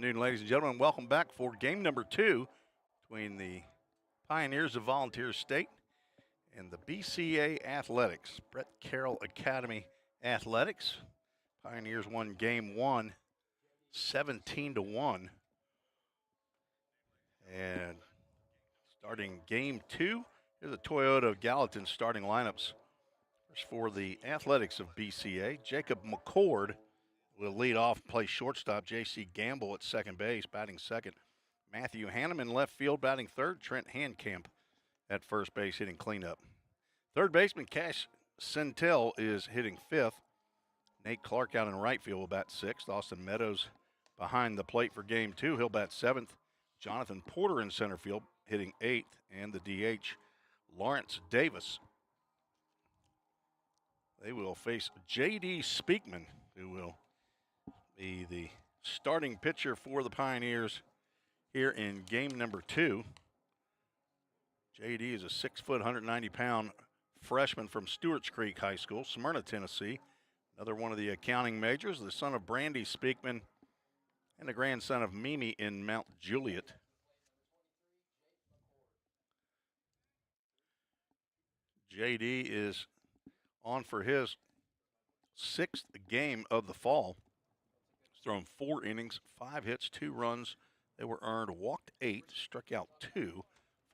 afternoon, ladies and gentlemen. Welcome back for game number 2 between the Pioneers of Volunteer State and the BCA Athletics, Brett Carroll Academy Athletics. Pioneers won game 1, 17-1. And starting game 2, here's the Toyota Gallatin starting lineups. First for the Athletics of BCA, Jacob McCord will lead off and play shortstop. J.C. Gamble at second base, batting second. Matthew Hannum in left field, batting third. Trent Handcamp at first base, hitting cleanup. Third baseman Cash Centel is hitting fifth. Nate Clark out in right field will bat sixth. Austin Meadows behind the plate for game 2. He'll bat seventh. Jonathan Porter in center field, hitting eighth. And the DH, Lawrence Davis. They will face J.D. Speakman, who will be the starting pitcher for the Pioneers here in game number 2. J.D. is a 6-foot, 190-pound freshman from Stewart's Creek High School, Smyrna, Tennessee. Another one of the accounting majors, the son of Brandy Speakman and the grandson of Mimi in Mount Juliet. J.D. is on for his 6th game of the fall. He's thrown 4 innings, 5 hits, 2 runs. They were earned, walked 8, struck out 2,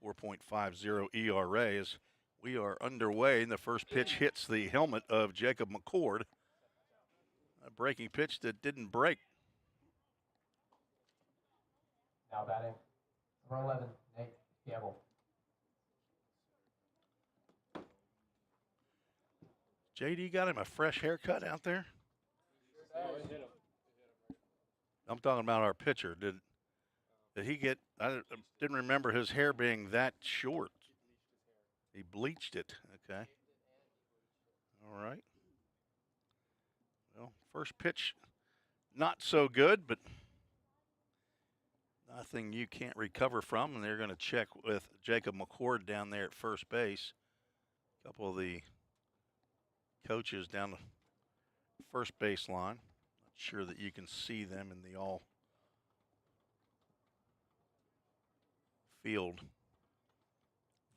4.50 ERA. As we are underway, and the first pitch hits the helmet of Jacob McCord. A breaking pitch that didn't break. Now batting, number 11, Nate Gamble. JD got him a fresh haircut out there. I'm talking about our pitcher. Did he get? I didn't remember his hair being that short. He bleached it. Okay. All right. Well, first pitch, not so good, but nothing you can't recover from. And they're going to check with Jacob McCord down there at first base. A couple of the coaches down the first base line. Not sure that you can see them in the all field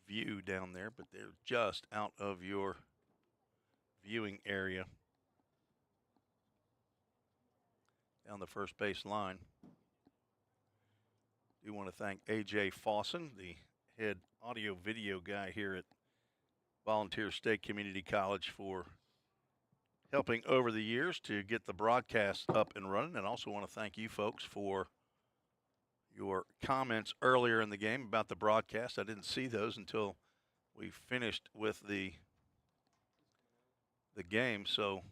view down there, but they're just out of your viewing area down the first base line. Do want to thank A.J. Fawson, the head audio video guy here at Volunteer State Community College, for helping over the years to get the broadcast up and running. And also want to thank you folks for your comments earlier in the game about the broadcast. I didn't see those until we finished with the game. So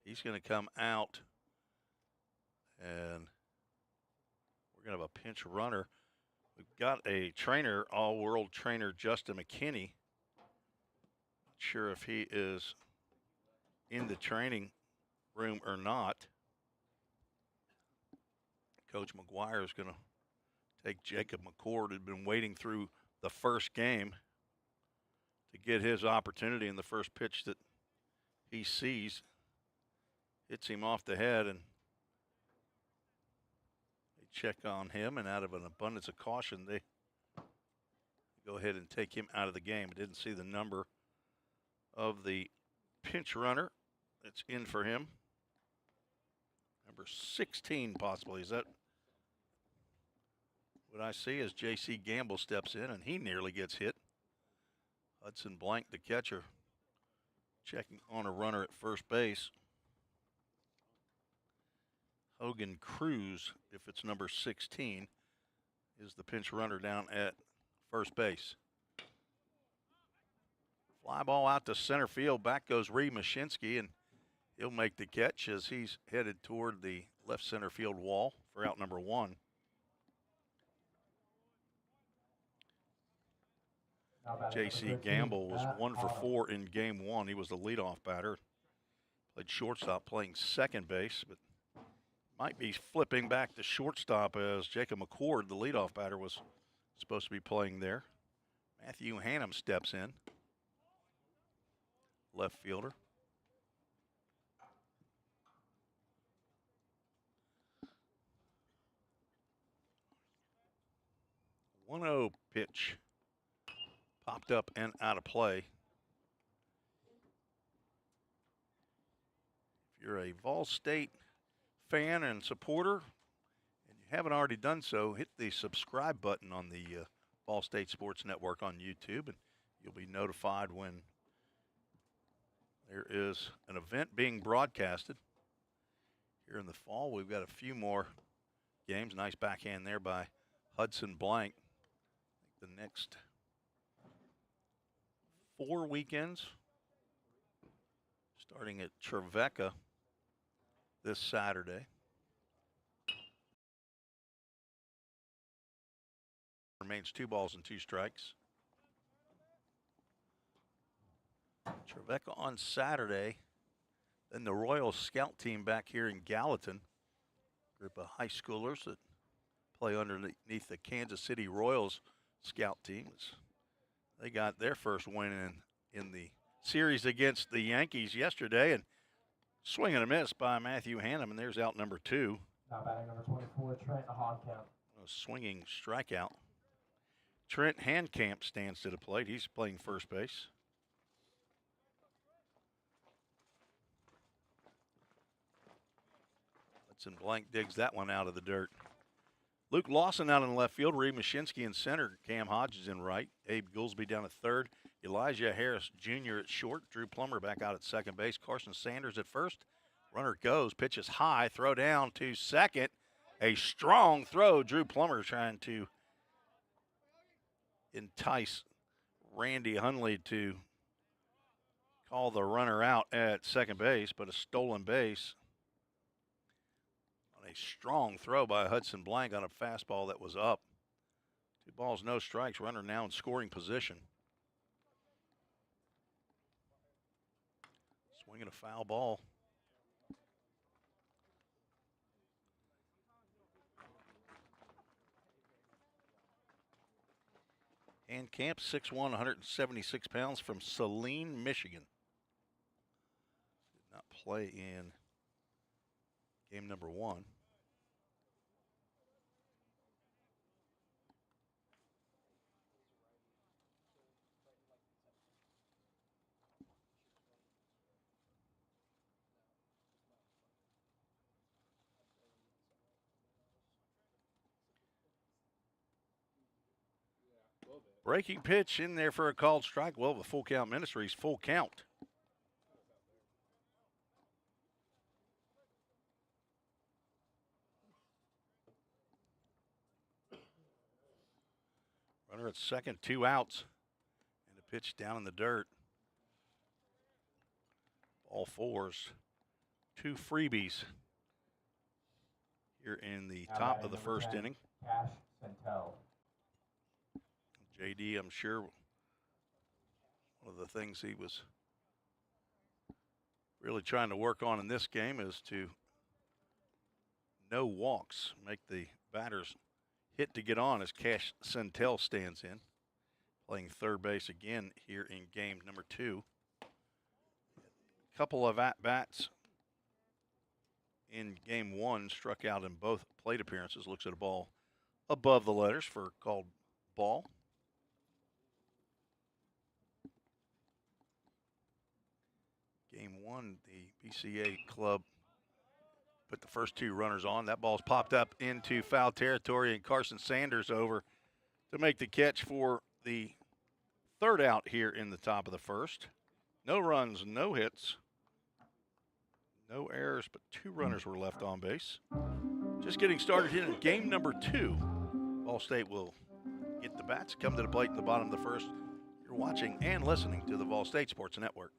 he's going to come out, and we're going to have a pinch runner. We've got a trainer, all-world trainer, Justin McKinney. Not sure if he is in the training room or not. Coach McGuire is going to take Jacob McCord, who'd been waiting through the first game to get his opportunity, in the first pitch that he sees hits him off the head, and they check on him, and out of an abundance of caution, they go ahead and take him out of the game. Didn't see the number of the pinch runner that's in for him. Number 16 possibly. Is that what I see as J.C. Gamble steps in, and he nearly gets hit. Hudson Blank, the catcher, checking on a runner at first base. Hogan Cruz, if it's number 16, is the pinch runner down at first base. Fly ball out to center field. Back goes Reed Mashinsky, and he'll make the catch as he's headed toward the left center field wall for out number 1. J.C. Gamble was 1 for 4 in game 1. He was the leadoff batter. Played shortstop, playing second base, but might be flipping back to shortstop as Jacob McCord, the leadoff batter, was supposed to be playing there. Matthew Hannum steps in, left fielder. 1-0 pitch. Popped up and out of play. If you're a Vol State fan and supporter, and you haven't already done so, hit the subscribe button on the Vol State Sports Network on YouTube, and you'll be notified when there is an event being broadcasted. Here in the fall, we've got a few more games. Nice backhand there by Hudson Blank. I think the next 4 weekends, starting at Trevecca this Saturday. Remains 2 balls and 2 strikes. Trevecca on Saturday. Then the Royal Scout team back here in Gallatin. Group of high schoolers that play underneath the Kansas City Royals Scout teams. They got their first win in the series against the Yankees yesterday, and swing and a miss by Matthew Hannum, and there's out number 2. Now batting number 24, Trent, a hard count. A swinging strikeout. Trent Handcamp stands to the plate. He's playing first base. Hudson Blank digs that one out of the dirt. Luke Lawson out in left field. Reed Mashinsky in center. Cam Hodges in right. Abe Goolsby down at third. Elijah Harris Jr. at short. Drew Plummer back out at second base. Carson Sanders at first. Runner goes. Pitches high. Throw down to second. A strong throw. Drew Plummer trying to entice Randy Hundley to call the runner out at second base, but a stolen base on a strong throw by Hudson Blank on a fastball that was up. 2 balls, no strikes. Runner now in scoring position. Swinging a foul ball. And Camp 6'1", 176 pounds from Saline, Michigan. Did not play in game number 1. Breaking pitch in there for a called strike. Well, the full count Ministries, full count. Runner at second, 2 outs. And a pitch down in the dirt. All 4s. 2 freebies here in the Now top of batting the number first 10, inning. Cash Santel. JD, I'm sure one of the things he was really trying to work on in this game is to no walks, make the batters hit to get on as Cash Santel stands in, playing third base again here in game number 2. Couple of at-bats in game 1, struck out in both plate appearances. Looks at a ball above the letters for called ball. Game 1, the BCA club put the first 2 runners on. That ball's popped up into foul territory, and Carson Sanders over to make the catch for the third out here in the top of the first. No runs, no hits, no errors, but 2 runners were left on base. Just getting started here in game number 2. Ball State will get the bats, come to the plate in the bottom of the first. You're watching and listening to the Vol State Sports Network.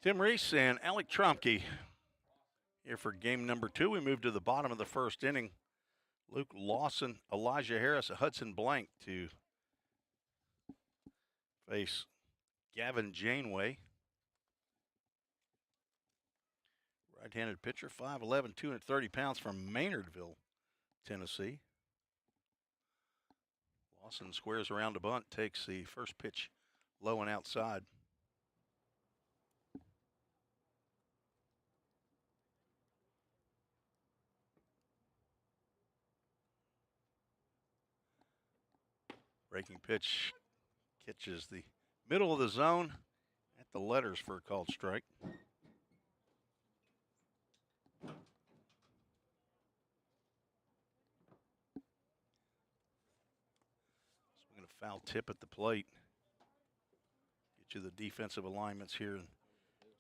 Tim Reese and Alec Tromke here for game number 2. We move to the bottom of the first inning. Luke Lawson, Elijah Harris, Hudson Blank to face Gavin Janeway. Right-handed pitcher, 5'11", 230 pounds from Maynardville, Tennessee. Lawson squares around a bunt, takes the first pitch low and outside. Breaking pitch catches the middle of the zone at the letters for a called strike. Swinging a foul tip at the plate. Get you the defensive alignments here in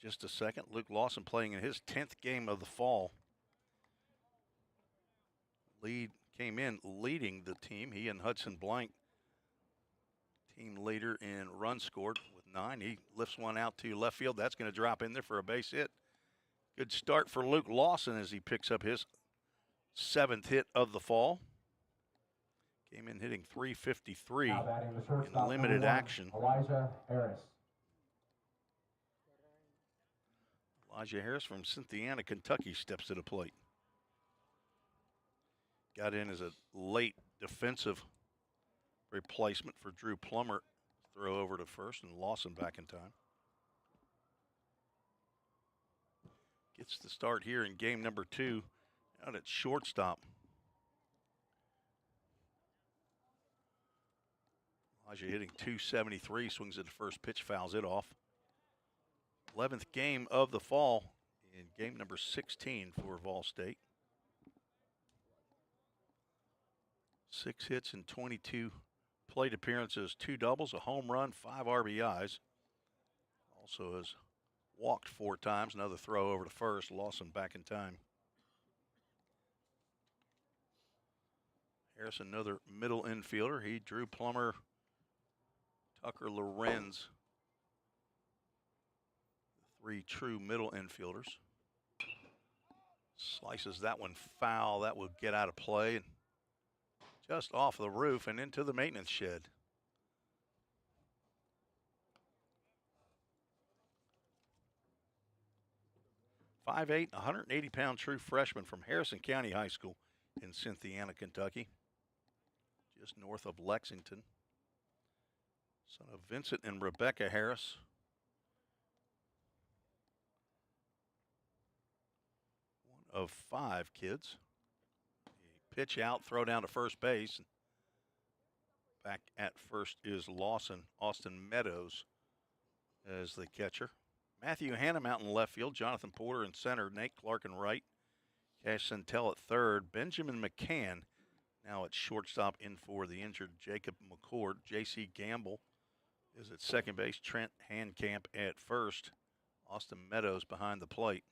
just a second. Luke Lawson playing in his 10th game of the fall. Came in leading the team. He and Hudson Blank, team leader in runs scored with 9. He lifts one out to left field. That's going to drop in there for a base hit. Good start for Luke Lawson as he picks up his 7th hit of the fall. Came in hitting .353 in limited action. Elijah Harris. Elijah Harris from Cynthiana, Kentucky steps to the plate. Got in as a late defensive replacement for Drew Plummer. Throw over to first and Lawson back in time. Gets the start here in game number 2 out at shortstop. Elijah hitting .273, swings at the first pitch, fouls it off. 11th game of the fall in game number 16 for Vol State. 6 hits and 22 plate appearances, 2 doubles, a home run, 5 RBIs. Also has walked 4 times, another throw over to first, Lawson back in time. Harris, another middle infielder. He drew Plummer, Tucker, Lorenz, 3 true middle infielders. Slices that one foul. That will get out of play. And just off the roof and into the maintenance shed. .58", 180-pound true freshman from Harrison County High School in Cynthiana, Kentucky, just north of Lexington. Son of Vincent and Rebecca Harris. One of 5 kids. Pitch out, throw down to first base. Back at first is Lawson. Austin Meadows as the catcher. Matthew Hannum out in left field. Jonathan Porter in center. Nate Clark in right. Cash Santel at third. Benjamin McCann now at shortstop in for the injured Jacob McCord. J.C. Gamble is at second base. Trent Handcamp at first. Austin Meadows behind the plate.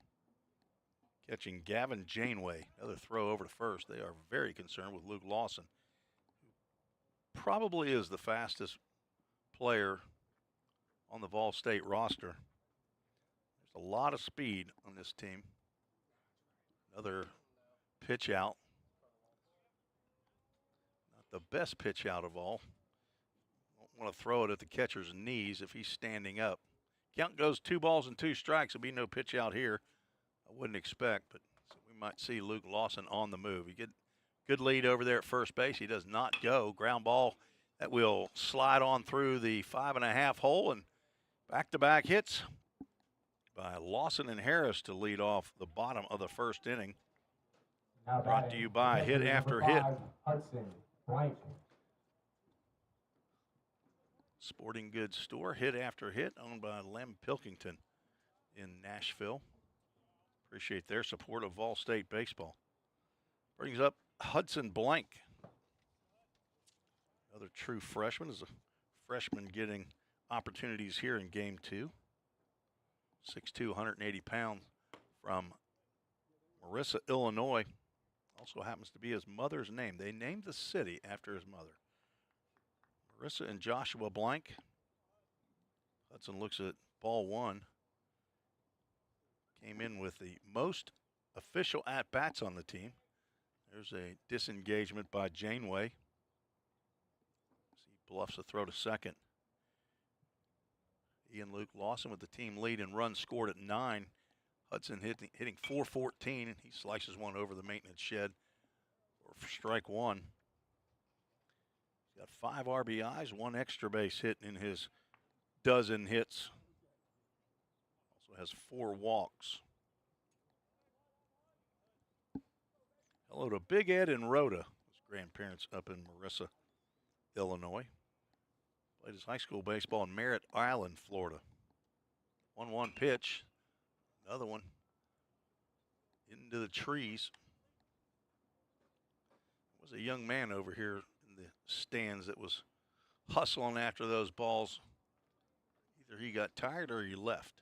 Catching Gavin Janeway. Another throw over to first. They are very concerned with Luke Lawson, who probably is the fastest player on the Vol State roster. There's a lot of speed on this team. Another pitch out. Not the best pitch out of all. Don't want to throw it at the catcher's knees if he's standing up. Count goes 2 balls and 2 strikes. There'll be no pitch out here. I wouldn't expect, but so we might see Luke Lawson on the move. He get good lead over there at first base. He does not go. Ground ball that will slide on through the 5.5 hole, and back-to-back hits by Lawson and Harris to lead off the bottom of the first inning. Now Brought to you by Hit After Hit. Hudson Blank. Sporting goods store, Hit After Hit, owned by Lem Pilkington in Nashville. Appreciate their support of Vol State baseball. Brings up Hudson Blank. Another true freshman. Is a freshman getting opportunities here in game 2. 6'2", 180 pounds from Marissa, Illinois. Also happens to be his mother's name. They named the city after his mother. Marissa and Joshua Blank. Hudson looks at ball 1. came in with the most official at-bats on the team. There's a disengagement by Janeway. He bluffs a throw to second. Ian Luke Lawson with the team lead and runs scored at 9. Hudson hitting .414, and he slices one over the maintenance shed for strike one. He's got 5 RBIs, 1 extra base hit in his dozen hits. Also has 4 walks. Hello to Big Ed and Rhoda, his grandparents up in Marissa, Illinois. Played his high school baseball in Merritt Island, Florida. 1-1 pitch. Another one into the trees. There was a young man over here in the stands that was hustling after those balls. Either he got tired or he left.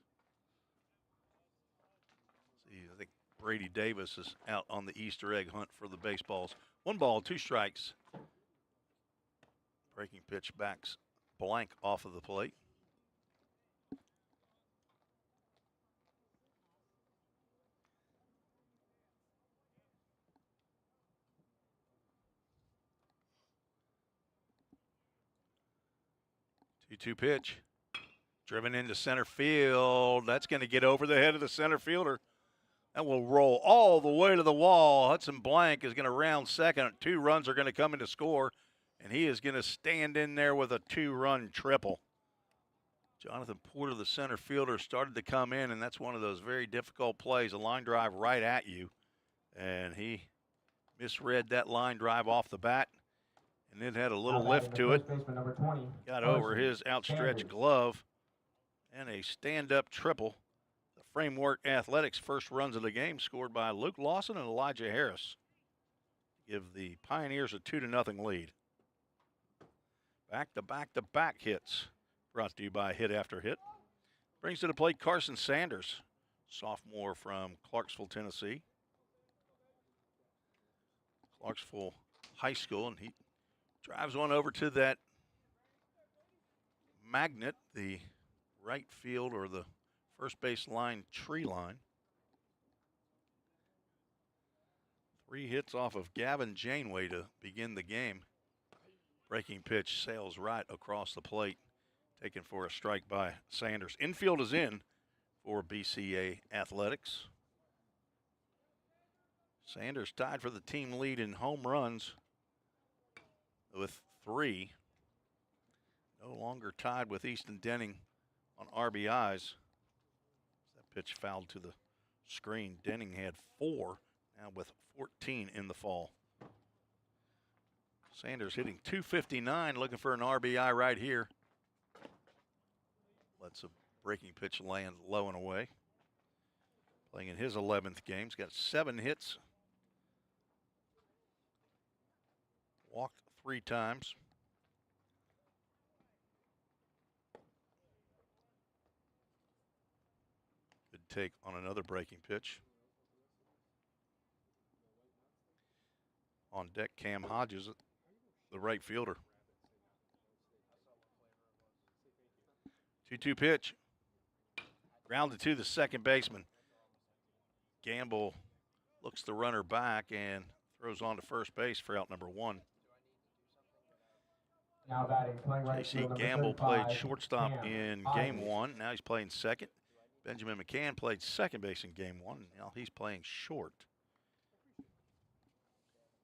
See, I think Brady Davis is out on the Easter egg hunt for the baseballs. 1 ball, 2 strikes. Breaking pitch backs blank off of the plate. Two pitch. Driven into center field. That's going to get over the head of the center fielder. That will roll all the way to the wall. Hudson Blank is going to round second. 2 runs are going to come in to score, and he is going to stand in there with a 2-run triple. Jonathan Porter, the center fielder, started to come in, and that's one of those very difficult plays, a line drive right at you. And he misread that line drive off the bat, and it had a little lift to it. Number 20, Got over his outstretched glove, and a stand-up triple. The Framework Athletics first runs of the game scored by Luke Lawson and Elijah Harris. Give the Pioneers a 2-0 lead. Back-to-back-to-back hits. Brought to you by Hit After Hit. Brings to the plate Carson Sanders, sophomore from Clarksville, Tennessee. Clarksville High School, and he drives one over to that magnet, the right field or the first base line tree line. 3 hits off of Gavin Janeway to begin the game. Breaking pitch sails right across the plate. Taken for a strike by Sanders. Infield is in for BCA Athletics. Sanders tied for the team lead in home runs with 3. No longer tied with Easton Denning on RBIs. That pitch fouled to the screen. Denning had 4, now with 14 in the fall. Sanders hitting .259, looking for an RBI right here. Lets a breaking pitch land low and away. Playing in his 11th game. He's got 7 hits. Walked 3 times. Good take on another breaking pitch. On deck, Cam Hodges, the right fielder. 2-2 pitch. Grounded to the second baseman. Gamble looks the runner back and throws on to first base for out number 1. Now batting, playing right J.C. field, Gamble 35, played shortstop Cam in Hodges. game 1. Now he's playing second. Benjamin McCann played second base in game 1. Now he's playing short.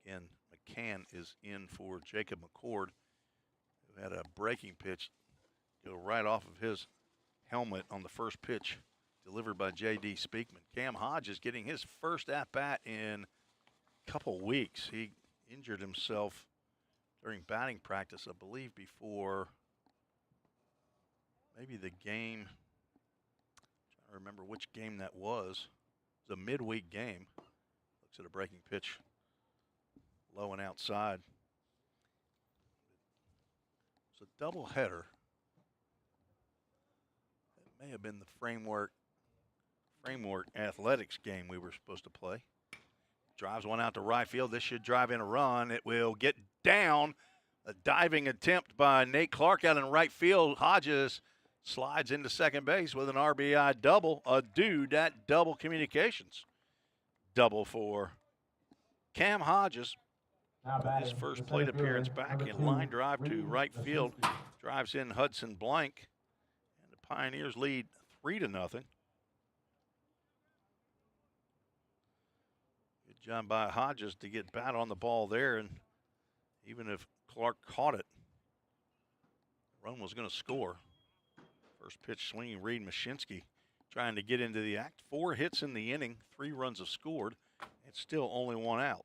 Again, McCann is in for Jacob McCord, who had a breaking pitch go right off of his helmet on the first pitch delivered by J.D. Speakman. Cam Hodges getting his first at-bat in a couple weeks. He injured himself during batting practice, I believe, before maybe the game. I'm trying to remember which game that was. It was a midweek game. Looks at a breaking pitch low and outside. It's a doubleheader. It may have been the Framework Athletics game we were supposed to play. Drives one out to right field. This should drive in a run. It will get down. A diving attempt by Nate Clark out in right field. Hodges slides into second base with an RBI double, a dude at Double Communications. Double for Cam Hodges. Now His batting, first the plate center appearance fielder, back number in 2, line drive to Reed right field. Mashinsky. Drives in Hudson Blank. And the Pioneers lead 3-0. Good job by Hodges to get bat on the ball there. And even if Clark caught it, the run was going to score. First pitch swinging, Reed Mashinsky trying to get into the act. 4 hits in the inning, 3 runs have scored. It's still only 1 out.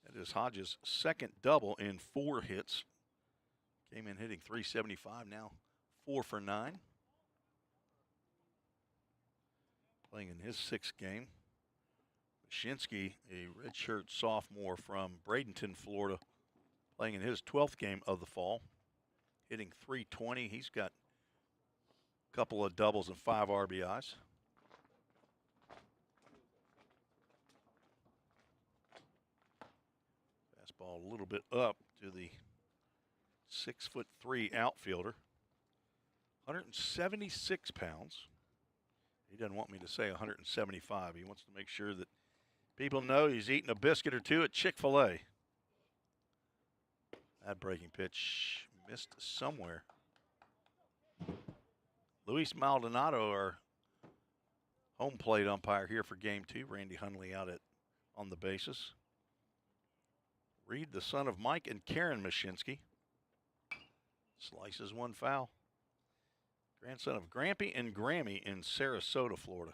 That is Hodges' second double in 4 hits. Came in hitting .375, now 4 for 9. Playing in his 6th game. Mashinsky, a redshirt sophomore from Bradenton, Florida, playing in his 12th game of the fall. Hitting .320. He's got a couple of doubles and 5 RBIs. Fastball a little bit up to the 6'3" outfielder. 176 pounds. He doesn't want me to say 175. He wants to make sure that people know he's eating a biscuit or 2 at Chick-fil-A. That breaking pitch missed somewhere. Luis Maldonado, our home plate umpire here for game 2. Randy Hundley out on the bases. Reed, the son of Mike and Karen Mashinsky, slices 1 foul. Grandson of Grampy and Grammy in Sarasota, Florida.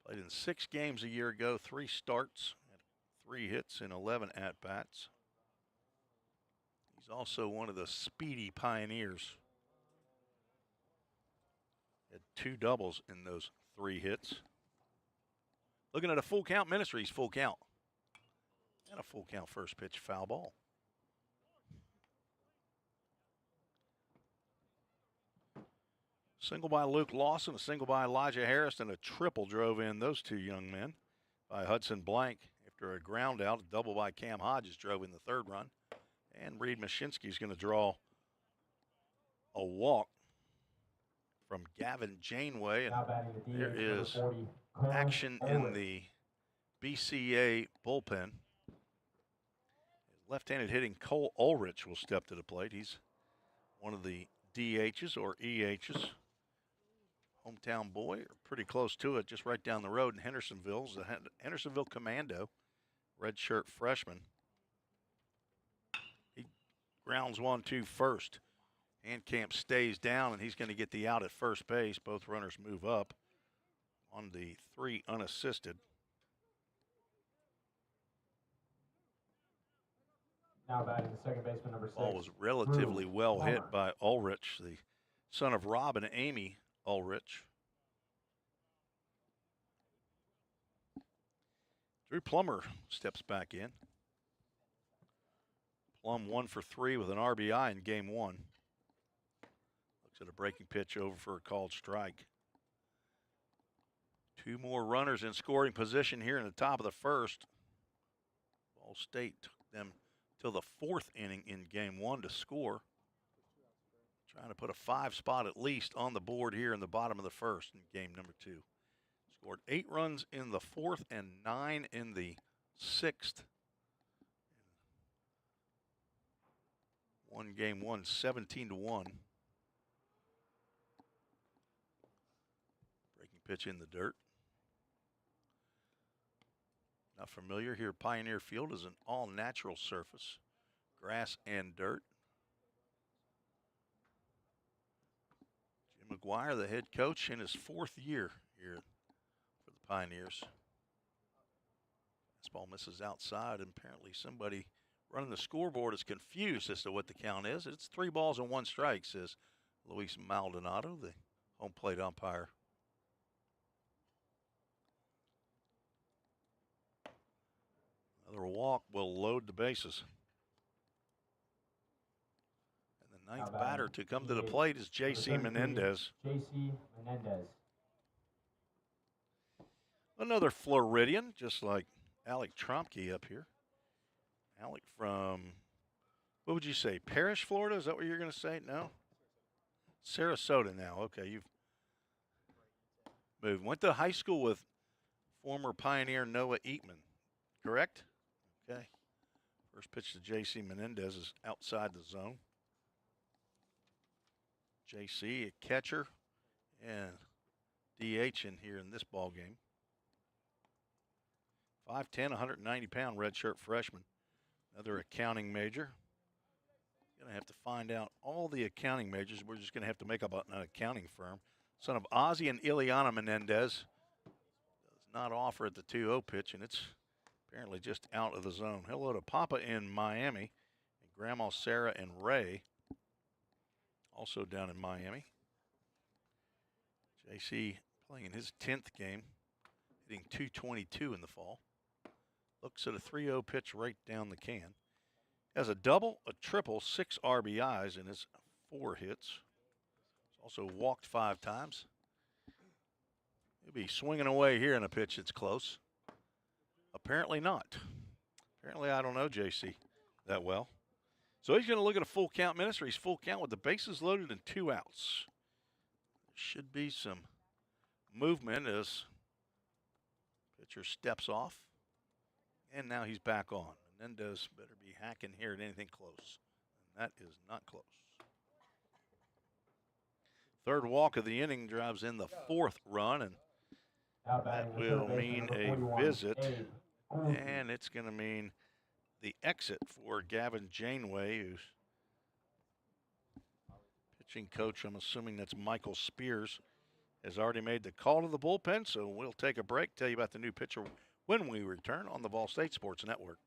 Played in 6 games a year ago, 3 starts, had 3 hits and 11 at-bats. He's also one of the speedy Pioneers. Had 2 doubles in those 3 hits. Looking at a full count, Ministries full count. And a full count first pitch foul ball. Single by Luke Lawson, a single by Elijah Harris, and a triple drove in those 2 young men by Hudson Blank after a ground out. A double by Cam Hodges drove in the 3rd run. And Reed Mashinsky is going to draw a walk from Gavin Janeway. And there is action in the BCA bullpen. Left-handed hitting Cole Ulrich will step to the plate. He's one of the DHs or EHs. Hometown boy, or pretty close to it, just right down the road in Hendersonville. The Hendersonville Commando, redshirt freshman. He grounds 1-2 first. Handcamp stays down, and he's going to get the out at first base. Both runners move up on the 3 unassisted. Now batting the second baseman, number 6. Ball was relatively well hit by Ulrich, the son of Rob and Amy Ulrich. Drew Plummer steps back in. Plum 1 for 3 with an RBI in game 1. Looks at a breaking pitch over for a called strike. 2 more runners in scoring position here in the top of the 1st. Ball State took them till the 4th inning in game 1 to score. Trying to put a 5 spot at least on the board here in the bottom of the 1st in game number 2. Scored 8 runs in the 4th and 9 in the 6th. Won game 1 17-1. Breaking pitch in the dirt. Not familiar here. Pioneer Field is an all-natural surface, grass and dirt. Jim McGuire, the head coach, in his 4th year here for the Pioneers. This ball misses outside, and apparently somebody running the scoreboard is confused as to what the count is. It's 3 balls and 1 strike, says Luis Maldonado, the home plate umpire. Another walk will load the bases. And the 9th batter to come to the plate is J.C. Menendez. J.C. Menendez. Another Floridian, just like Alec Tromke up here. Alec from What would you say? Parrish, Florida? Is that what you're going to say? No? Sarasota now. Okay, you've moved. Went to high school with former Pioneer Noah Eatman, correct? Okay. First pitch to J.C. Menendez is outside the zone. J.C., a catcher, and DH in here in this ball game. 5'10", 190-pound redshirt freshman. Another accounting major. Going to have to find out all the accounting majors. We're just going to have to make up an accounting firm. Son of Ozzie and Ileana Menendez. Does not offer at the 2-0 pitch, and it's apparently just out of the zone. Hello to Papa in Miami, and Grandma Sarah and Ray, also down in Miami. JC playing in his 10th game, hitting .222 in the fall. Looks at a 3-0 pitch right down the can. Has a double, a triple, 6 RBIs in his 4 hits. He's also walked 5 times. He'll be swinging away here in a pitch that's close. Apparently not. Apparently I don't know JC that well. So he's going to look at a full count minister. He's full count with the bases loaded and 2 outs. Should be some movement as pitcher steps off. And now he's back on. Menendez better be hacking here at anything close. And that is not close. Third walk of the inning drives in the 4th run, and that will mean a visit. And it's going to mean the exit for Gavin Janeway, who's pitching coach. I'm assuming that's Michael Spears, has already made the call to the bullpen. So we'll take a break, tell you about the new pitcher when we return on the Vol State Sports Network.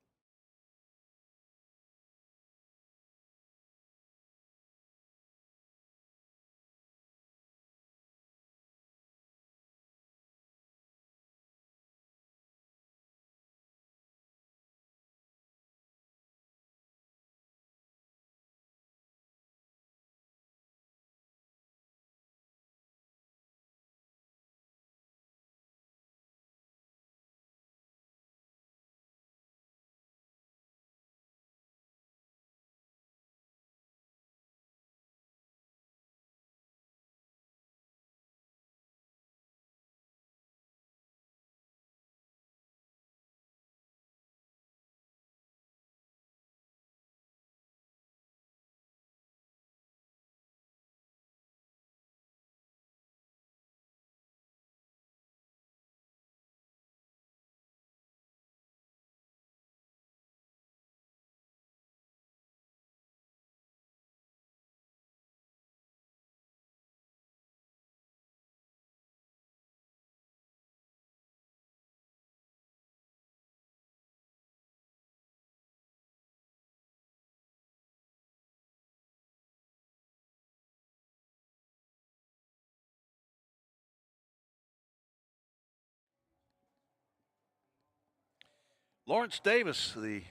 Lawrence Davis, the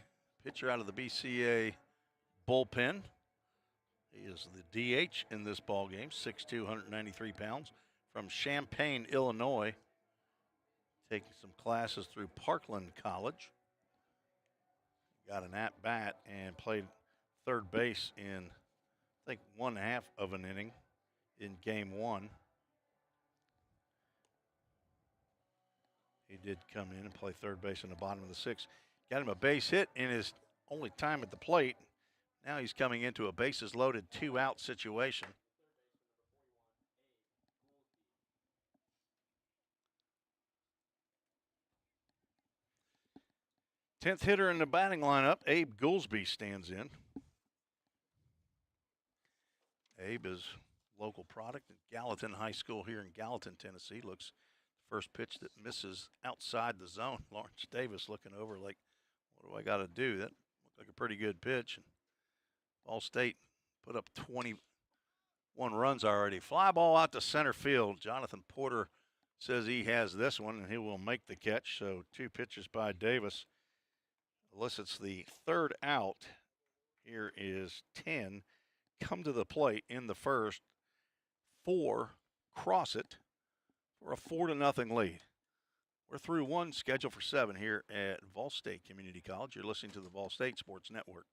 pitcher out of the BCA bullpen. He is the DH in this ball game, 6'2", 193 pounds, from Champaign, Illinois. Taking some classes through Parkland College. Got an at-bat and played third base in, I think, 1/2 of an inning in game 1. He did come in and play third base in the bottom of the 6th. Got him a base hit in his only time at the plate. Now he's coming into a bases loaded 2-out situation. Tenth hitter in the batting lineup, Abe Goolsby, stands in. Abe is local product at Gallatin High School here in Gallatin, Tennessee. Looks first pitch that misses outside the zone. Lawrence Davis looking over like, what do I got to do? That looked like a pretty good pitch. And Ball State put up 21 runs already. Fly ball out to center field. Jonathan Porter says he has this one, and he will make the catch. So 2 pitches by Davis elicits the 3rd out. Here is 10. Come to the plate in the first. 4 cross it for a 4-0 lead. We're through 1, scheduled for 7 here at Vol State Community College. You're listening to the Vol State Sports Network.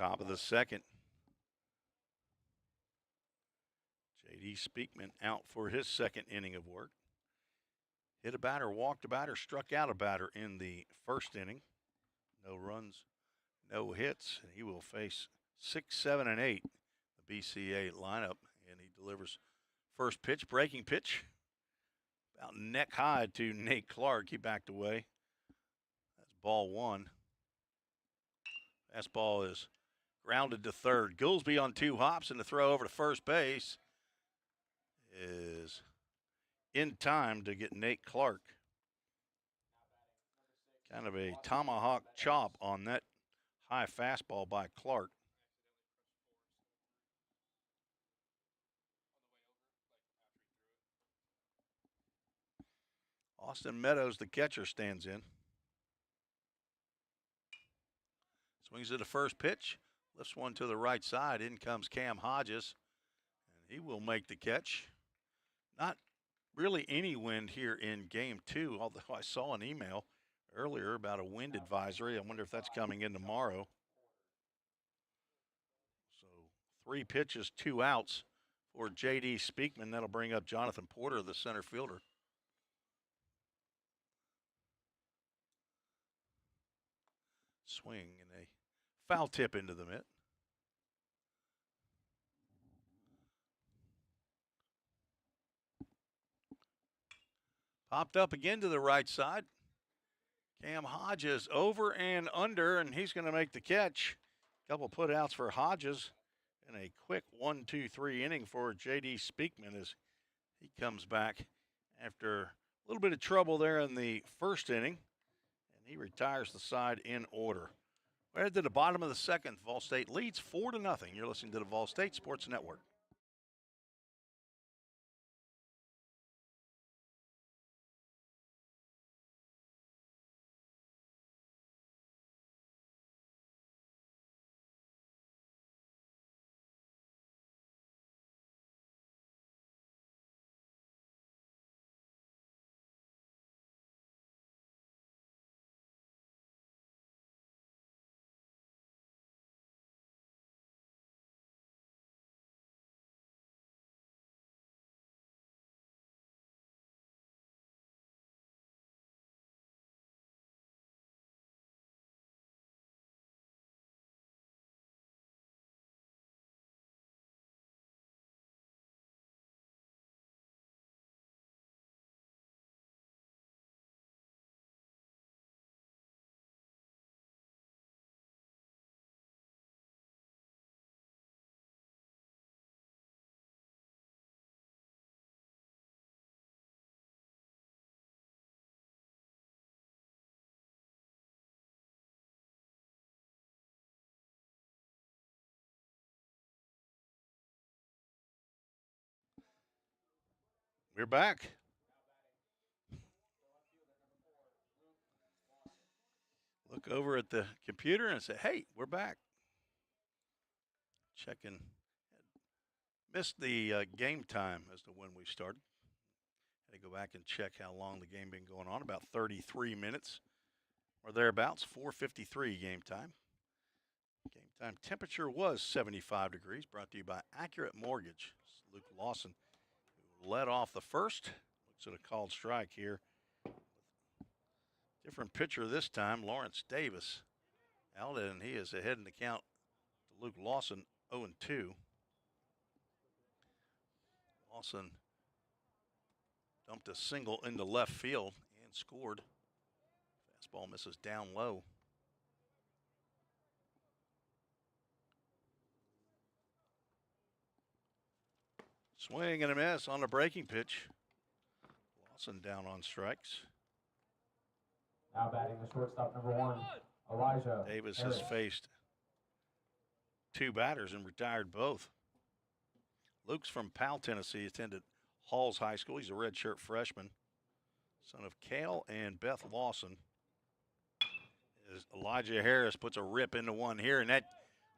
Top of the second. J.D. Speakman out for his second inning of work. Hit a batter, walked a batter, struck out a batter in the first inning. No runs, no hits, and he will face 6, 7, and 8, the BCA lineup, and he delivers first pitch, breaking pitch, about neck high to Nate Clark. He backed away. That's ball one. Fastball is grounded to third. Goolsby on 2 hops, and the throw over to first base is in time to get Nate Clark. Kind of a tomahawk chop on that high fastball by Clark. Austin Meadows, the catcher, stands in. Swings to the first pitch, lifts one to the right side. In comes Cam Hodges, and he will make the catch. Not really any wind here in game 2, although I saw an email earlier about a wind advisory. I wonder if that's coming in tomorrow. So 3 pitches, 2 outs for J.D. Speakman. That'll bring up Jonathan Porter, the center fielder. Swing and a foul tip into the mitt. Popped up again to the right side. Cam Hodges over and under, and he's going to make the catch. Couple putouts for Hodges, and a quick 1-2-3 inning for J.D. Speakman as he comes back after a little bit of trouble there in the first inning, and he retires the side in order. We're at the bottom of the second. Vol State leads 4-0. You're listening to the Vol State Sports Network. We're back. Look over at the computer and say, hey, we're back. Checking. Missed the game time as to when we started. Had to go back and check how long the game been going on. About 33 minutes or thereabouts. 4:53 game time. Game time temperature was 75 degrees. Brought to you by Accurate Mortgage. Luke Lawson, who led off the first. Looks at a called strike here. Different pitcher this time, Lawrence Davis. Out, and he is ahead in the count to Luke Lawson, 0-2. Lawson dumped a single into left field and scored. Fastball misses down low. Swing and a miss on the breaking pitch. Lawson down on strikes. Now batting the shortstop, number 1, Elijah Davis Harris. has faced 2 batters and retired both. Luke's from Powell, Tennessee, attended Halls High School. He's a redshirt freshman. Son of Cale and Beth Lawson. As Elijah Harris puts a rip into one here, and that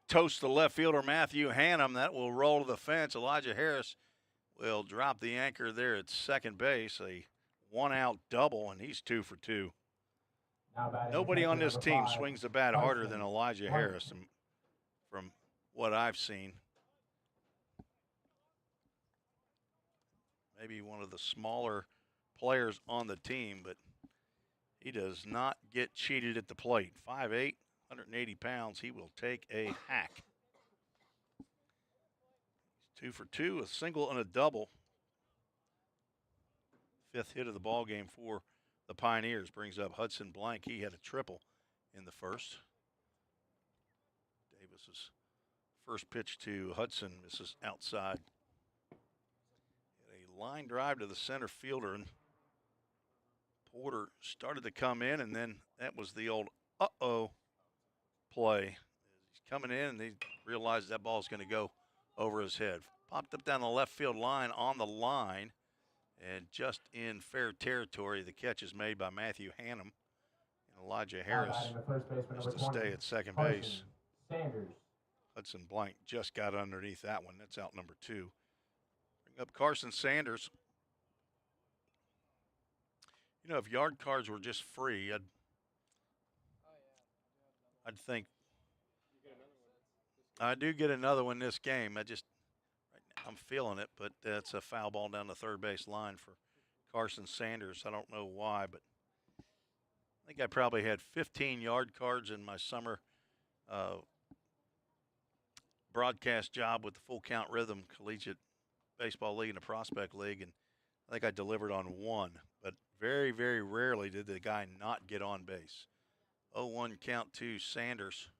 toasts the left fielder Matthew Hannum. That will roll to the fence. Elijah Harris will drop the anchor there at second base. A 1-out double, and he's 2 for 2. Nobody on this team swings the bat harder than Elijah Harris. And from what I've seen. Maybe one of the smaller players on the team, but he does not get cheated at the plate. 5'8", 180 pounds. He will take a hack. He's 2 for 2, a single and a double. 5th hit of the ball game for the Pioneers. Brings up Hudson Blank. He had a triple in the first. Davis's first pitch to Hudson misses outside. A line drive to the center fielder, and Porter started to come in, and then that was the old uh-oh play. He's coming in, and he realizes that ball is going to go over his head. Popped up down the left field line on the line, and just in fair territory, the catch is made by Matthew Hannum. And Elijah Harris has to stay at second base. Sanders. Hudson Blank just got underneath that one. That's out number 2. Bring up Carson Sanders. You know, if yard cards were just free, I'd think I do get another one this game. I'm feeling it, but that's a foul ball down the third base line for Carson Sanders. I don't know why, but I think I probably had 15 yard cards in my summer broadcast job with the Full Count Rhythm Collegiate Baseball League and the Prospect League, and I think I delivered on one, but very, very rarely did the guy not get on base. 0-1 count to Sanders,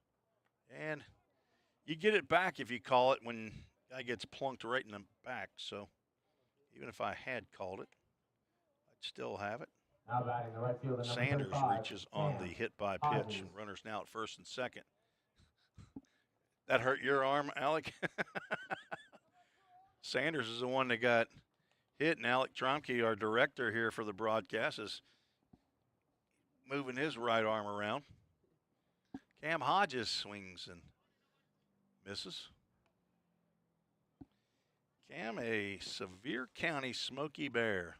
and you get it back if you call it when guy gets plunked right in the back. So even if I had called it, I'd still have it. Now batting the right fielder, Sanders 35, reaches on the hit by pitch, and runners now at first and second. That hurt your arm, Alec? Sanders is the one that got hit, and Alec Tromke, our director here for the broadcast, is moving his right arm around. Cam Hodges swings and misses. Cam, a Sevier County Smoky Bear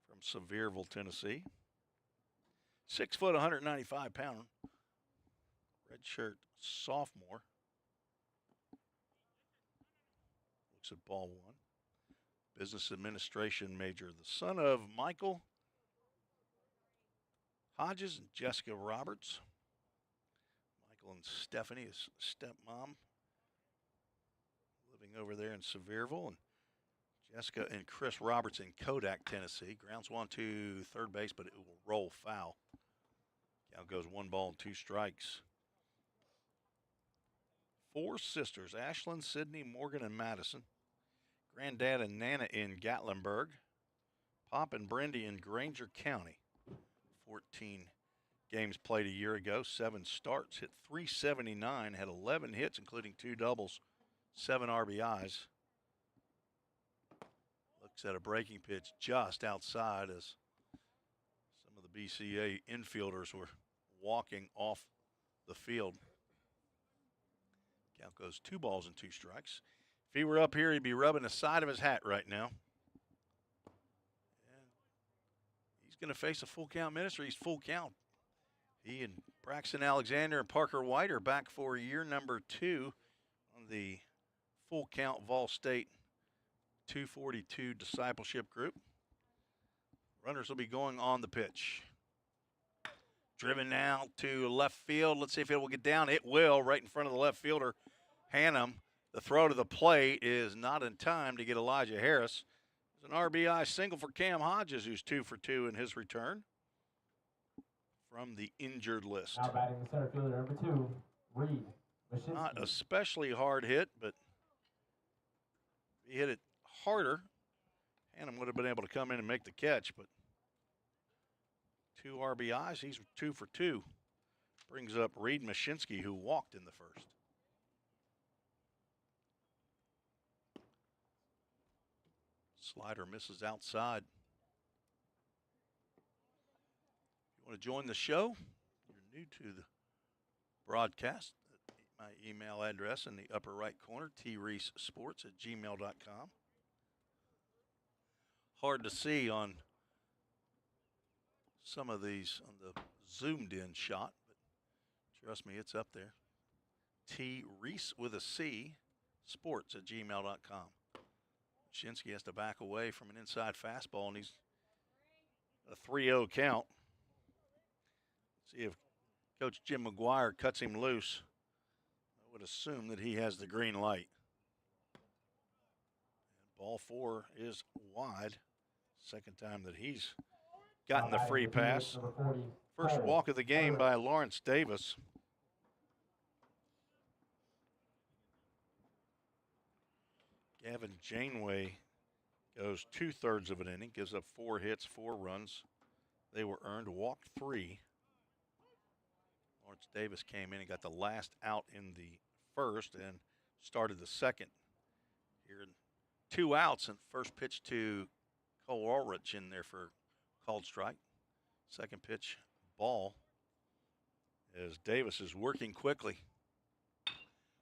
from Sevierville, Tennessee. 6 foot, 195 pound. Redshirt sophomore. Looks at ball one. Business administration major. The son of Michael Hodges and Jessica Roberts. Michael and Stephanie, his stepmom, living over there in Sevierville. And Jessica and Chris Roberts in Kodak, Tennessee. Grounds 1-2 third base, but it will roll foul. Count goes 1 ball and 2 strikes. 4 sisters, Ashlyn, Sydney, Morgan, and Madison. Granddad and Nana in Gatlinburg. Pop and Brendy in Granger County. 14 games played a year ago, 7 starts, hit .379, had 11 hits, including 2 doubles, 7 RBIs. Looks at a breaking pitch just outside as some of the BCA infielders were walking off the field. Count goes 2 balls and 2 strikes. If he were up here, he'd be rubbing the side of his hat right now. And he's going to face a full count ministry. He's full count. He and Braxton Alexander and Parker White are back for year number 2 on the full count Vol State 242 discipleship group. Runners will be going on the pitch. Driven now to left field. Let's see if it will get down. It will, right in front of the left fielder, Hannum. The throw to the plate is not in time to get Elijah Harris. There's an RBI single for Cam Hodges, who's 2 for 2 in his return from the injured list. Now batting the center fielder, number 2, Reed Mashinsky. Not especially hard hit, but if he hit it harder, Hannum would have been able to come in and make the catch, but 2 RBIs, he's 2 for 2. Brings up Reed Mashinsky, who walked in the first. Slider misses outside. If you want to join the show, you're new to the broadcast, my email address in the upper right corner, treesesports@gmail.com. Hard to see on some of these on the zoomed in shot, but trust me, it's up there. T. Reese with a C, sports@gmail.com. Shinsky has to back away from an inside fastball, and he's a 3-0 count. See if Coach Jim McGuire cuts him loose. I would assume that he has the green light. And ball 4 is wide. Second time that he's gotten the free pass. First walk of the game by Lawrence Davis. Gavin Janeway goes 2/3 of an inning, gives up 4 hits, 4 runs. They were earned, walked 3. Lawrence Davis came in and got the last out in the first and started the second. Here, 2 outs, and first pitch to Cole Ulrich in there for called strike. Second pitch, ball, as Davis is working quickly.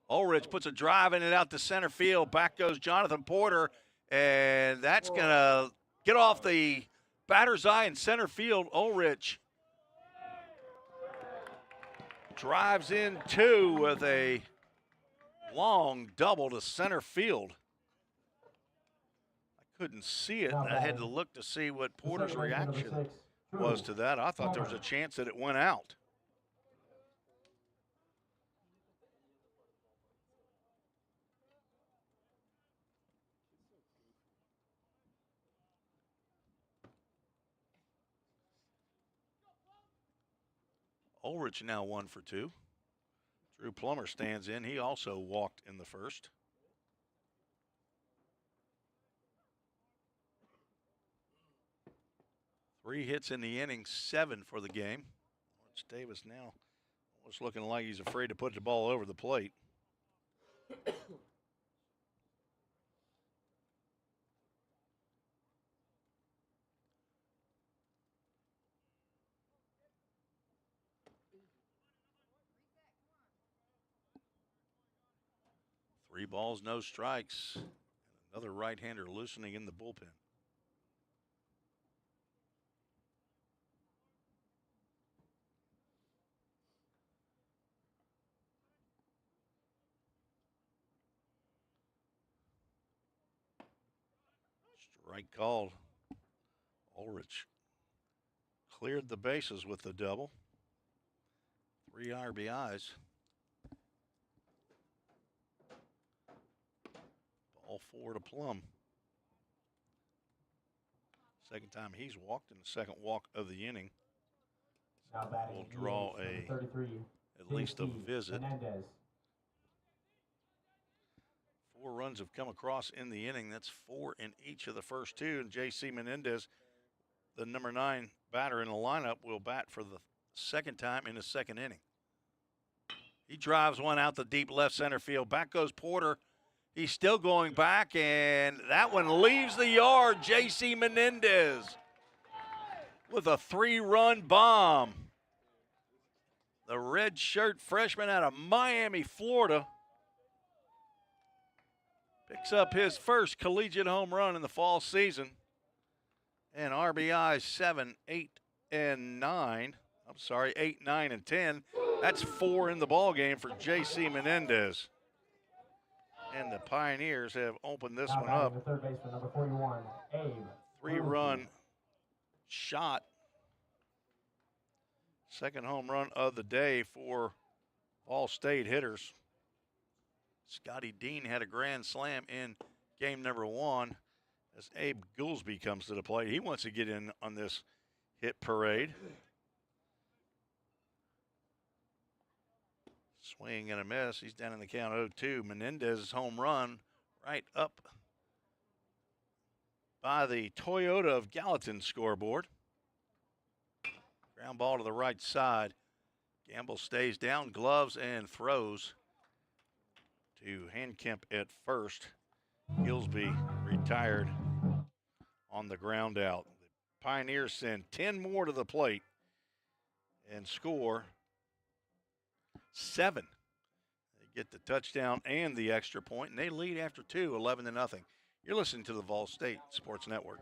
Ulrich puts a drive in it out to center field. Back goes Jonathan Porter, and that's going to get off the batter's eye in center field. Ulrich drives in 2 with a long double to center field. I couldn't see it. I had to look to see what Porter's reaction was to that. I thought there was a chance that it went out. Ulrich now 1 for 2. Drew Plummer stands in. He also walked in the first. Three hits in the inning, 7 for the game. Lawrence Davis now almost looking like he's afraid to put the ball over the plate. Three balls, no strikes. And another right-hander loosening in the bullpen. Strike called. Ulrich cleared the bases with the double. 3 RBIs. Ball 4 to Plum. Second time he's walked in the second walk of the inning. Now batting Will draw DH, number 33, at least a JC visit. Menendez. 4 runs have come across in the inning. That's 4 in each of the first 2. And J.C. Menendez, the number 9 batter in the lineup, will bat for the second time in the second inning. He drives one out the deep left center field. Back goes Porter. He's still going back, and that one leaves the yard. J.C. Menendez with a 3-run bomb. The red shirt freshman out of Miami, Florida, picks up his first collegiate home run in the fall season. And RBI 7, 8, and 9. I'm sorry, 8, 9, and 10. That's 4 in the ball game for J.C. Menendez. And the Pioneers have opened this one up. The third baseman, number 41, Abe. 3-run shot. Second home run of the day for Ball State hitters. Scotty Dean had a grand slam in game number 1 as Abe Goolsby comes to the plate. He wants to get in on this hit parade. Swing and a miss. He's down in the count 0-2. Menendez's home run right up by the Toyota of Gallatin scoreboard. Ground ball to the right side. Gamble stays down, gloves, and throws to Handkemp at first. Gillsby retired on the ground out. The Pioneers send 10 more to the plate and score 7. They get the touchdown and the extra point, and they lead after 2, 11-0. You're listening to the Vol State Sports Network.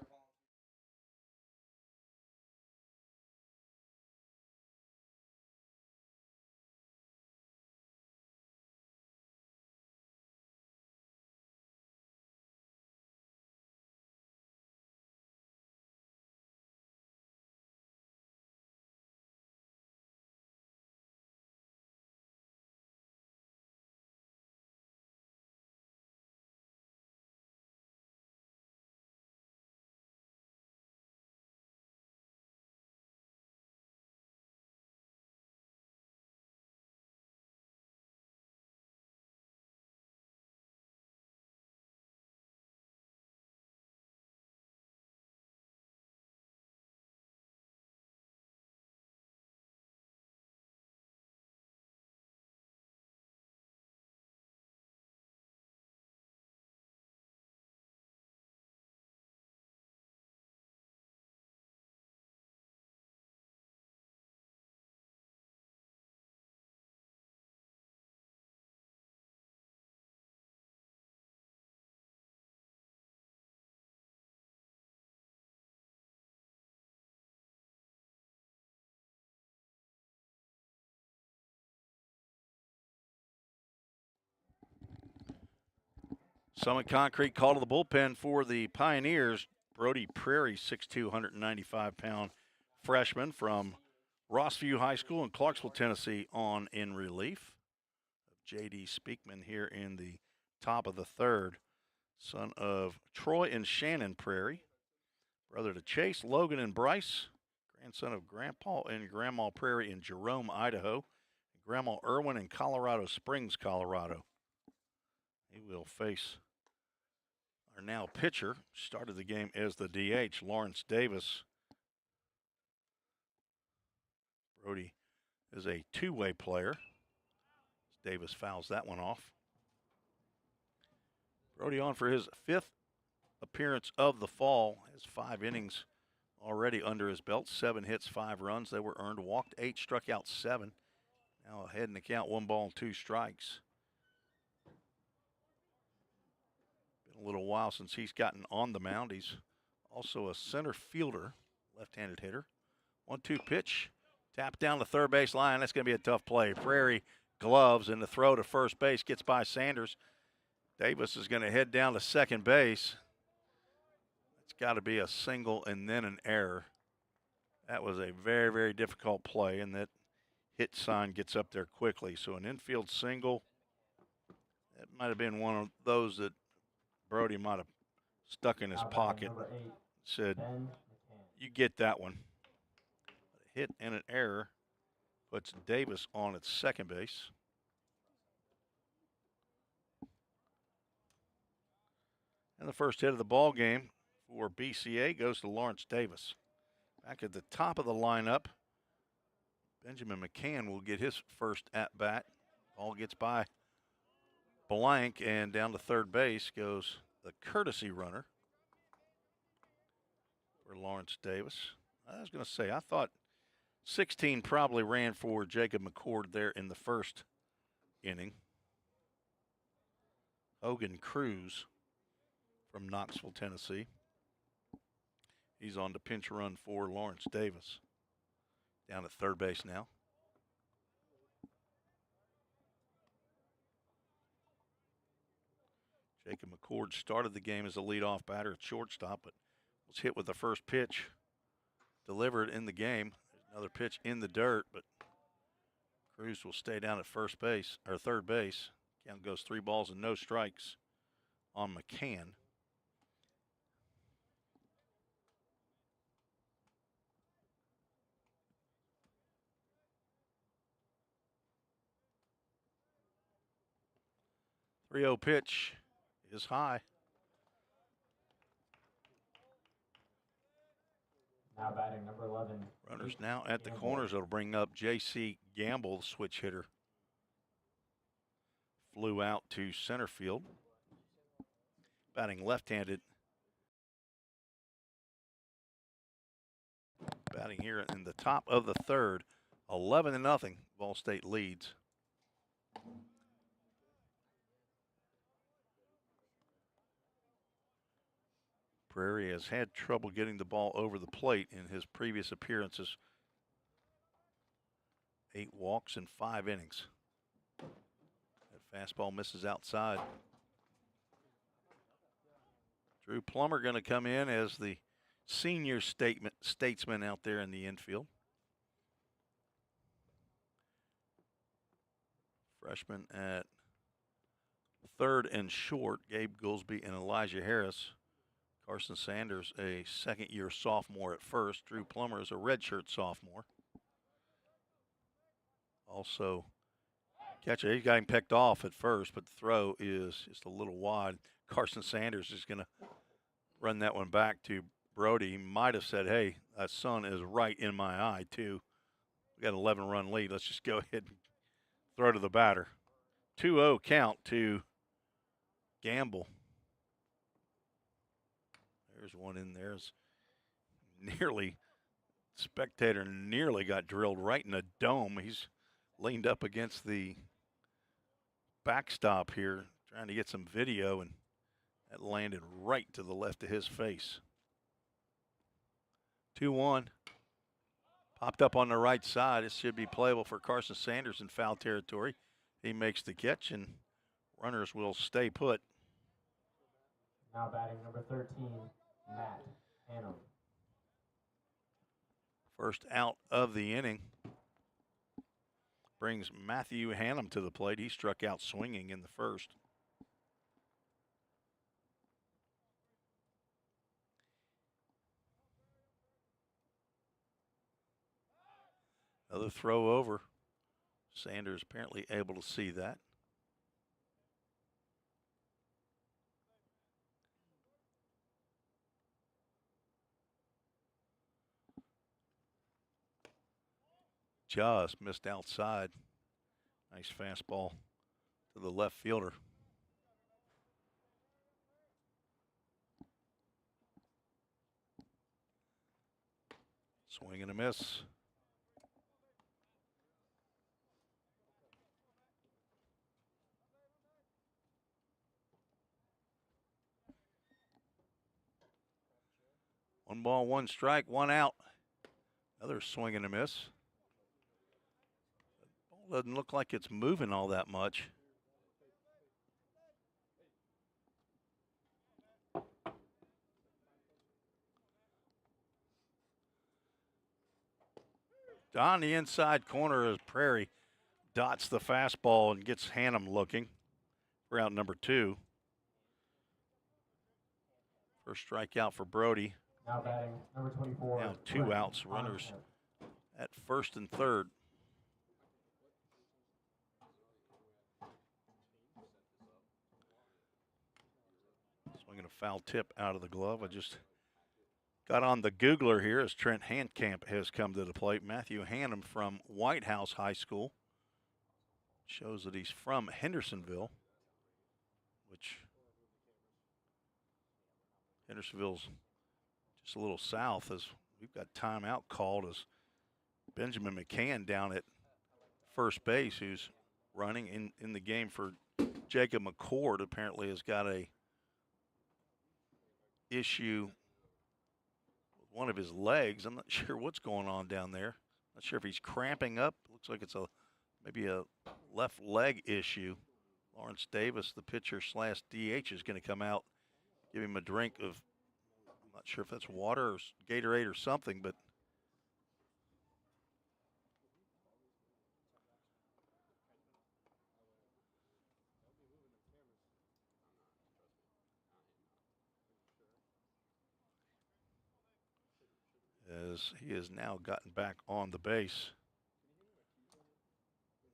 Summit Concrete called to the bullpen for the Pioneers. Brody Prairie, 6'2", 195-pound freshman from Rossview High School in Clarksville, Tennessee, on in relief. J.D. Speakman here in the top of the third. Son of Troy and Shannon Prairie. Brother to Chase, Logan, and Bryce. Grandson of Grandpa and Grandma Prairie in Jerome, Idaho. Grandma Irwin in Colorado Springs, Colorado. He will face our now pitcher. Started the game as the DH, Lawrence Davis. Brody is a two-way player. Davis fouls that one off. Brody on for his 5th appearance of the fall. Has 5 innings already under his belt. 7 hits, 5 runs. They were earned. Walked 8, struck out 7. Now ahead in the count, 1 ball and 2 strikes. Been a little while since he's gotten on the mound. He's also a center fielder, left-handed hitter. 1-2 pitch. Tap down the third base line. That's going to be a tough play. Prairie gloves, and the throw to first base gets by Sanders. Davis is going to head down to second base. It's got to be a single and then an error. That was a very, very difficult play, and that hit sign gets up there quickly. So an infield single, that might have been one of those that Brody might have stuck in his pocket. Said, you get that one. A hit and an error puts Davis on at second base. And the first hit of the ball game for BCA goes to Lawrence Davis. Back at the top of the lineup, Benjamin McCann will get his first at-bat. Ball gets by Blank, and down to third base goes the courtesy runner for Lawrence Davis. I was going to say, I thought 16 probably ran for Jacob McCord there in the first inning. Hogan Cruz from Knoxville, Tennessee. He's on to pinch run for Lawrence Davis. Down at third base now. Jacob McCord started the game as a leadoff batter at shortstop, but was hit with the first pitch delivered in the game. There's another pitch in the dirt, but Cruz will stay down at first base, or third base. Count goes 3 balls and no strikes on McCann. .30 pitch is high. Now batting number 11. Runners now at the corners. It'll bring up J.C. Gamble, the switch hitter. Flew out to center field. Batting left-handed. Batting here in the top of the third. 11-0. Ball State leads. Prairie has had trouble getting the ball over the plate in his previous appearances. 8 walks in 5 innings. That fastball misses outside. Drew Plummer going to come in as the senior statesman out there in the infield. Freshman at third and short, Gabe Goolsby and Elijah Harris. Carson Sanders, a second-year sophomore at first. Drew Plummer is a redshirt sophomore. Also, catcher, he's got him picked off at first, but the throw is just a little wide. Carson Sanders is going to run that one back to Brody. He might have said, hey, that sun is right in my eye, too. We got an 11-run lead. Let's just go ahead and throw to the batter. 2-0 count to Gamble. There's one in there. Spectator nearly got drilled right in the dome. He's leaned up against the backstop here, trying to get some video, and that landed right to the left of his face. 2-1. Popped up on the right side. It should be playable for Carson Sanders in foul territory. He makes the catch, and runners will stay put. Now batting number 13, Matt Hannum. First out of the inning brings Matthew Hannum to the plate. He struck out swinging in the first. Another throw over. Sanders apparently able to see that. Just missed outside. Nice fastball to the left fielder. Swing and a miss. One ball, one strike, one out. Another swing and a miss. Ball doesn't look like it's moving all that much. On the inside corner as Prairie dots the fastball and gets Hannum looking for out number 2. First strikeout for Brody. Now batting number 24. Now 2 outs, runners at first and third. Swinging a foul tip out of the glove. I just got on the Googler here as Trent Handcamp has come to the plate. Matthew Hannum from White House High School. Shows that he's from Hendersonville, which Hendersonville's just a little south, as we've got timeout called as Benjamin McCann down at first base, who's running in the game for Jacob McCord, apparently has got a issue with one of his legs. I'm not sure what's going on down there. Not sure if he's cramping up. Looks like it's maybe a left leg issue. Lawrence Davis, the pitcher / DH, is going to come out, give him a drink of, I'm not sure if that's water or Gatorade or something, but as he has now gotten back on the base.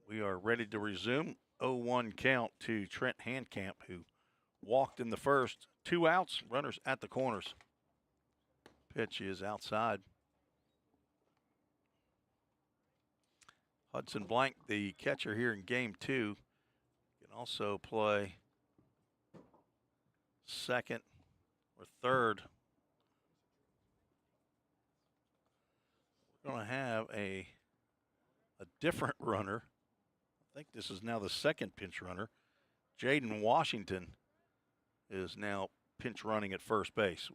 We are ready to resume. 0-1 count to Trent Handcamp, who walked in the first. 2 outs, runners at the corners. Pitch is outside. Hudson Blank, the catcher here in game 2, can also play second or third. We're going to have a different runner. I think this is now the second pinch runner. Jaden Washington is now pinch running at first base.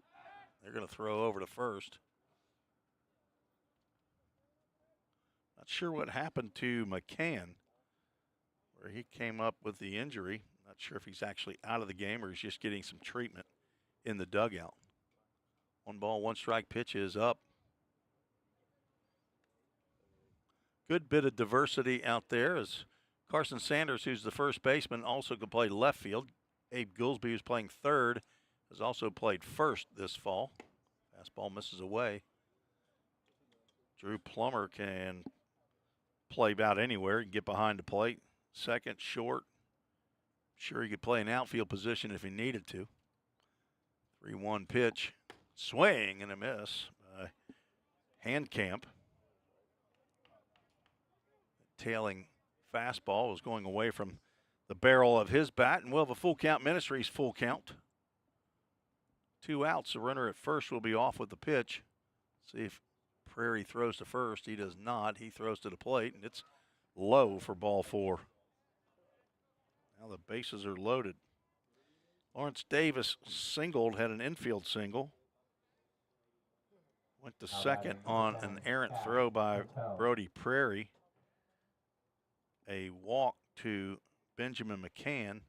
They're going to throw over to first. Not sure what happened to McCann, where he came up with the injury. Not sure if he's actually out of the game or he's just getting some treatment in the dugout. 1 ball, 1 strike pitch is up. Good bit of diversity out there as Carson Sanders, who's the first baseman, also could play left field. Abe Goolsby, who's playing third, has also played first this fall. Fastball misses away. Drew Plummer can play about anywhere. He can get behind the plate. Second, short. Sure, he could play an outfield position if he needed to. 3-1 pitch. Swing and a miss by Handcamp. Tailing fastball was going away from the barrel of his bat, and we'll have a full count. Ministries full count. 2 outs. The runner at first will be off with the pitch. See if Prairie throws to first. He does not. He throws to the plate, and it's low for ball 4. Now the bases are loaded. Lawrence Davis singled, had an infield single. Went to second on an errant throw by Brody Prairie. A walk to Benjamin McCann.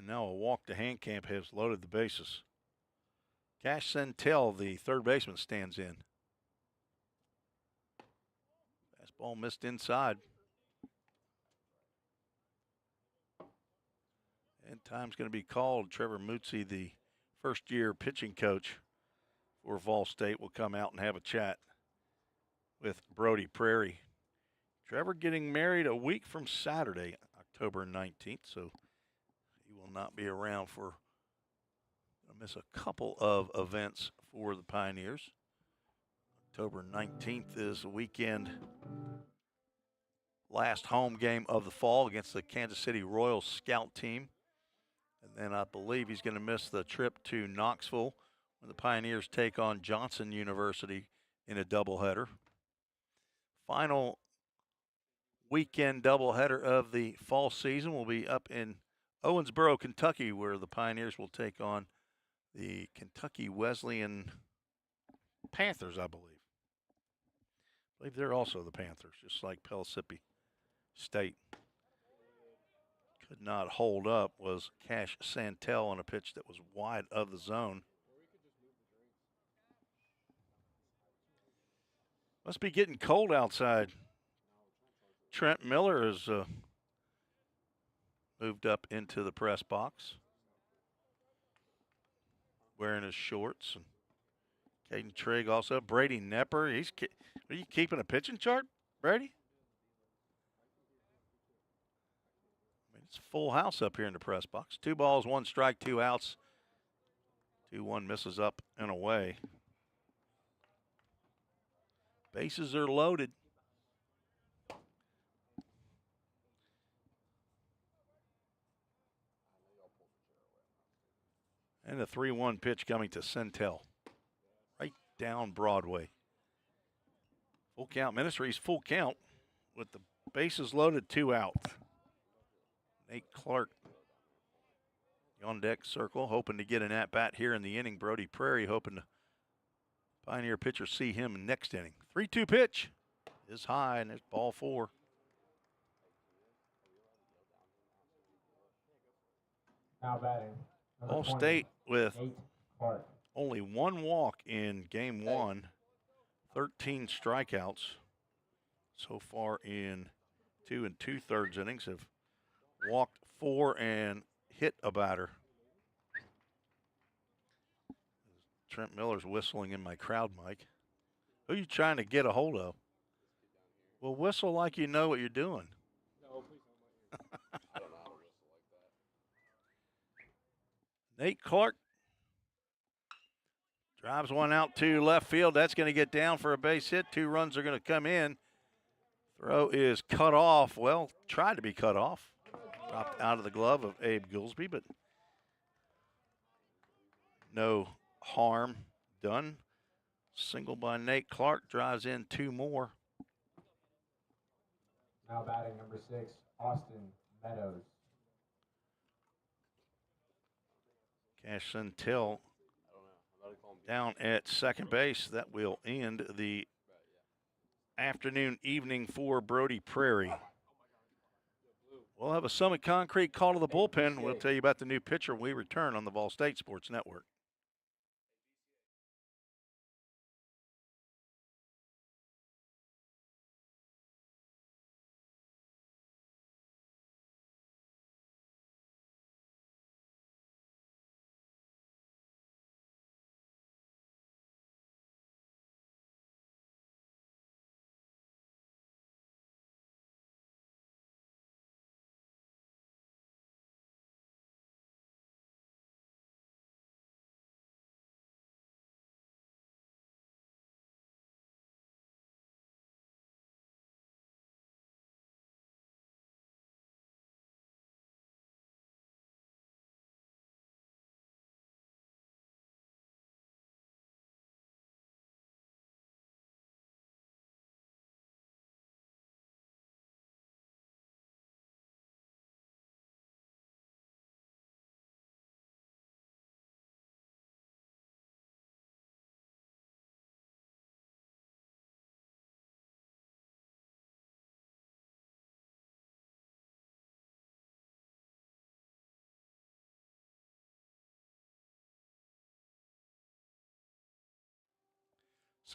And now a walk to Handcamp has loaded the bases. Cash Centel, the third baseman, stands in. Fastball missed inside. And time's going to be called. Trevor Mutzi, the first-year pitching coach for Vol State, will come out and have a chat with Brody Prairie. Trevor getting married a week from Saturday, October 19th, so he will not be around for, miss a couple of events for the Pioneers. October 19th is the weekend last home game of the fall against the Kansas City Royals scout team. And then I believe he's going to miss the trip to Knoxville when the Pioneers take on Johnson University in a doubleheader. Final weekend doubleheader of the fall season will be up in Owensboro, Kentucky, where the Pioneers will take on the Kentucky Wesleyan Panthers, I believe. I believe they're also the Panthers, just like Pellissippi State. Could not hold up was Cash Santel on a pitch that was wide of the zone. Must be getting cold outside. Trent Miller has moved up into the press box, wearing his shorts. And Caden Trigg also. Brady Nepper. Are you keeping a pitching chart, Brady? I mean, it's full house up here in the press box. 2 balls, 1 strike, 2 outs. 2-1 misses up and away. Bases are loaded. And a 3-1 pitch coming to Centel. Right down Broadway. Full count. Ministries full count with the bases loaded, 2 outs. Nate Clark on deck circle, hoping to get an at-bat here in the inning. Brody Prairie hoping to Pioneer pitcher see him next inning. 3-2 pitch is high, and it's ball 4. Now batting. Ball 20, State with Nate Clark. only 1 walk in game 1, 13 strikeouts so far in 2 2/3 innings. Have walked 4 and hit a batter. Trent Miller's whistling in my crowd mic. Who are you trying to get a hold of? Well, whistle like you know what you're doing. No, please don't. I don't know how to whistle like that. Nate Clark drives one out to left field. That's going to get down for a base hit. 2 runs are going to come in. Throw is cut off. Well, tried to be cut off. Dropped out of the glove of Abe Goolsby, but no harm done. Single by Nate Clark drives in 2 more. Now batting number 6, Austin Meadows. Cash Centel down at second base. That will end the afternoon, evening for Brody Prairie. We'll have a Summit Concrete call to the bullpen. We'll tell you about the new pitcher when we return on the Vol State Sports Network.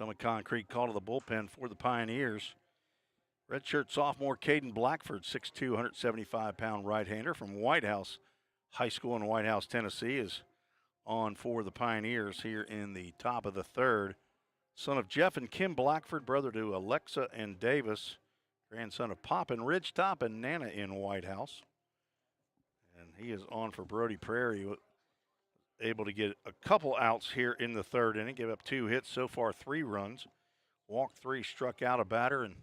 Summit Concrete call to the bullpen for the Pioneers. Redshirt sophomore Caden Blackford, 6'2", 175-pound right-hander from White House High School in White House, Tennessee, is on for the Pioneers here in the top of the third. Son of Jeff and Kim Blackford, brother to Alexa and Davis, grandson of Pop and Ridgetop and Nana in White House. And he is on for Brody Prairie, able to get a couple outs here in the third inning, give up 2 hits, so far 3 runs. Walked 3, struck out a batter, and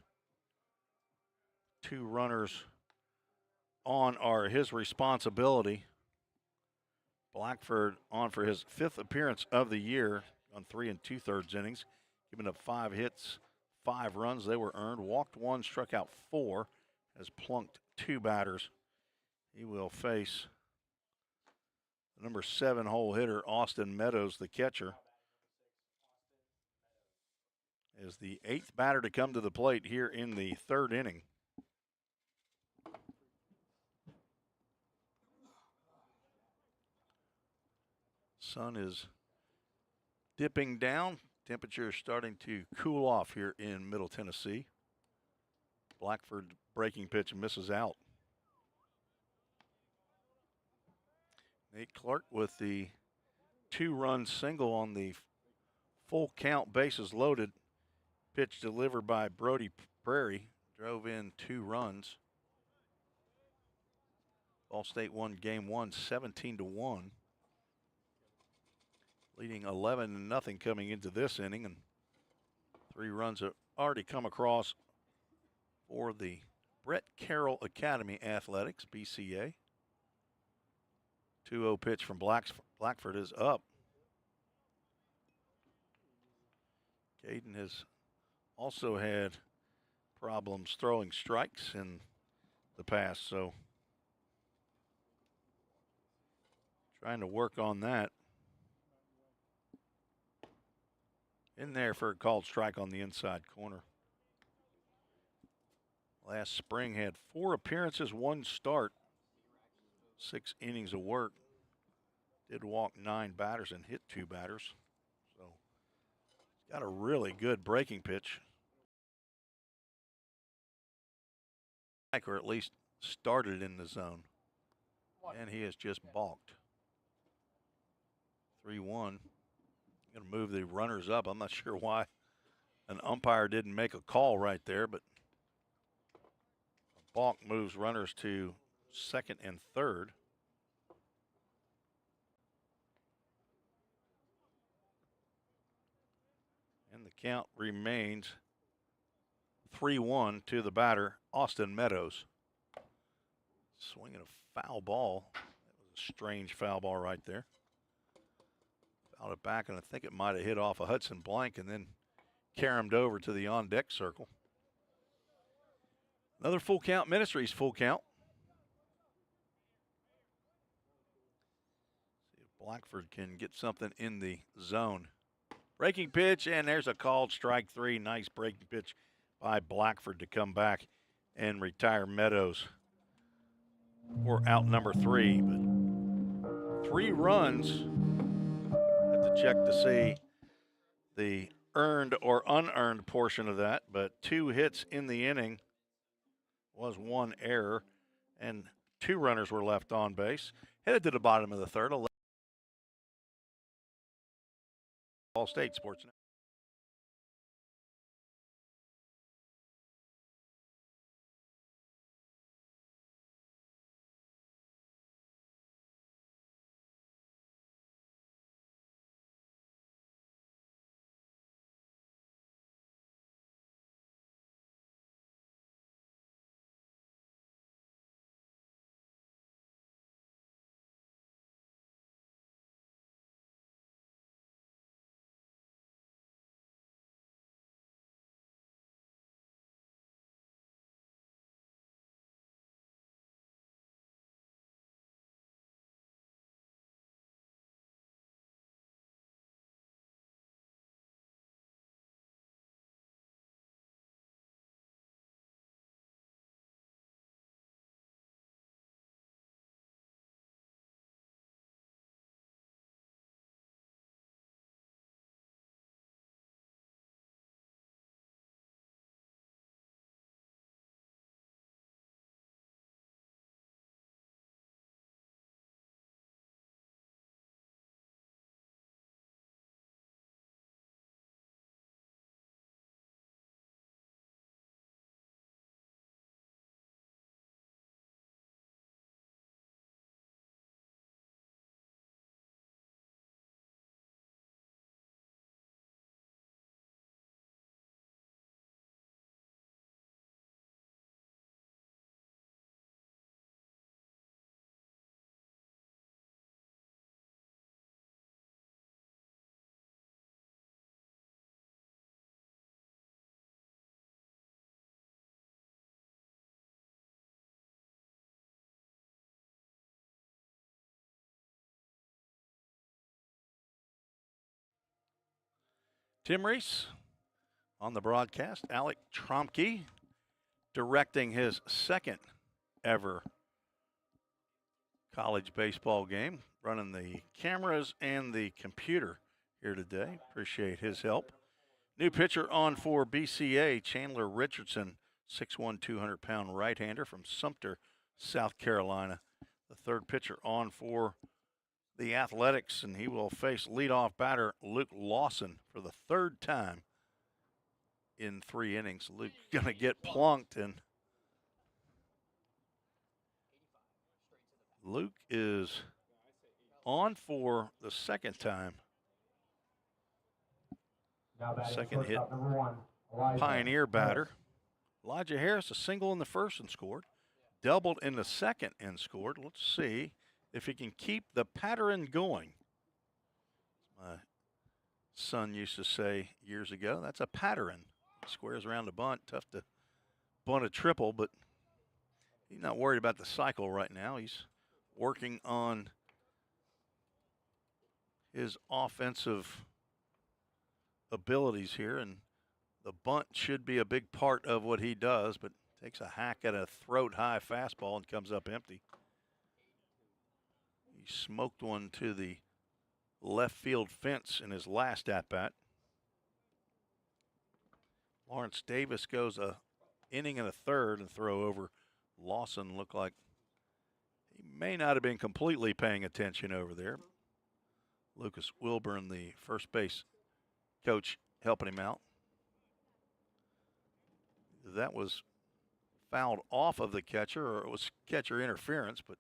2 runners on are his responsibility. Blackford on for his 5th appearance of the year on 3 2/3 innings, giving up 5 hits, 5 runs. They were earned. Walked 1, struck out 4, has plunked 2 batters. He will face the number 7 hole hitter, Austin Meadows, the catcher. Is the 8th batter to come to the plate here in the third inning. Sun is dipping down. Temperature is starting to cool off here in Middle Tennessee. Blackford breaking pitch misses out. Nate Clark with the 2-run single on the full count, bases loaded. Pitch delivered by Brody Prairie. Drove in 2 runs. Ball State won game 1, 17-1. Leading 11-0 coming into this inning, and 3 runs have already come across for the Brett Carroll Academy Athletics, BCA. 2-0 pitch from Blackford is up. Caden has also had problems throwing strikes in the past, so trying to work on that. In there for a called strike on the inside corner. Last spring had 4 appearances, 1 start, 6 innings of work. Did walk 9 batters and hit 2 batters. So he's got a really good breaking pitch. Or at least started in the zone. And he has just balked. 3-1. Going to move the runners up. I'm not sure why an umpire didn't make a call right there, but a balk moves runners to second and third. And the count remains 3-1 to the batter, Austin Meadows. Swinging a foul ball. That was a strange foul ball right there. Fouled it back, and I think it might have hit off a Hudson Blank and then caromed over to the on-deck circle. Another full count, Ministries full count. See if Blackford can get something in the zone. Breaking pitch, and there's a called strike 3. Nice breaking pitch by Blackford to come back and retire Meadows for out number 3. But 3 runs. Have to check to see the earned or unearned portion of that, but 2 hits in the inning, was 1 error, and 2 runners were left on base. Headed to the bottom of the third. Ball State Sports Network. Tim Reese on the broadcast. Alec Tromke directing his second ever college baseball game, running the cameras and the computer here today. Appreciate his help. New pitcher on for BCA, Chandler Richardson, 6'1", 200-pound right-hander from Sumter, South Carolina. The third pitcher on for the Athletics, and he will face leadoff batter Luke Lawson for the third time in 3 innings. Luke's going to get plunked, and Luke is on for the second time. Second hit, Pioneer batter. Elijah Harris, a single in the first and scored. Doubled in the second and scored. Let's see if he can keep the pattern going. My son used to say years ago, that's a pattern. Squares around the bunt. Tough to bunt a triple, but he's not worried about the cycle right now. He's working on his offensive abilities here, and the bunt should be a big part of what he does, but takes a hack at a throat-high fastball and comes up empty. He smoked one to the left field fence in his last at-bat. Lawrence Davis goes a inning and a third and throw over. Lawson looked like he may not have been completely paying attention over there. Lucas Wilburn, the first base coach, helping him out. That was fouled off of the catcher, or it was catcher interference, but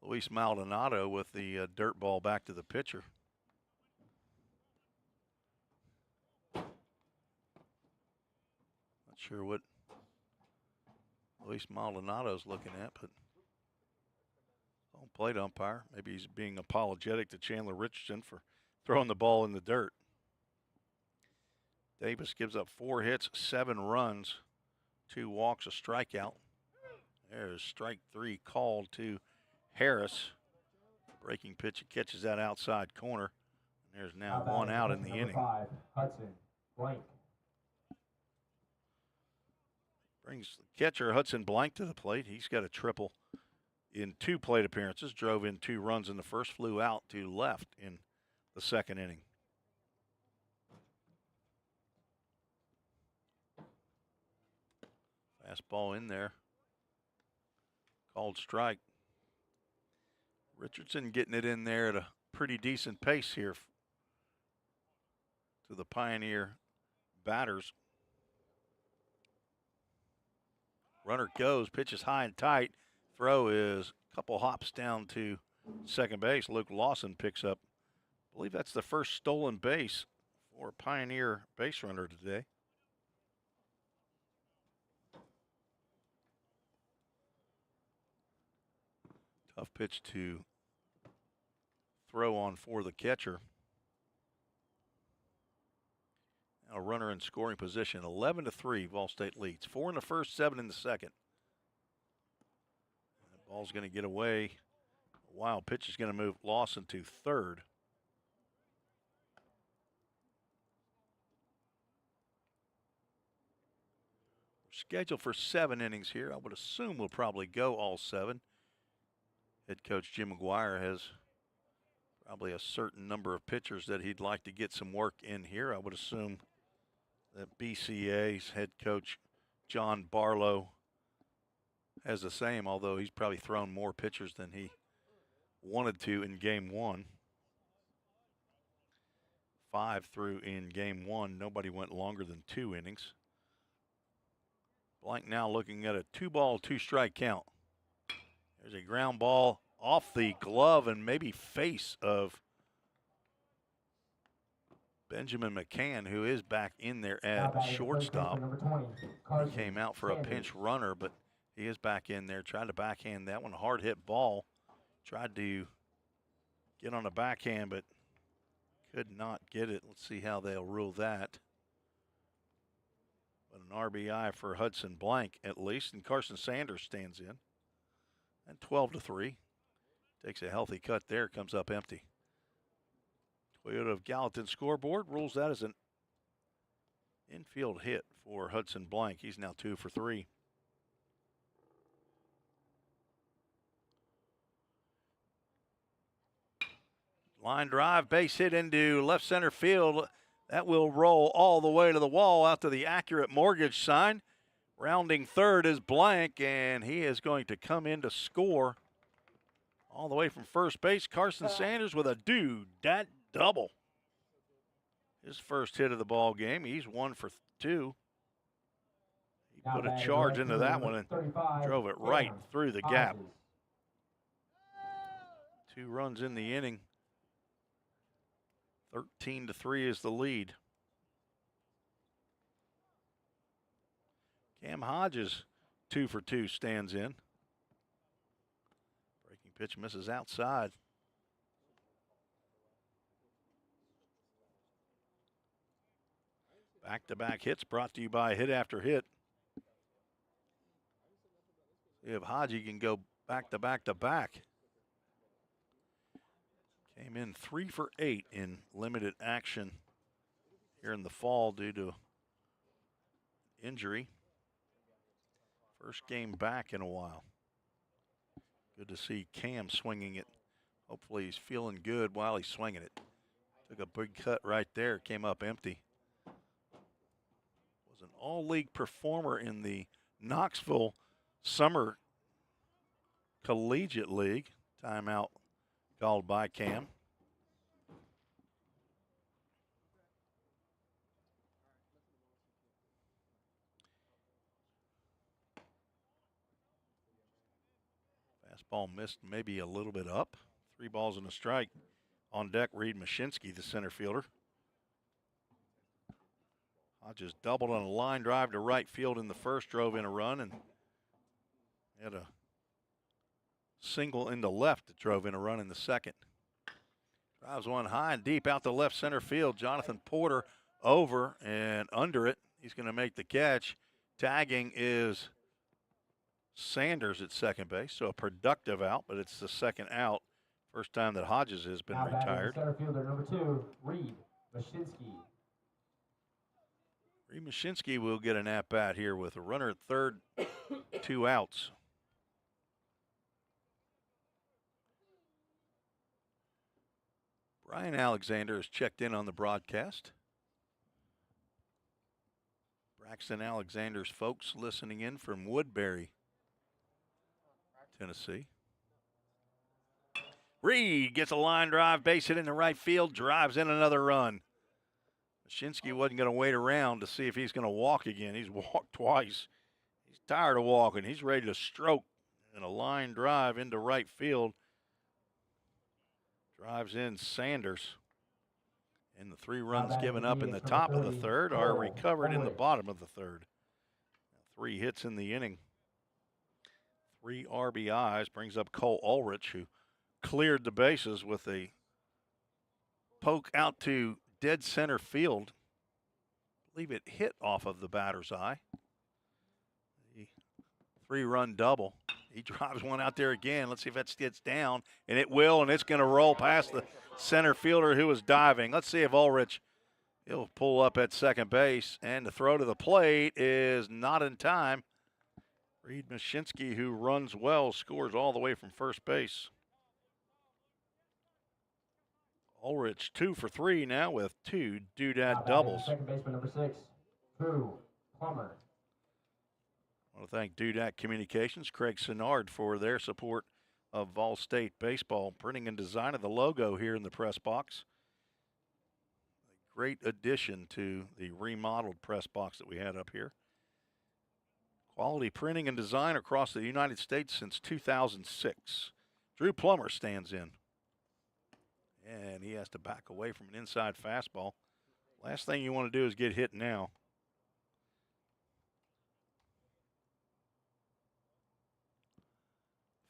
Luis Maldonado with the dirt ball back to the pitcher. Not sure what Luis Maldonado's looking at, but home plate umpire. Maybe he's being apologetic to Chandler Richardson for throwing the ball in the dirt. Davis gives up 4 hits, 7 runs, 2 walks, a strikeout. There's strike 3 called to Harris. Breaking pitch, it catches that outside corner. And there's now 1 out in the inning. 5, Hudson Blank. Brings the catcher Hudson Blank to the plate. He's got a triple in 2 plate appearances. Drove in 2 runs in the first, flew out to left in the second inning. Fastball in there. Called strike. Richardson getting it in there at a pretty decent pace here to the Pioneer batters. Runner goes, pitches high and tight. Throw is a couple hops down to second base. Luke Lawson picks up. I believe that's the first stolen base for a Pioneer base runner today. Tough pitch to throw on for the catcher. Now a runner in scoring position. 11-3, Vol State leads. 4 in the first, 7 in the second. And the ball's going to get away. A wild pitch is going to move Lawson to third. We're scheduled for 7 innings here. I would assume we'll probably go all 7. Head coach Jim McGuire has probably a certain number of pitchers that he'd like to get some work in here. I would assume that BCA's head coach John Barlow has the same, although he's probably thrown more pitchers than he wanted to in game 1. 5 through in game 1. Nobody went longer than 2 innings. Blank now looking at a 2-ball, 2-strike count. There's a ground ball off the glove and maybe face of Benjamin McCann, who is back in there at shortstop. He came out for a pinch runner, but he is back in there. Tried to backhand that one. Hard hit ball. Tried to get on the backhand, but could not get it. Let's see how they'll rule that. But an RBI for Hudson Blank at least, and Carson Sanders stands in. And 12-3. Takes a healthy cut there, comes up empty. Toyota of Gallatin scoreboard rules that as an infield hit for Hudson Blank. He's now 2 for 3. Line drive, base hit into left center field. That will roll all the way to the wall out to the Accurate Mortgage sign. Rounding third is Blank, and he is going to come in to score all the way from first base. Carson Sanders with a that double. His first hit of the ball game. He's 1 for 2. He put a charge into that one and drove it right through the gap. 2 runs in the inning. 13-3 is the lead. Cam Hodges, 2 for 2, stands in. Breaking pitch misses outside. Back-to-back hits brought to you by Hit After Hit. See if Hodgie can go back-to-back-to-back. Came in 3 for 8 in limited action here in the fall due to injury. First game back in a while. Good to see Cam swinging it. Hopefully he's feeling good while he's swinging it. Took a big cut right there, came up empty. Was an all-league performer in the Knoxville Summer Collegiate League. Timeout called by Cam. Fastball missed maybe a little bit up. 3 balls and a strike. On deck, Reed Mashinsky, the center fielder. Hodges doubled on a line drive to right field in the first, drove in a run, and had a single into left that drove in a run in the second. Drives one high and deep out to left center field. Jonathan Porter over and under it. He's going to make the catch. Tagging is Sanders at second base, so a productive out, but it's the second out. First time that Hodges has been retired. Center fielder number 2, Reed Mashinsky. Reed Mashinsky will get an at-bat here with a runner at third, 2 outs. Brian Alexander has checked in on the broadcast. Braxton Alexander's folks listening in from Woodbury, Tennessee. Reed gets a line drive, base hit into right field, drives in another run. Mashinsky wasn't going to wait around to see if he's going to walk again. He's walked twice. He's tired of walking. He's ready to stroke. And a line drive into right field. Drives in Sanders. And the 3 runs given up in the top of the third are recovered in the bottom of the third. 3 hits in the inning. 3 RBIs, brings up Cole Ulrich, who cleared the bases with a poke out to dead center field. I believe it hit off of the batter's eye. The 3-run double. He drives one out there again. Let's see if that gets down, and it will, and it's going to roll past the center fielder who was diving. Let's see if Ulrich, he'll pull up at second base, and the throw to the plate is not in time. Reed Mashinsky, who runs well, scores all the way from first base. Ulrich 2 for 3 now with 2 doodad doubles. Second baseman number 6, Drew Plummer. I want to thank Doodat Communications, Craig Sinnard, for their support of Vol State baseball, printing and design of the logo here in the press box. A great addition to the remodeled press box that we had up here. Quality printing and design across the United States since 2006. Drew Plummer stands in. And he has to back away from an inside fastball. Last thing you want to do is get hit now.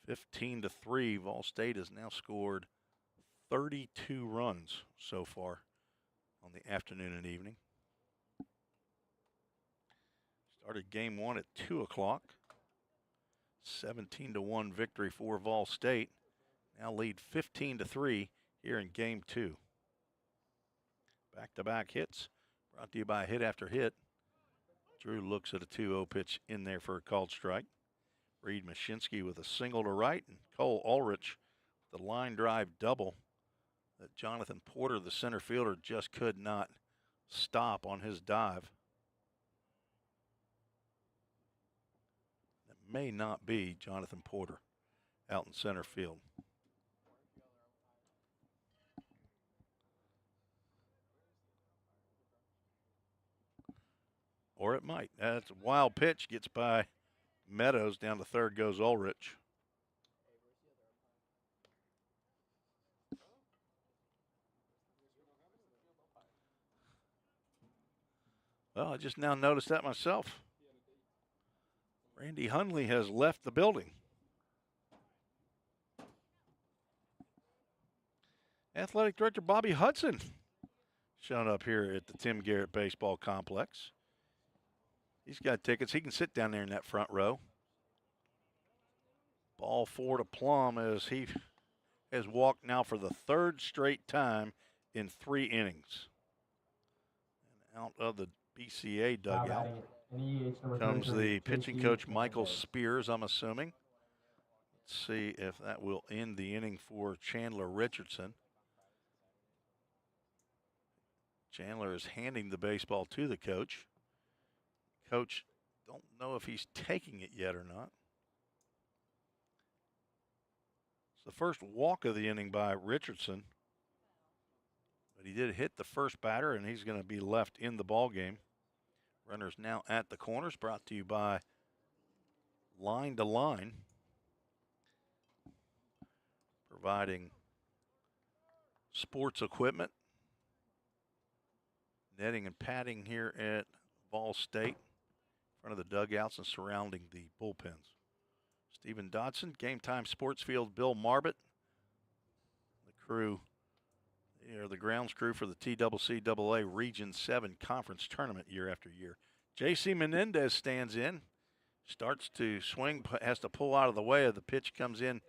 (15-3), Vol State has now scored 32 runs so far on the afternoon and evening. Started game 1 at 2 o'clock. 17-1 victory for Vol State. Now lead 15-3 here in game 2. Back-to-back hits brought to you by Hit After Hit. Drew looks at a 2-0 pitch in there for a called strike. Reed Mashinsky with a single to right, and Cole Ulrich the line drive double that Jonathan Porter, the center fielder, just could not stop on his dive. It may not be Jonathan Porter out in center field. Or it might. That's a wild pitch. Gets by Meadows. Down to third goes Ulrich. Well, I just now noticed that myself. Randy Hundley has left the building. Athletic Director Bobby Hudson shown up here at the Tim Garrett Baseball Complex. He's got tickets. He can sit down there in that front row. Ball 4 to Plum as he has walked now for the third straight time in 3 innings. And out of the BCA dugout comes the pitching coach, Michael Spears, I'm assuming. Let's see if that will end the inning for Chandler Richardson. Chandler is handing the baseball to the coach. Coach, don't know if he's taking it yet or not. It's the first walk of the inning by Richardson. But he did hit the first batter, and he's going to be left in the ball game. Runners now at the corners, brought to you by Line to Line, providing sports equipment, netting and padding here at Ball State, in front of the dugouts and surrounding the bullpens. Stephen Dodson, Game Time Sports Field, Bill Marbett, the crew, they are the grounds crew for the TCCAA Region 7 Conference Tournament year after year. J.C. Menendez stands in, starts to swing, has to pull out of the way. The pitch comes in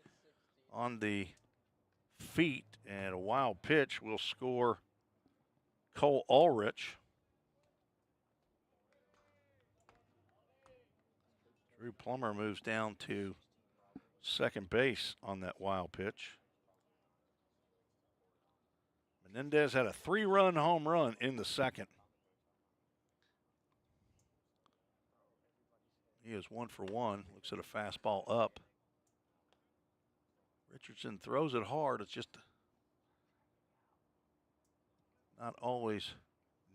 on the feet, and a wild pitch will score Cole Ulrich. Drew Plummer moves down to second base on that wild pitch. Menendez had a 3-run home run in the second. He is 1 for 1. Looks at a fastball up. Richardson throws it hard. It's just not always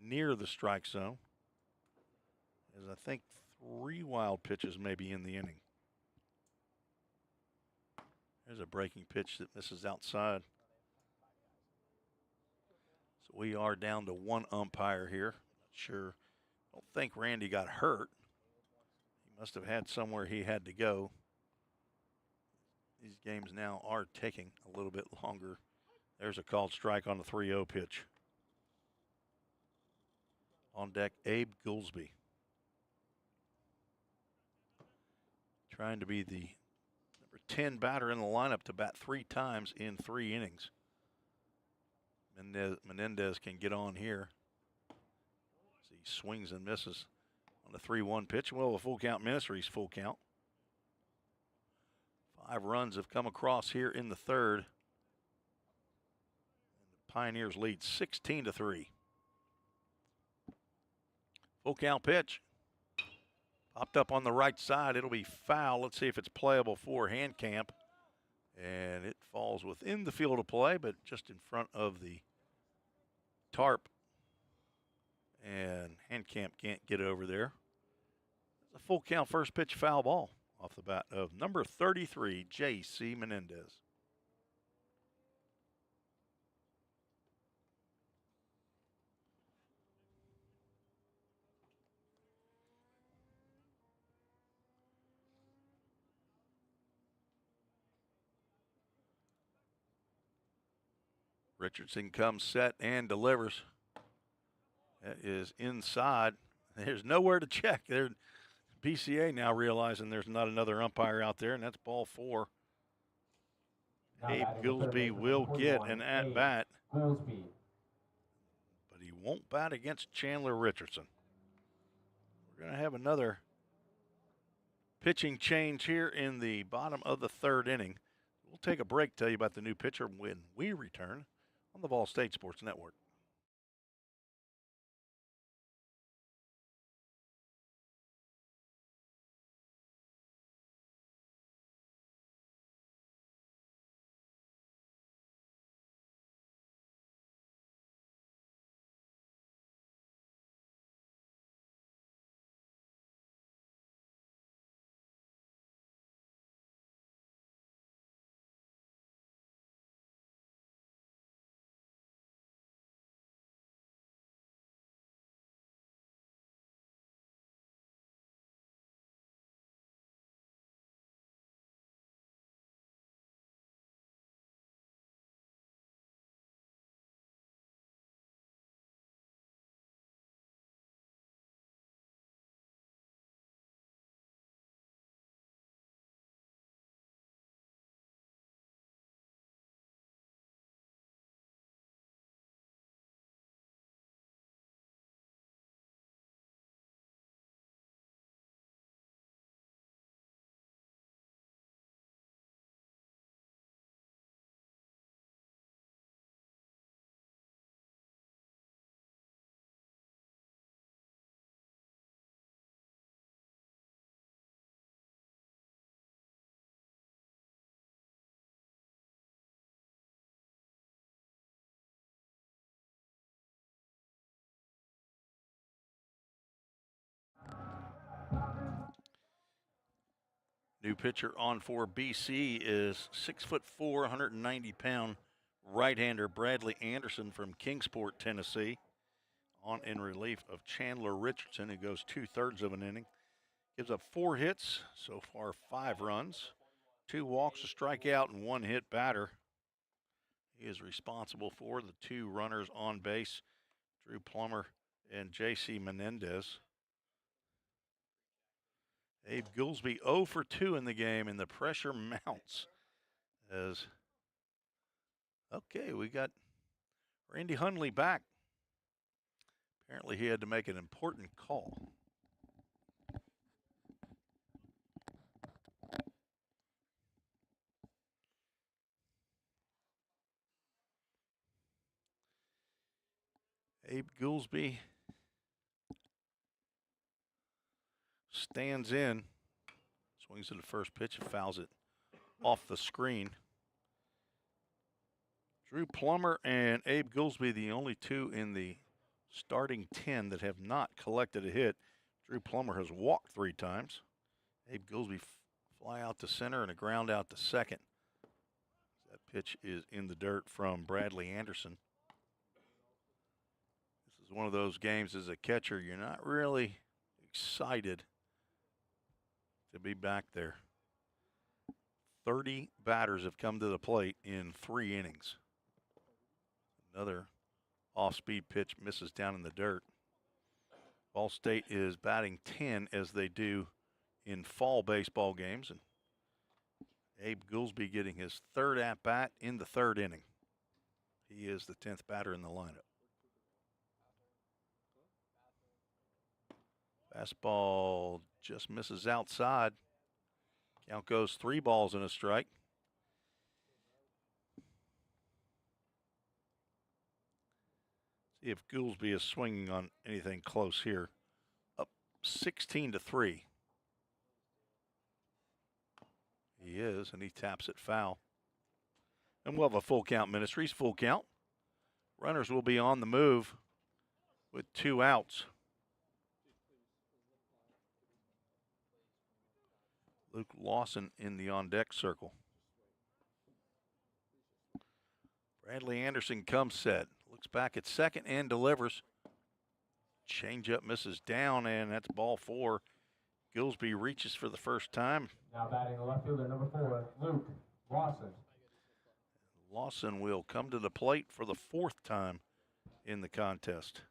near the strike zone. As I think 3 wild pitches may be in the inning. There's a breaking pitch that misses outside. So we are down to 1 umpire here. Not sure. Don't think Randy got hurt. He must have had somewhere he had to go. These games now are taking a little bit longer. There's a called strike on the 3-0 pitch. On deck, Abe Goolsby. Trying to be the number 10 batter in the lineup to bat 3 times in 3 innings. Menendez can get on here. As he swings and misses on the 3-1 pitch. Well, a full count Ministries full count. 5 runs have come across here in the third. And the Pioneers lead 16-3. Full count pitch. Popped up on the right side. It'll be foul. Let's see if it's playable for Handcamp. And it falls within the field of play, but just in front of the tarp. And Handcamp can't get over there. It's a full count first pitch foul ball off the bat of number 33, J.C. Menendez. Richardson comes set and delivers. That is inside. There's nowhere to check. BCA now realizing there's not another umpire out there, and that's ball 4. Abe Goolsby will get an at-bat, but he won't bat against Chandler Richardson. We're going to have another pitching change here in the bottom of the third inning. We'll take a break, tell you about the new pitcher when we return on the Ball State Sports Network. New pitcher on for BC is 6'4", 190-pound right-hander Bradley Anderson from Kingsport, Tennessee. On in relief of Chandler Richardson, who goes 2/3 of an inning. Gives up 4 hits, so far 5 runs, 2 walks, a strikeout, and 1 hit batter. He is responsible for the 2 runners on base, Drew Plummer and J.C. Menendez. Abe Goolsby 0 for 2 in the game, and the pressure mounts as, okay, we got Randy Hundley back. Apparently he had to make an important call. Abe Goolsby stands in, swings at the first pitch and fouls it off the screen. Drew Plummer and Abe Goolsby, the only 2 in the starting 10 that have not collected a hit. Drew Plummer has walked 3 times. Abe Goolsby fly out to center and a ground out to second. That pitch is in the dirt from Bradley Anderson. This is one of those games as a catcher, you're not really excited to be back there. 30 batters have come to the plate in 3 innings. Another off-speed pitch misses down in the dirt. Ball State is batting 10 as they do in fall baseball games. And Abe Goolsby getting his 3rd at-bat in the 3rd inning. He is the 10th batter in the lineup. Fastball just misses outside. Count goes 3 balls and a strike. See if Goolsby is swinging on anything close here. Up 16-3. He is, and he taps it foul. And we'll have a full count, Ministries, full count. Runners will be on the move with 2 outs. Luke Lawson in the on-deck circle. Bradley Anderson comes set. Looks back at second and delivers. Changeup misses down, and that's ball 4. Goolsby reaches for the first time. Now batting the left fielder, number 4, Luke Lawson. Lawson will come to the plate for the 4th time in the contest.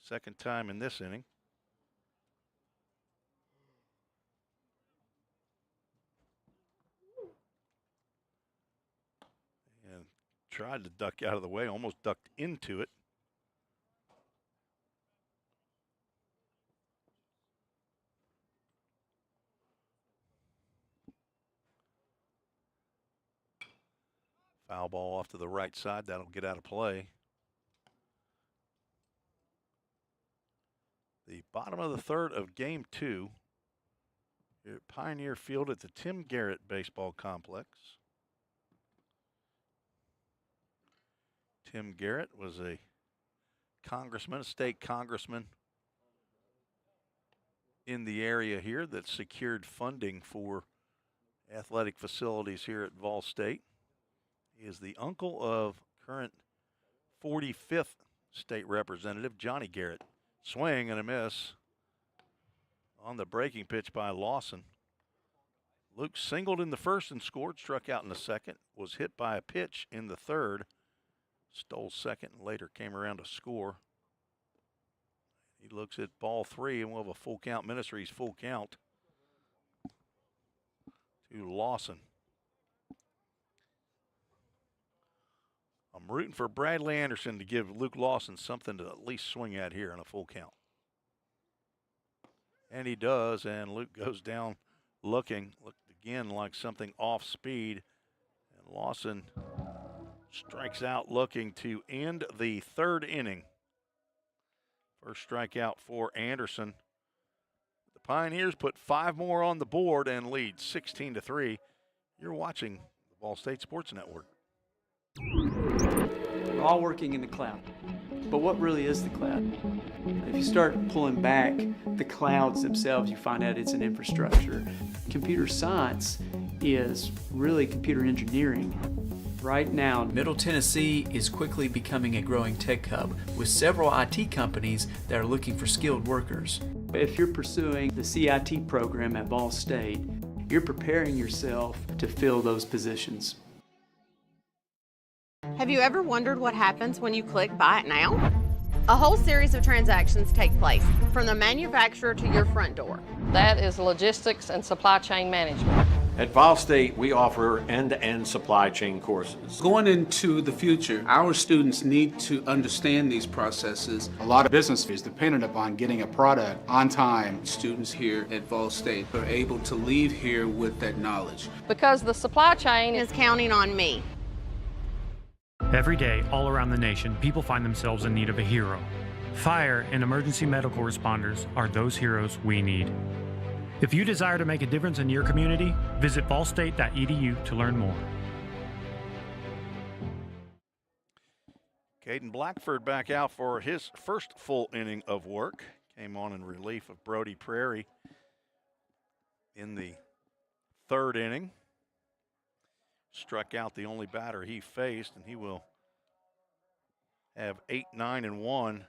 2nd time in this inning. And tried to duck out of the way, almost ducked into it. Foul ball off to the right side. That'll get out of play. The bottom of the third of game 2 here at Pioneer Field at the Tim Garrett Baseball Complex. Tim Garrett was a congressman, a state congressman in the area here that secured funding for athletic facilities here at Vol State. He is the uncle of current 45th state representative Johnny Garrett. Swing and a miss on the breaking pitch by Lawson. Luke singled in the first and scored, struck out in the second, was hit by a pitch in the third, stole second and later came around to score. He looks at ball 3 and we'll have a full count. Ministries full count to Lawson. I'm rooting for Bradley Anderson to give Luke Lawson something to at least swing at here in a full count. And he does, and Luke goes down looking, looked again like something off speed. And Lawson strikes out looking to end the third inning. First strikeout for Anderson. The Pioneers put 5 more on the board and lead 16-3. You're watching the Ball State Sports Network. We're all working in the cloud. But what really is the cloud? If you start pulling back the clouds themselves, you find out it's an infrastructure. Computer science is really computer engineering. Right now, Middle Tennessee is quickly becoming a growing tech hub with several IT companies that are looking for skilled workers. If you're pursuing the CIT program at Ball State, you're preparing yourself to fill those positions. Have you ever wondered what happens when you click Buy It Now? A whole series of transactions take place, from the manufacturer to your front door. That is logistics and supply chain management. At Vol State, we offer end-to-end supply chain courses. Going into the future, our students need to understand these processes. A lot of business is dependent upon getting a product on time. Students here at Vol State are able to leave here with that knowledge. Because the supply chain Is counting on me. Every day, all around the nation, people find themselves in need of a hero. Fire and emergency medical responders are those heroes we need. If you desire to make a difference in your community, visit ballstate.edu to learn more. Caden Blackford back out for his first full inning of work. Came on in relief of Brody Prairie in the third inning. Struck out the only batter he faced, and he will have 8, 9, and 1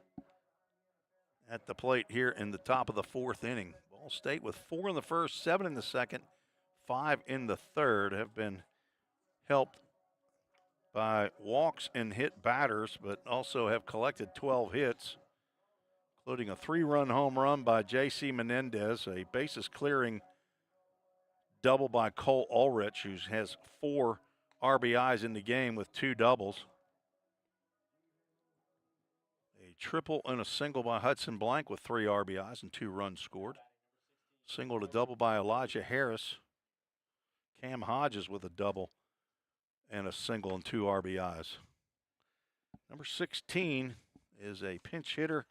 at the plate here in the top of the fourth inning. Ball State with 4 in the first, 7 in the second, 5 in the third have been helped by walks and hit batters, but also have collected 12 hits, including a 3-run home run by J.C. Menendez, a bases clearing double by Cole Ulrich, who has 4 RBIs in the game with 2 doubles. A triple and a single by Hudson Blank with 3 RBIs and 2 runs scored. Single to double by Elijah Harris. Cam Hodges with a double and a single and 2 RBIs. Number 16 is a pinch hitter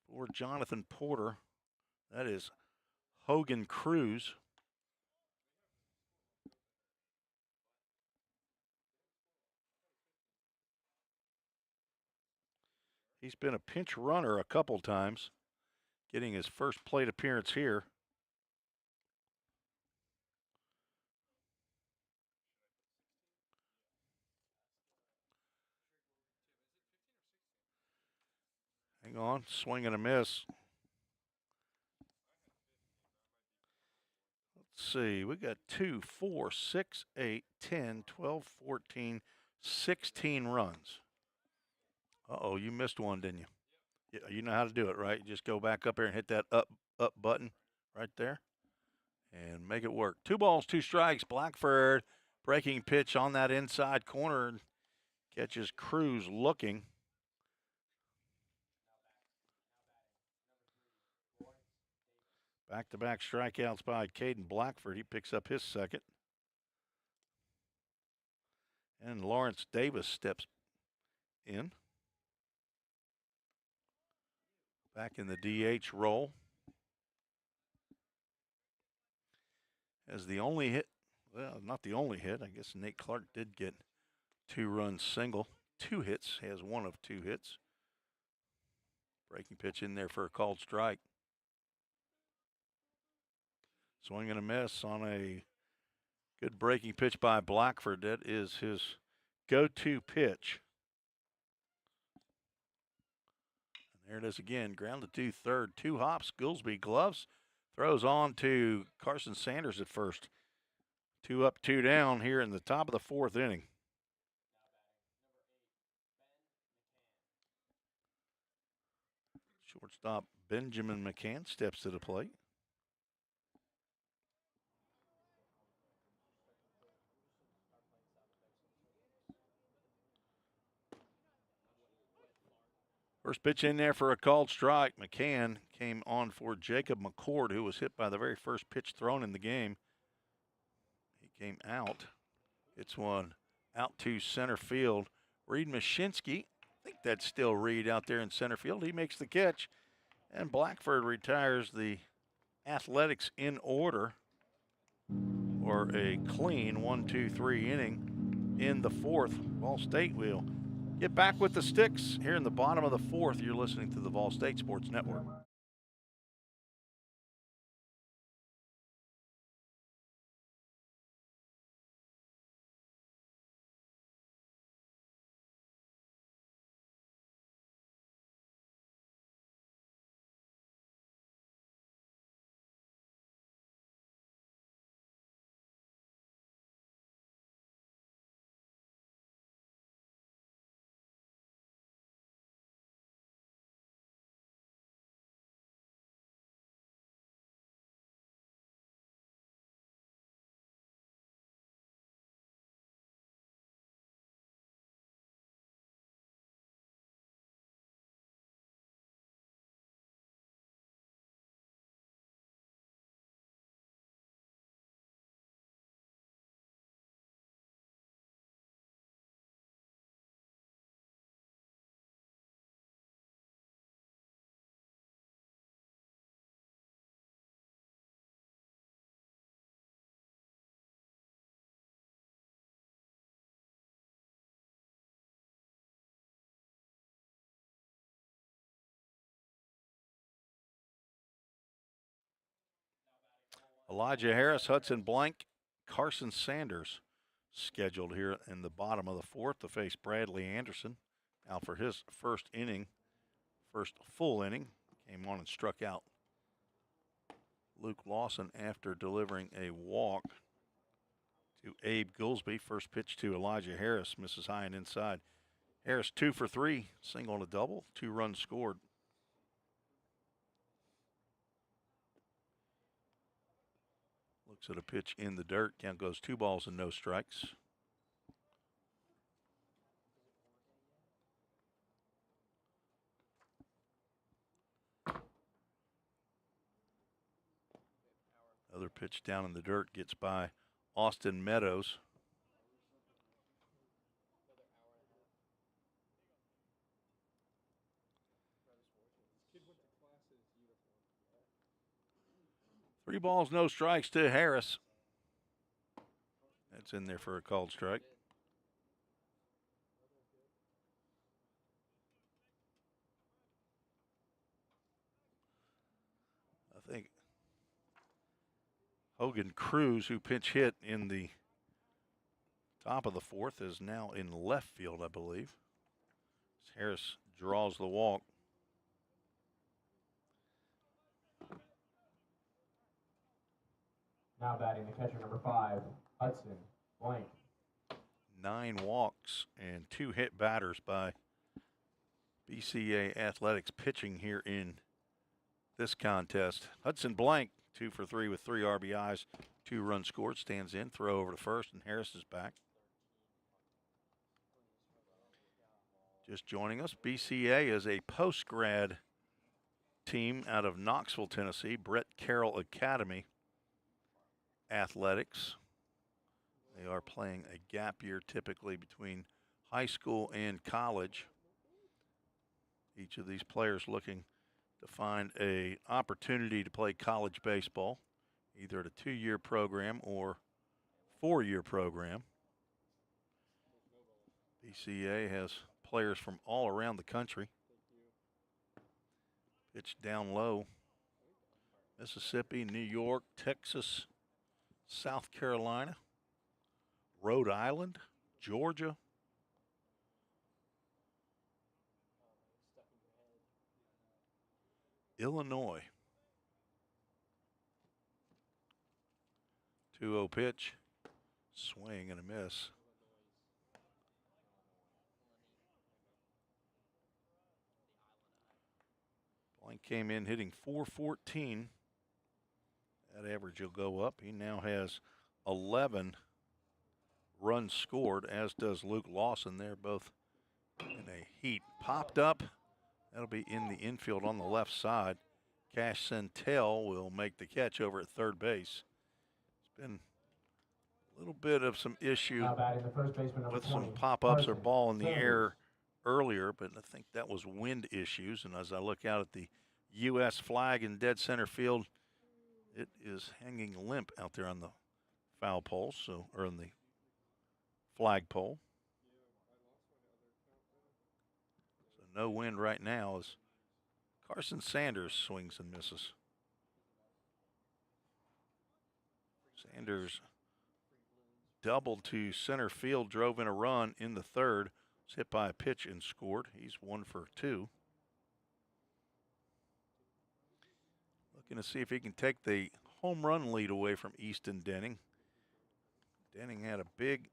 for Jonathan Porter. That is Hogan Cruz. He's been a pinch runner a couple times, getting his first plate appearance here. Hang on, swing and a miss. Let's see, we got 2, 4, 6, 8, 10, 12, 14, 16 runs. Uh-oh, you missed one, didn't you? Yeah, you know how to do it, right? You just go back up there and hit that up button right there and make it work. 2 balls, 2 strikes. Blackford breaking pitch on that inside corner and catches Cruz looking. Back-to-back strikeouts by Caden Blackford. He picks up his second. And Lawrence Davis steps in. Back in the DH role. As the only hit, well, not the only hit. I guess Nate Clark did get 2-run single. 2 hits, has 1 of 2 hits. Breaking pitch in there for a called strike. Swing and a miss on a good breaking pitch by Blackford. That is his go-to pitch. And there it is again. Grounded to third. 2 hops. Goolsby gloves. Throws on to Carson Sanders at first. 2 up, 2 down here in the top of the 4th inning. Shortstop Benjamin McCann steps to the plate. First pitch in there for a called strike. McCann came on for Jacob McCord, who was hit by the very first pitch thrown in the game. He came out. It's one out to center field. Reed Mashinsky, I think that's still Reed out there in center field. He makes the catch, and Blackford retires the Athletics in order for a clean 1-2-3 inning in the 4th. Ball State will get back with the Sticks here in the bottom of the 4th. You're listening to the Vol State Sports Network. Elijah Harris, Hudson Blank, Carson Sanders scheduled here in the bottom of the 4th to face Bradley Anderson. Out for his first inning, first full inning. Came on and struck out Luke Lawson after delivering a walk to Abe Goolsby. First pitch to Elijah Harris, misses high and inside. Harris 2 for 3, single and a double, 2 runs scored. Looks at a pitch in the dirt. Count goes 2 balls and no strikes. Other pitch down in the dirt gets by Austin Meadows. Three balls, no strikes to Harris. That's in there for a called strike. I think Hogan Cruz, who pinch hit in the top of the 4th, is now in left field, I believe. Harris draws the walk. Now batting the catcher, number 5, Hudson Blank. 9 walks and 2 hit batters by BCA Athletics pitching here in this contest. Hudson Blank, 2 for 3 with 3 RBIs, 2 runs scored, stands in, throw over to first, and Harris is back. Just joining us, BCA is a post-grad team out of Knoxville, Tennessee, Brett Carroll Academy Athletics. They are playing a gap year typically between high school and college. Each of these players looking to find an opportunity to play college baseball, either at a 2-year program or 4-year program. BCA has players from all around the country. Pitch down low. Mississippi, New York, Texas, South Carolina, Rhode Island, Georgia. Illinois. 2-0 pitch. Swing and a miss. Blank came in hitting .414. That average will go up. He now has 11 runs scored, as does Luke Lawson. They're both in a heat. Popped up. That'll be in the infield on the left side. Cash Centel will make the catch over at third base. It's been a little bit of some issue with some pop-ups or ball in the air earlier, but I think that was wind issues. And as I look out at the U.S. flag in dead center field, it is hanging limp out there on the foul pole, or in the flag pole. So no wind right now as Carson Sanders swings and misses. Sanders doubled to center field, drove in a run in the third, was hit by a pitch and scored. He's 1 for 2. Looking to see if he can take the home run lead away from Easton Denning. Denning had a big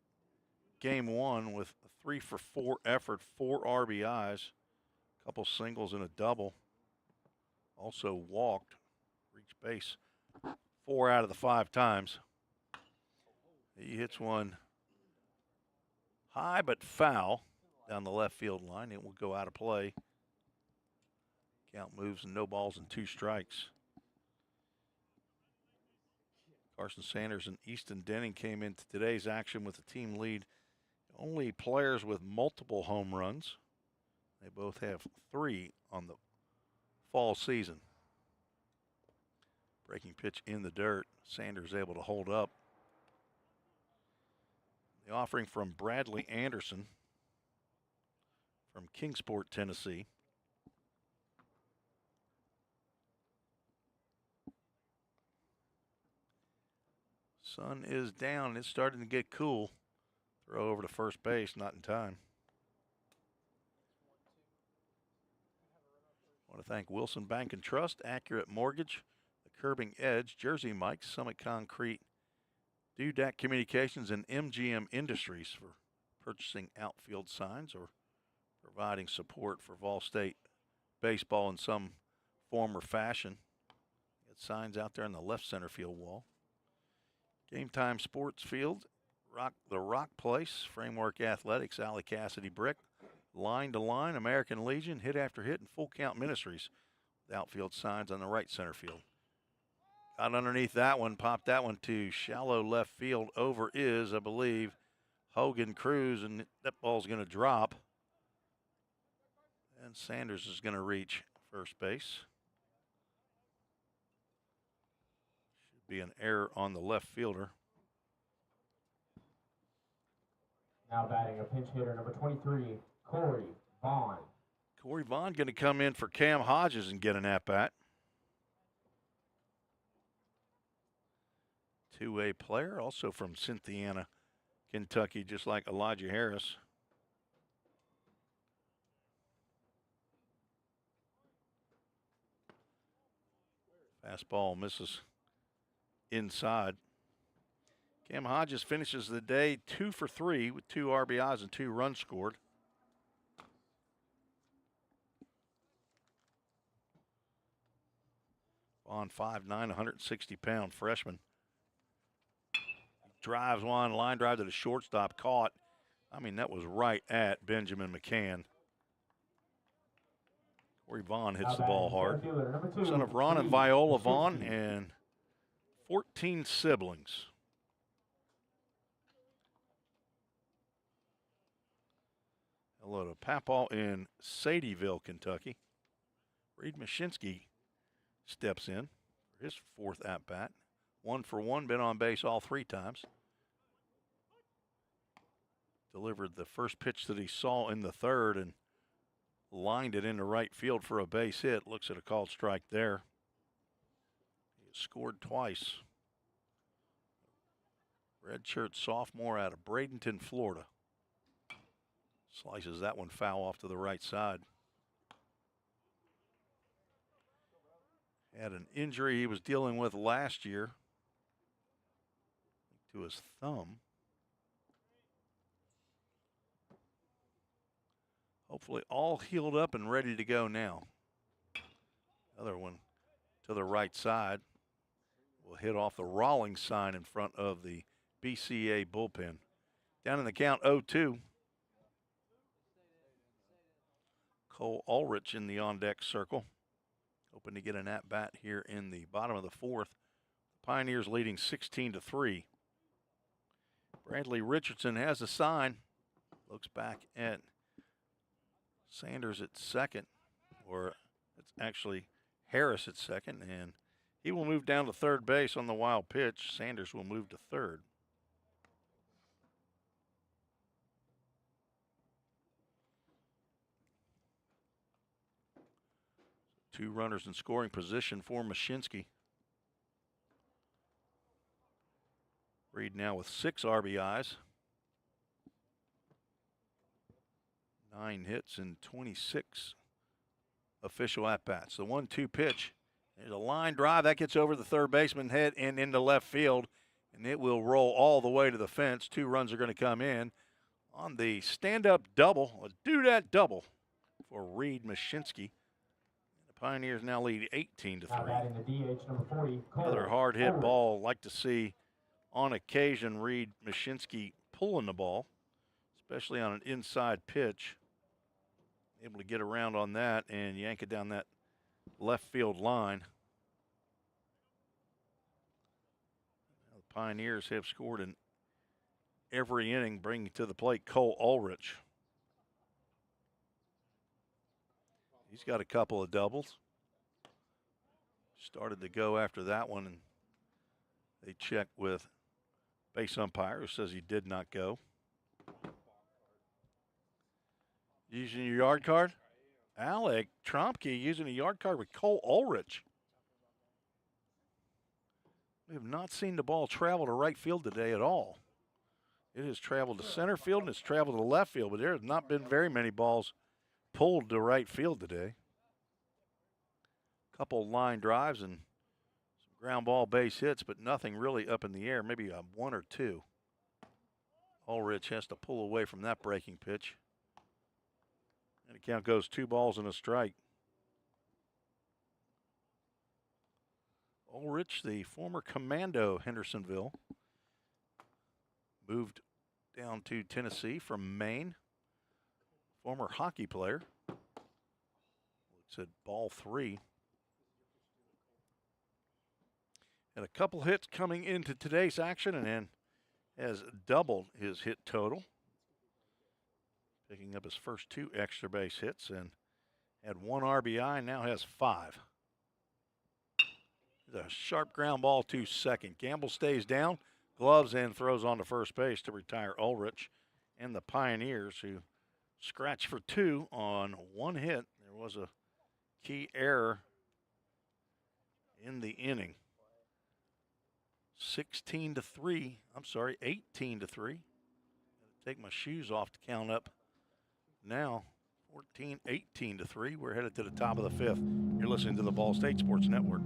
game 1 with a 3 for 4 effort, 4 RBIs, a couple singles and a double. Also walked, reached base 4 out of the 5 times. He hits one high but foul down the left field line. It will go out of play. Count moves and no balls and 2 strikes. Carson Sanders and Easton Denning came into today's action with a team lead. Only players with multiple home runs. They both have 3 on the fall season. Breaking pitch in the dirt. Sanders able to hold up. The offering from Bradley Anderson from Kingsport, Tennessee. Sun is down. It's starting to get cool. Throw over to first base, not in time. I want to thank Wilson Bank and Trust, Accurate Mortgage, The Curbing Edge, Jersey Mike's, Summit Concrete, Dudac Communications, and MGM Industries for purchasing outfield signs or providing support for Vol State baseball in some form or fashion. Got signs out there on the left center field wall. Game Time Sports Field, the Rock Place, Framework Athletics, Alley Cassidy Brick, Line to Line, American Legion, Hit After Hit, and Full Count Ministries with outfield signs on the right center field. Got underneath that one, popped that one to shallow left field. Over is, I believe, Hogan Cruz, and that ball's going to drop. And Sanders is going to reach first base. Be an error on the left fielder. Now batting a pinch hitter, number 23, Corey Vaughn. Corey Vaughn going to come in for Cam Hodges and get an at-bat. 2A player, also from Cynthiana, Kentucky, just like Elijah Harris. Fastball misses inside. Cam Hodges finishes the day 2 for 3 with 2 RBIs and 2 runs scored. On 5'9", 160-pound freshman. Drives one, line drive to the shortstop, caught. I mean, that was right at Benjamin McCann. Corey Vaughn hits the ball hard. Son of Ron and Viola Vaughn, and 14 siblings. Hello to Papal in Sadieville, Kentucky. Reed Mashinsky steps in for his 4th at-bat. 1 for 1, been on base all 3 times. Delivered the first pitch that he saw in the 3rd and lined it into right field for a base hit. Looks at a called strike there. He has scored twice. Redshirt sophomore out of Bradenton, Florida. Slices that one foul off to the right side. Had an injury he was dealing with last year to his thumb. Hopefully all healed up and ready to go now. Another one to the right side. Will hit off the Rawlings sign in front of the BCA bullpen. Down in the count, 0-2. Cole Ulrich in the on-deck circle. Hoping to get an at-bat here in the bottom of the 4th. Pioneers leading 16-3. Bradley Richardson has a sign. Looks back at Sanders at second, or it's actually Harris at second, and he will move down to third base on the wild pitch. Sanders will move to third. Two runners in scoring position for Mashinsky. Reed now with 6 RBIs. 9 hits and 26 official at-bats. The 1-2 pitch. There's a line drive. That gets over the third baseman head and into left field, and it will roll all the way to the fence. 2 runs are going to come in on the stand-up double, a do-that double for Reed Mashinsky. The Pioneers now lead 18-3. Now batting the DH, number 40, Cole Another hard-hit Ulrich. ball. Like to see on occasion Reed Mashinsky pulling the ball, especially on an inside pitch. Able to get around on that and yank it down that left field line. The Pioneers have scored in every inning, bringing to the plate Cole Ulrich. He's got a couple of doubles. Started to go after that one, and they check with base umpire, who says he did not go. Using your yard card? Alec Tromke using a yard card with Cole Ulrich. We have not seen the ball travel to right field today at all. It has traveled to center field and it's traveled to left field, but there has not been very many balls pulled to right field today. Couple line drives and some ground ball base hits, but nothing really up in the air, maybe a 1 or 2. Ulrich has to pull away from that breaking pitch. And the count goes 2 balls and a strike. Ulrich, the former commando Hendersonville, moved down to Tennessee from Maine. Former hockey player. Looks at ball 3. Had a couple hits coming into today's action and then has doubled his hit total. Picking up his first 2 extra base hits and had 1 RBI, now has 5. A sharp ground ball to second. Gamble stays down, gloves and throws on to first base to retire Ulrich. And the Pioneers, who scratched for 2 on 1 hit. There was a key error in the inning. 18-3. Take my shoes off to count up. Now, 18-3. We're headed to the top of the 5th. You're listening to the Ball State Sports Network.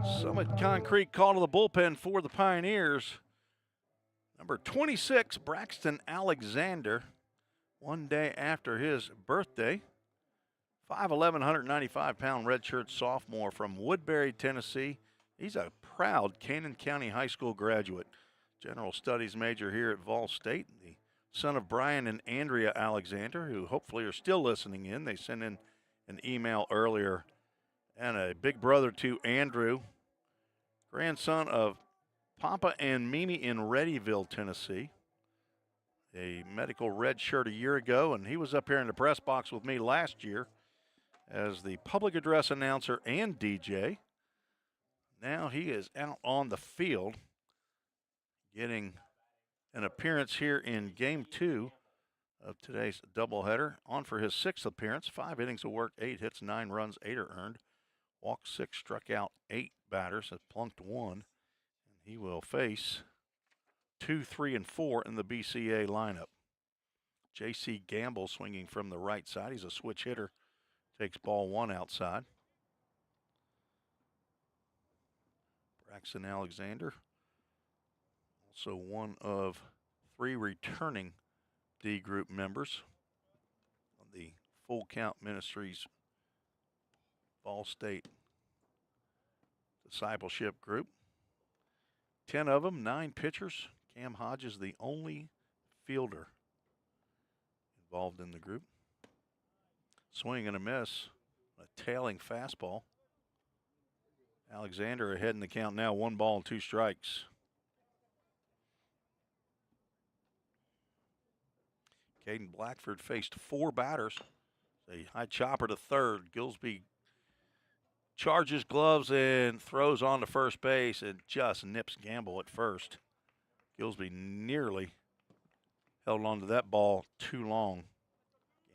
Summit Concrete call to the bullpen for the Pioneers. Number 26, Braxton Alexander, one day after his birthday. 5'11", 195-pound redshirt sophomore from Woodbury, Tennessee. He's a proud Cannon County High School graduate. General Studies major here at Vol State. The son of Brian and Andrea Alexander, who hopefully are still listening in. They sent in an email earlier. And a big brother to Andrew, grandson of Papa and Mimi in Readyville, Tennessee. A medical red shirt a year ago, and he was up here in the press box with me last year as the public address announcer and DJ. Now he is out on the field getting an appearance here in Game 2 of today's doubleheader. On for his 6th appearance, 5 innings of work, 8 hits, 9 runs, 8 are earned. Walked 6, struck out 8 batters, has plunked 1. And he will face 2, 3, and 4 in the BCA lineup. J.C. Gamble swinging from the right side. He's a switch hitter. Takes ball 1 outside. Braxton Alexander, also one of 3 returning D group members of the Full Count Ministries Ball State discipleship group. 10 of them, 9 pitchers. Cam Hodges, the only fielder involved in the group. Swing and a miss, a tailing fastball. Alexander ahead in the count now, 1 ball and 2 strikes. Caden Blackford faced 4 batters. A high chopper to third. Gillsby charges gloves and throws on to first base and just nips Gamble at first. Gillsby nearly held on to that ball too long.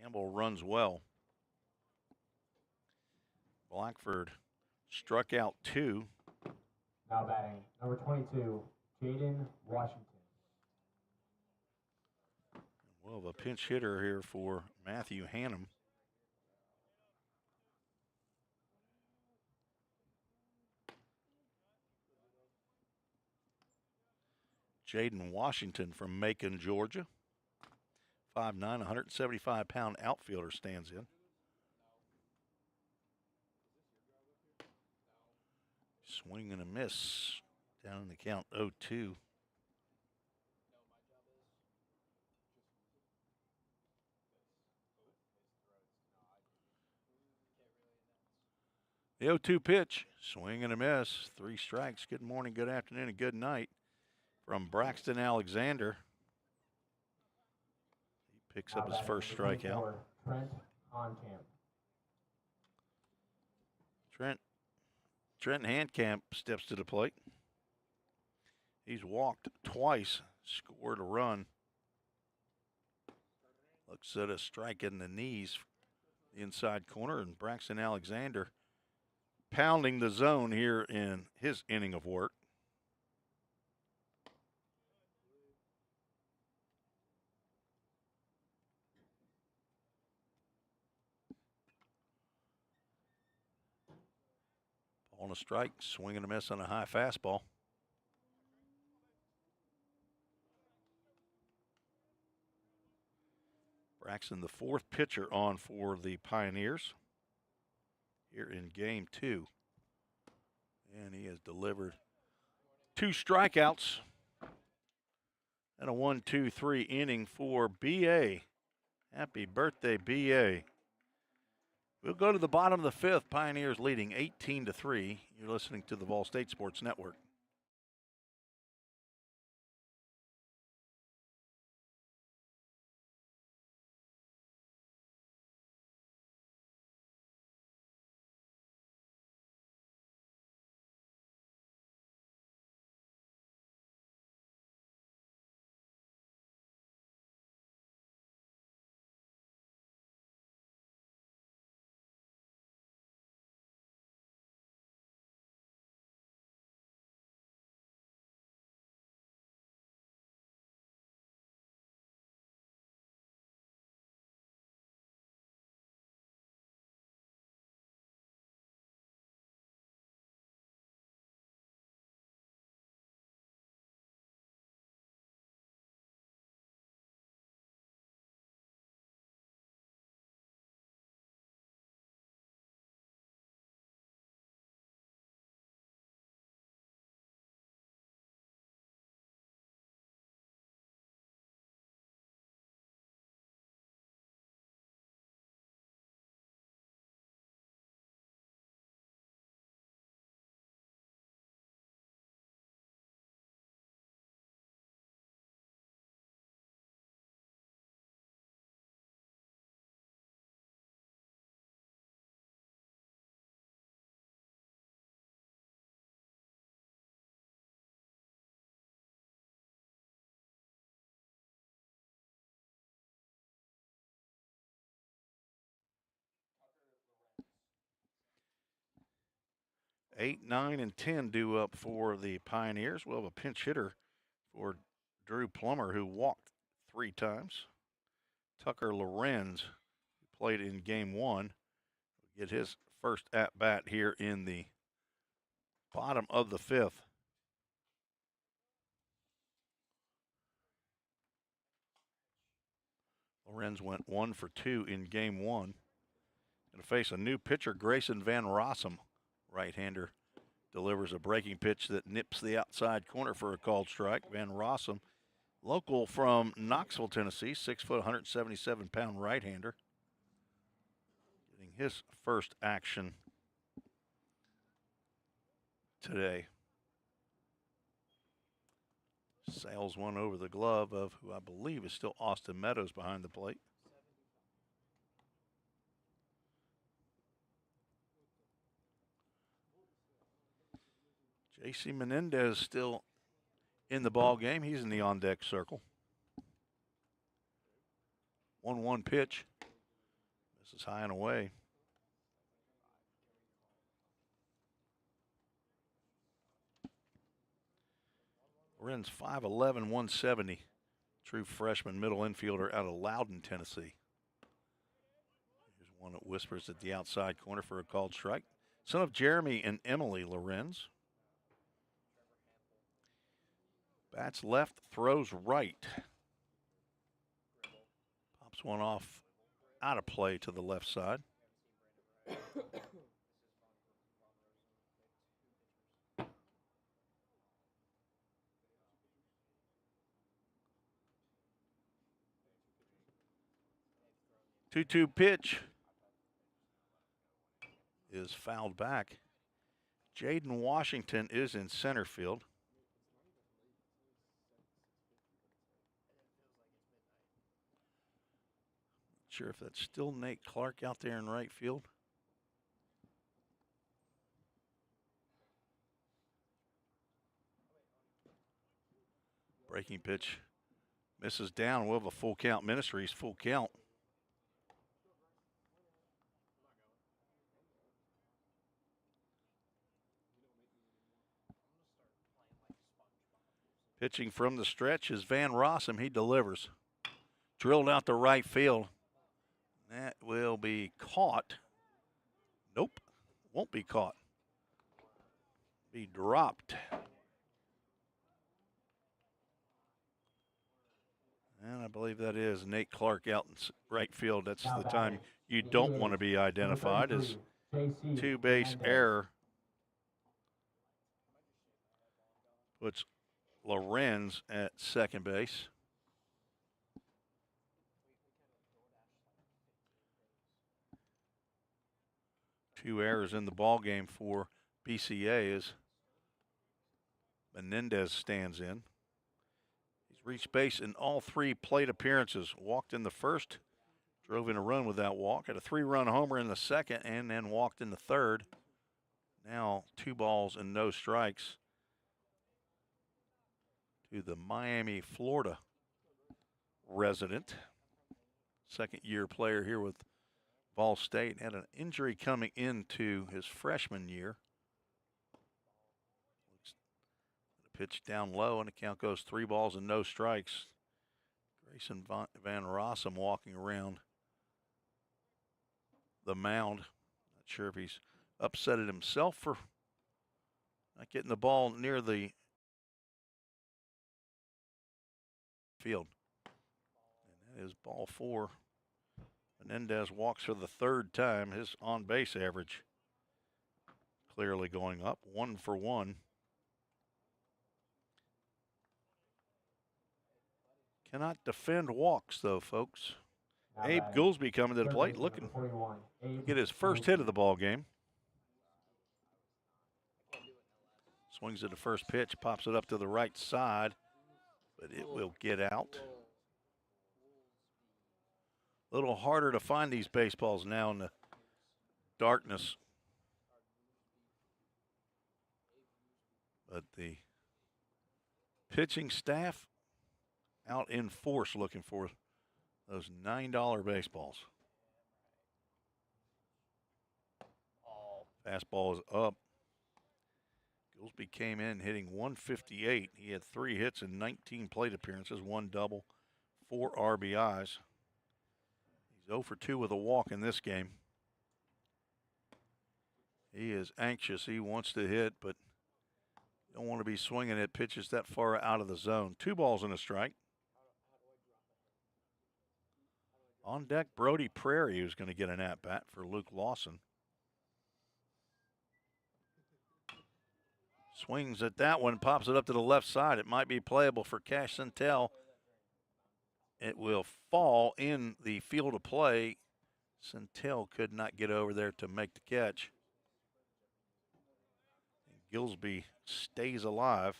Gamble runs well. Blackford struck out 2. Now batting, number 22, Jaden Washington. Well, a pinch hitter here for Matthew Hannum. Jaden Washington from Macon, Georgia. 5'9", 175-pound outfielder stands in. Swing and a miss. Down in the count 0-2. The 0-2 pitch. Swing and a miss. 3 strikes. Good morning, good afternoon, and good night from Braxton Alexander. He picks up his first strikeout. Trent Honkamp. Trent Handcamp steps to the plate. He's walked twice, scored a run. Looks at a strike in the knees, the inside corner, and Braxton Alexander pounding the zone here in his inning of work. On a strike, swing and a miss on a high fastball. Braxton, the 4th pitcher on for the Pioneers here in Game 2. And he has delivered 2 strikeouts and a 1-2-3 inning for BA. Happy birthday, BA. We'll go to the bottom of the 5th. Pioneers leading 18-3. You're listening to the Vol State Sports Network. 8, 9, and 10 due up for the Pioneers. We'll have a pinch hitter for Drew Plummer, who walked 3 times. Tucker Lorenz, who played in game 1, will get his first at-bat here in the bottom of the 5th. Lorenz went 1 for 2 in game 1. Going to face a new pitcher, Grayson Van Rossum. Right-hander delivers a breaking pitch that nips the outside corner for a called strike. Van Rossum, local from Knoxville, Tennessee, 6 foot, 177-pound right-hander. Getting his first action today. Sails one over the glove of who I believe is still Austin Meadows behind the plate. J.C. Menendez still in the ball game. He's in the on-deck circle. 1-1 pitch. This is high and away. Lorenz 5'11", 170. True freshman middle infielder out of Loudon, Tennessee. Here's one that whispers at the outside corner for a called strike. Son of Jeremy and Emily Lorenz. Bats left, throws right. Pops one off out of play to the left side. Two-two pitch is fouled back. Jaden Washington is in center field. Not sure if that's still Nate Clark out there in right field. Breaking pitch misses down. We'll have a full count. Ministries full count. Pitching from the stretch is Van Rossum. He delivers. Drilled out to right field. That will be caught. Nope, won't be caught. Be dropped. And I believe that is Nate Clark out in right field. That's the time you don't want to be identified as two-base error. Puts Lorenz at second base. Two errors in the ball game for BCA as Menendez stands in. He's reached base in all 3 plate appearances. Walked in the first, drove in a run with that walk, had a 3-run homer in the second, and then walked in the third. Now 2 balls and no strikes to the Miami, Florida resident. Second-year player here with Ball State. Had an injury coming into his freshman year. The pitch down low, and the count goes 3 balls and no strikes. Grayson Van Rossum walking around the mound. Not sure if he's upset at himself for not getting the ball near the field. And that is ball 4. Menendez walks for the 3rd time. His on-base average clearly going up. 1 for 1. Cannot defend walks, though, folks. Abe Goolsby coming to the plate, looking to get his first hit of the ball game. Swings at the first pitch, pops it up to the right side, but it will get out. A little harder to find these baseballs now in the darkness. But the pitching staff out in force looking for those $9 baseballs. Fastball is up. Goolsby came in hitting 158. He had 3 hits and 19 plate appearances, 1 double, 4 RBIs. He's 0 for 2 with a walk in this game. He is anxious. He wants to hit, but don't want to be swinging at pitches that far out of the zone. 2 balls and a strike. On deck, Brody Prairie, who's going to get an at-bat for Luke Lawson. Swings at that one, pops it up to the left side. It might be playable for Cash Centel. It will fall in the field of play. Centel could not get over there to make the catch. Gilsby stays alive.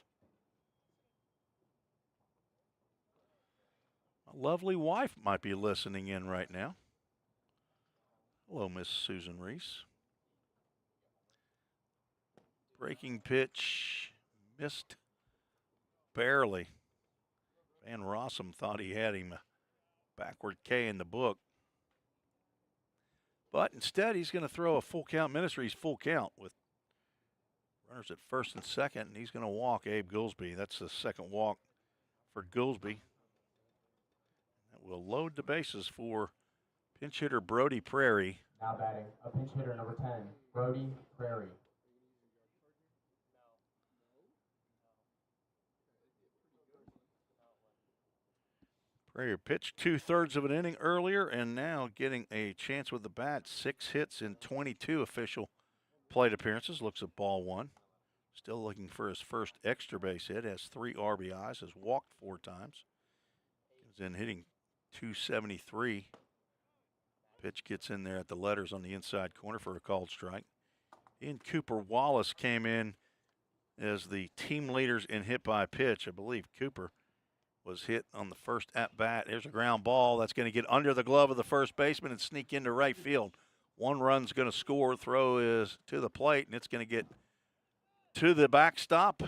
My lovely wife might be listening in right now. Hello, Miss Susan Reese. Breaking pitch, missed barely. Van Rossum thought he had him a backward K in the book. But instead, he's going to throw a full count. Ministries full count with runners at first and second, and he's going to walk Abe Goolsby. That's the second walk for Goolsby. That will load the bases for pinch hitter Brody Prairie. Now batting, a pinch hitter, number 10, Brody Prairie. Prairie pitched 2/3 of an inning earlier and now getting a chance with the bat. 6 hits in 22 official plate appearances. Looks at ball 1. Still looking for his first extra base hit. Has 3 RBIs. Has walked 4 times. Comes in hitting .273. Pitch gets in there at the letters on the inside corner for a called strike. Ian Cooper Wallace came in as the team leaders in hit by pitch. I believe Cooper was hit on the first at-bat. There's a ground ball that's going to get under the glove of the first baseman and sneak into right field. 1 run's going to score. Throw is to the plate, and it's going to get to the backstop.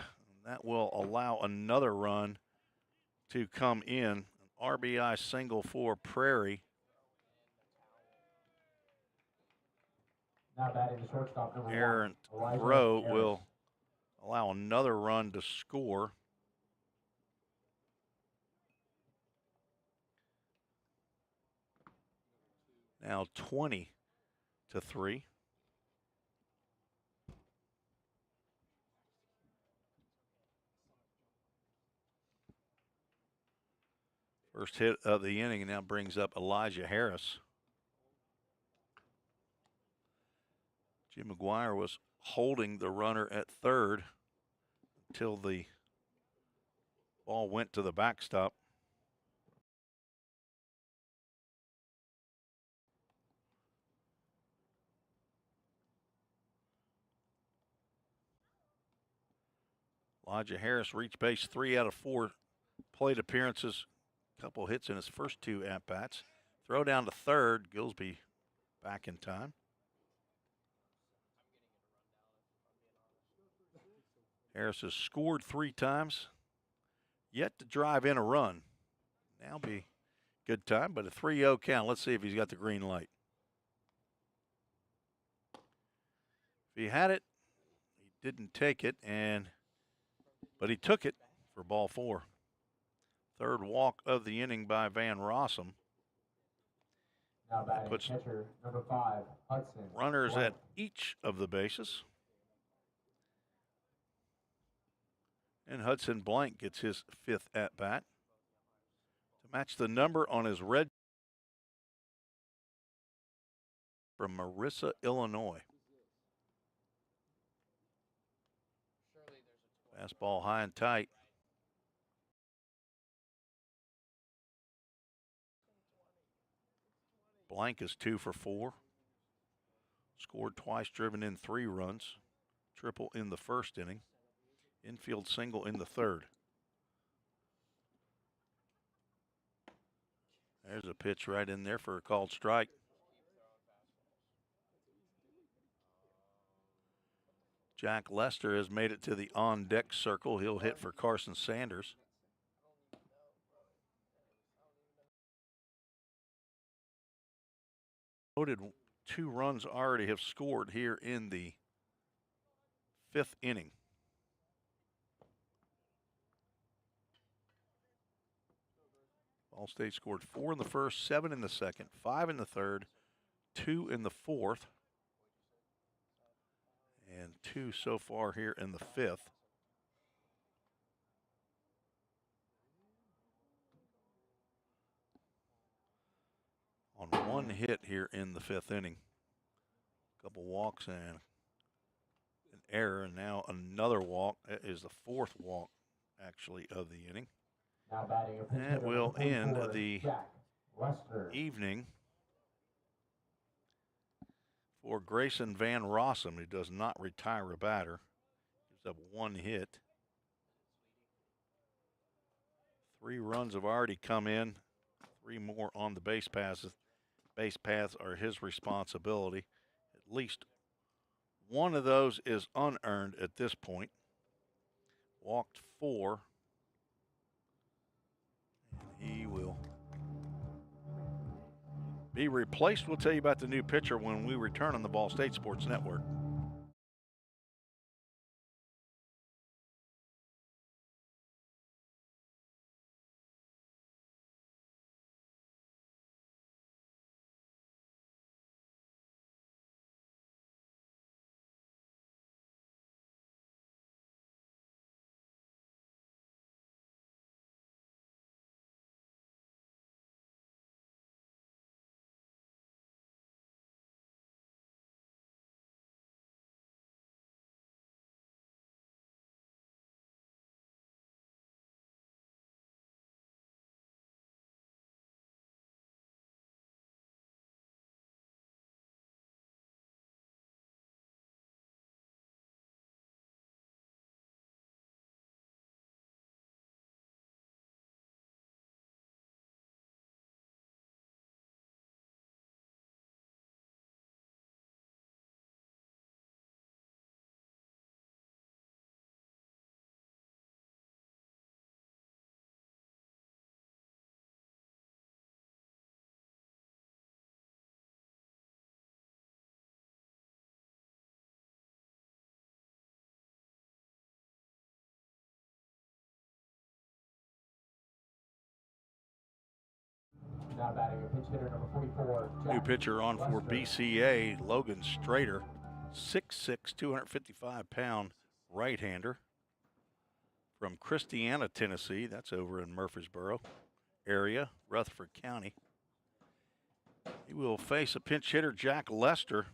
That will allow another run to come in. An RBI single for Prairie. Now batting the shortstop, number 1, Errant Elijah throw Harris. will allow another run to score. Now 20-3. First hit of the inning now brings up Elijah Harris. Jim McGuire was holding the runner at third until the ball went to the backstop. Elijah Harris reached base 3 out of 4 plate appearances. Couple hits in his first 2 at-bats. Throw down to third. Gilsby back in time. Harris has scored 3 times. Yet to drive in a run. Now be good time, but a 3-0 count. Let's see if he's got the green light. If he had it, he didn't take it, but he took it for ball 4. Third walk of the inning by Van Rossum. Now batting Puts catcher, number 5, Hudson. runners Blank. at each of the bases. And Hudson Blank gets his 5th at-bat to match the number on his red from Marissa, Illinois. Fastball high and tight. Blank is 2 for 4. Scored twice, driven in 3 runs. Triple in the first inning. Infield single in the third. There's a pitch right in there for a called strike. Jack Lester has made it to the on-deck circle. He'll hit for Carson Sanders. Loaded 2 runs already have scored here in the 5th inning. Ball State scored 4 in the first, 7 in the second, 5 in the third, 2 in the fourth, and 2 so far here in the fifth. On 1 hit here in the fifth inning. A couple walks and an error, and now another walk. That is the fourth walk, actually, of the inning. Now batting a pinch That hitter will number end 44, the Jack Lester. evening for Grayson Van Rossum, who does not retire a batter. Gives up 1 hit. 3 runs have already come in. 3 more on the base passes. Base paths are his responsibility. At least one of those is unearned at this point. Walked 4. And he will be replaced. We'll tell you about the new pitcher when we return on the Ball State Sports Network. Now batting a pinch hitter number 44, Jack New pitcher on for Lester. BCA, Logan Strader, 6'6", 255-pound right-hander from Christiana, Tennessee. That's over in Murfreesboro area, Rutherford County. He will face a pinch hitter, Jack Lester,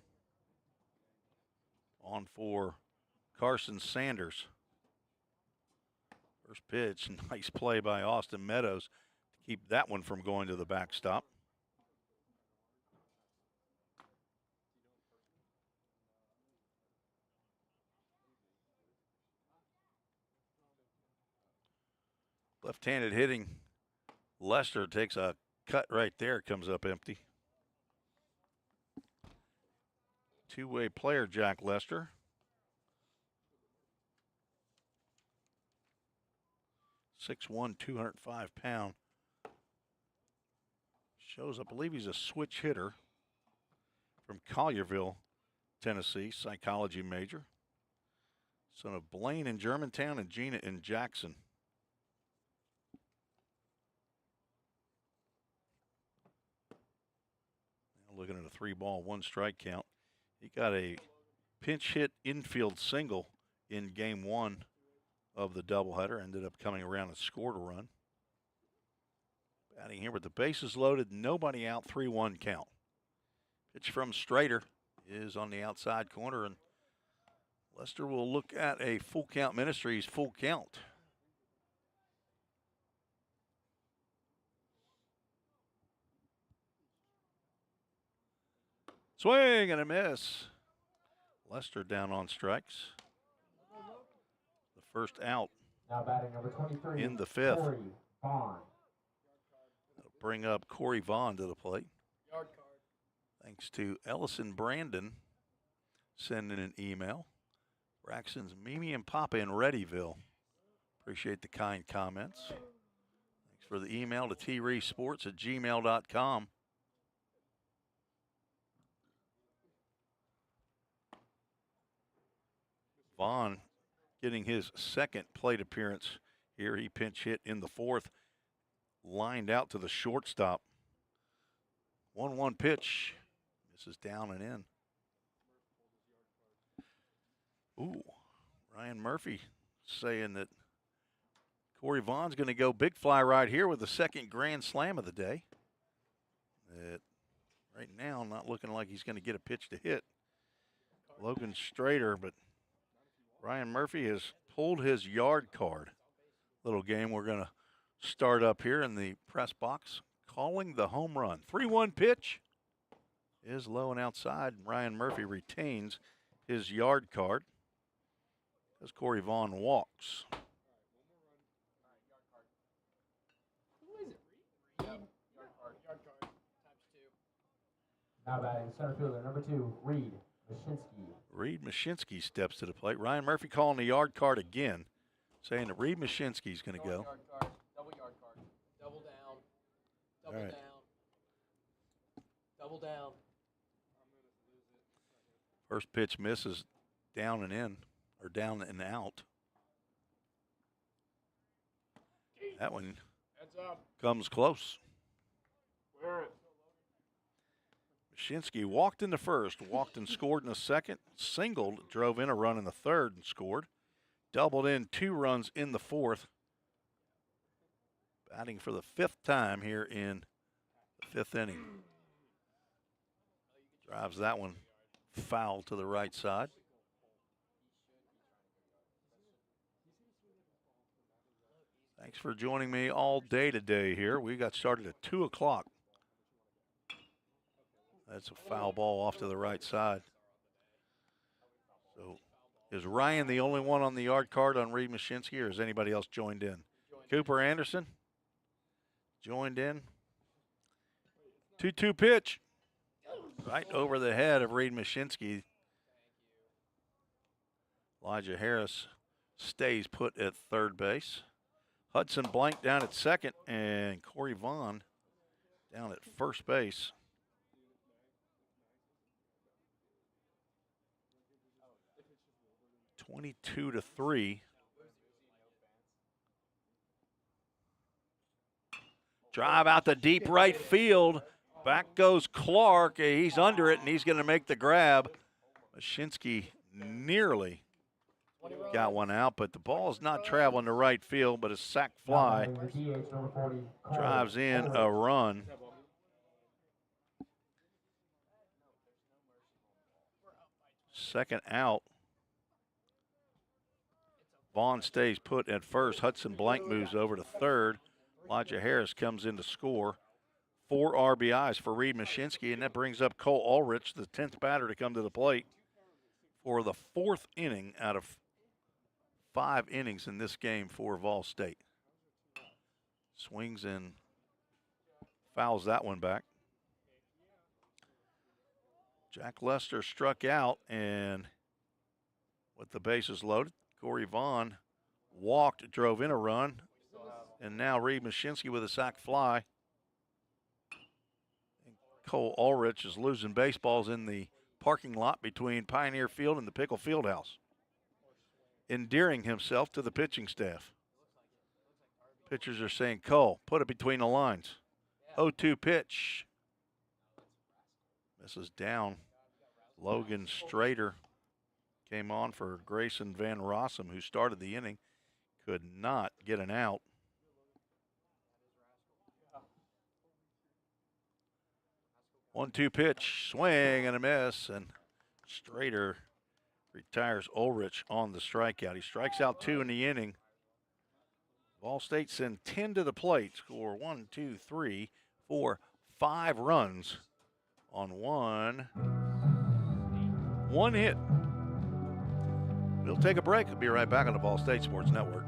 on for Carson Sanders. First pitch, nice play by Austin Meadows to keep that one from going to the backstop. Left-handed hitting, Lester takes a cut right there, comes up empty. Two-way player, Jack Lester. .6'1", 205-pound. Shows, I believe he's a switch hitter from Collierville, Tennessee, psychology major. Son of Blaine in Germantown and Gina in Jackson. Now looking at a 3-ball, 1-strike count. He got a pinch hit infield single in game 1 of the doubleheader. Ended up coming around and scored a run. Batting here with the bases loaded, nobody out, 3-1 count. Pitch from Strader is on the outside corner, and Lester will look at a full count. Ministries full count. Swing and a miss. Lester down on strikes. The first out Now batting number 23 in the fifth. Corey Vaughn. That'll bring up Corey Vaughn to the plate. Thanks to Ellison Brandon sending an email. Braxton's Mimi and Papa in Readyville. Appreciate the kind comments. Thanks for the email to treesports@gmail.com. Vaughn getting his second plate appearance here. He pinch hit in the fourth lined out to the shortstop. 1-1 pitch. This is down and in. Ooh, Ryan Murphy saying that Corey Vaughn's going to go big fly right here with the second grand slam of the day. That right now not looking like he's going to get a pitch to hit Logan Strader, but Ryan Murphy has pulled his yard card. Little game we're going to start up here in the press box, calling the home run. 3-1 pitch is low and outside. Ryan Murphy retains his yard card as Corey Vaughn walks. Now batting center fielder number 2, Reed Mashinsky. Reed Mashinsky steps to the plate. Ryan Murphy calling the yard card again, saying that Reed Mashinsky's going to go. Double yard card. Double down. Double down. Double down. First pitch misses, down and in, or down and out. That one comes close. Mashinsky walked in the first, walked and scored in the second, singled, drove in a run in the third and scored, doubled in 2 runs in the fourth. Batting for the 5th time here in the 5th inning. Drives that one foul to the right side. Thanks for joining me all day today here. We got started at 2 o'clock. That's a foul ball off to the right side. So is Ryan the only one on the yard card on Reed Mashinsky, or has anybody else joined in? Cooper Anderson joined in. 2-2 pitch. Right over the head of Reed Mashinsky. Elijah Harris stays put at third base. Hudson Blank down at second, and Corey Vaughn down at first base. (22-3). Drive out to deep right field. Back goes Clark. He's under it, and he's going to make the grab. Mashinsky nearly got one out, but the ball's not traveling to right field, but a sac fly drives in a run. Second out. Vaughn stays put at first. Hudson Blank moves over to third. Elijah Harris comes in to score. 4 RBIs for Reed Mashinsky, and that brings up Cole Ulrich, the 10th batter to come to the plate for the 4th inning out of 5 innings in this game for Vol State. Swings and fouls that one back. Jack Lester struck out, and with the bases loaded, Corey Vaughn walked, drove in a run, and now Reed Mashinsky with a sac fly. And Cole Ulrich is losing baseballs in the parking lot between Pioneer Field and the Pickle Fieldhouse, endearing himself to the pitching staff. Pitchers are saying, Cole, put it between the lines. 0-2 pitch. This is down. Logan Strader came on for Grayson Van Rossum, who started the inning. Could not get an out. One-two pitch, swing and a miss, and Strader retires Ulrich on the strikeout. He strikes out 2 in the inning. Vol State send 10 to the plate, score 1, 2, 3, 4, 5 runs on one hit. We'll take a break. We'll be right back on the Vol State Sports Network.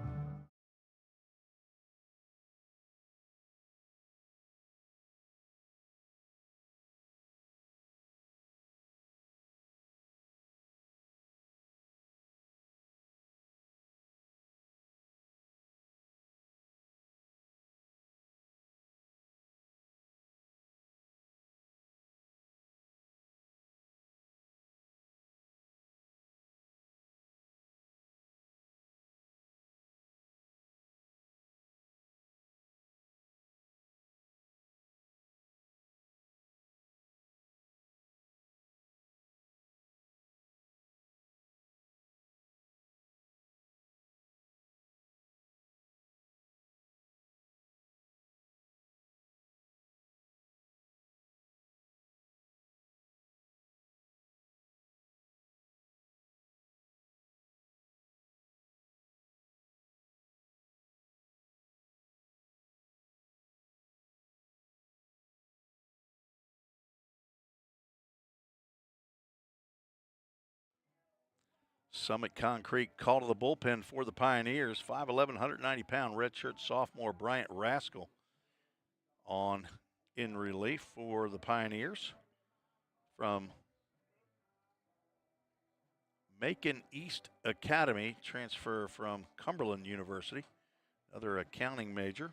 Summit Concrete call to the bullpen for the Pioneers. 5'11", 190-pound redshirt sophomore Bryant Rascal on in relief for the Pioneers from Macon East Academy, transfer from Cumberland University, another accounting major.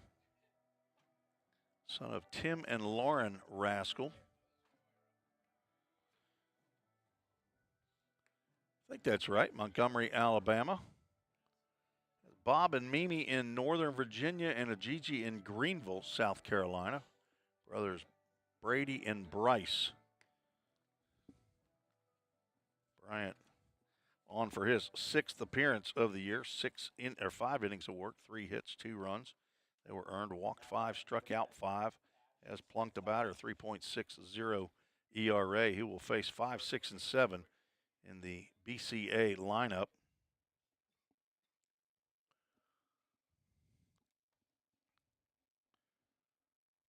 Son of Tim and Lauren Rascal. I think that's right, Montgomery, Alabama. Bob and Mimi in Northern Virginia and Ajiji in Greenville, South Carolina. Brothers Brady and Bryce. Bryant on for his 6th appearance of the year, 5 innings of work, 3 hits, 2 runs. They were earned, walked 5, struck out 5, has plunked a batter, 3.60 ERA. He will face 5, 6, and 7 in the BCA lineup.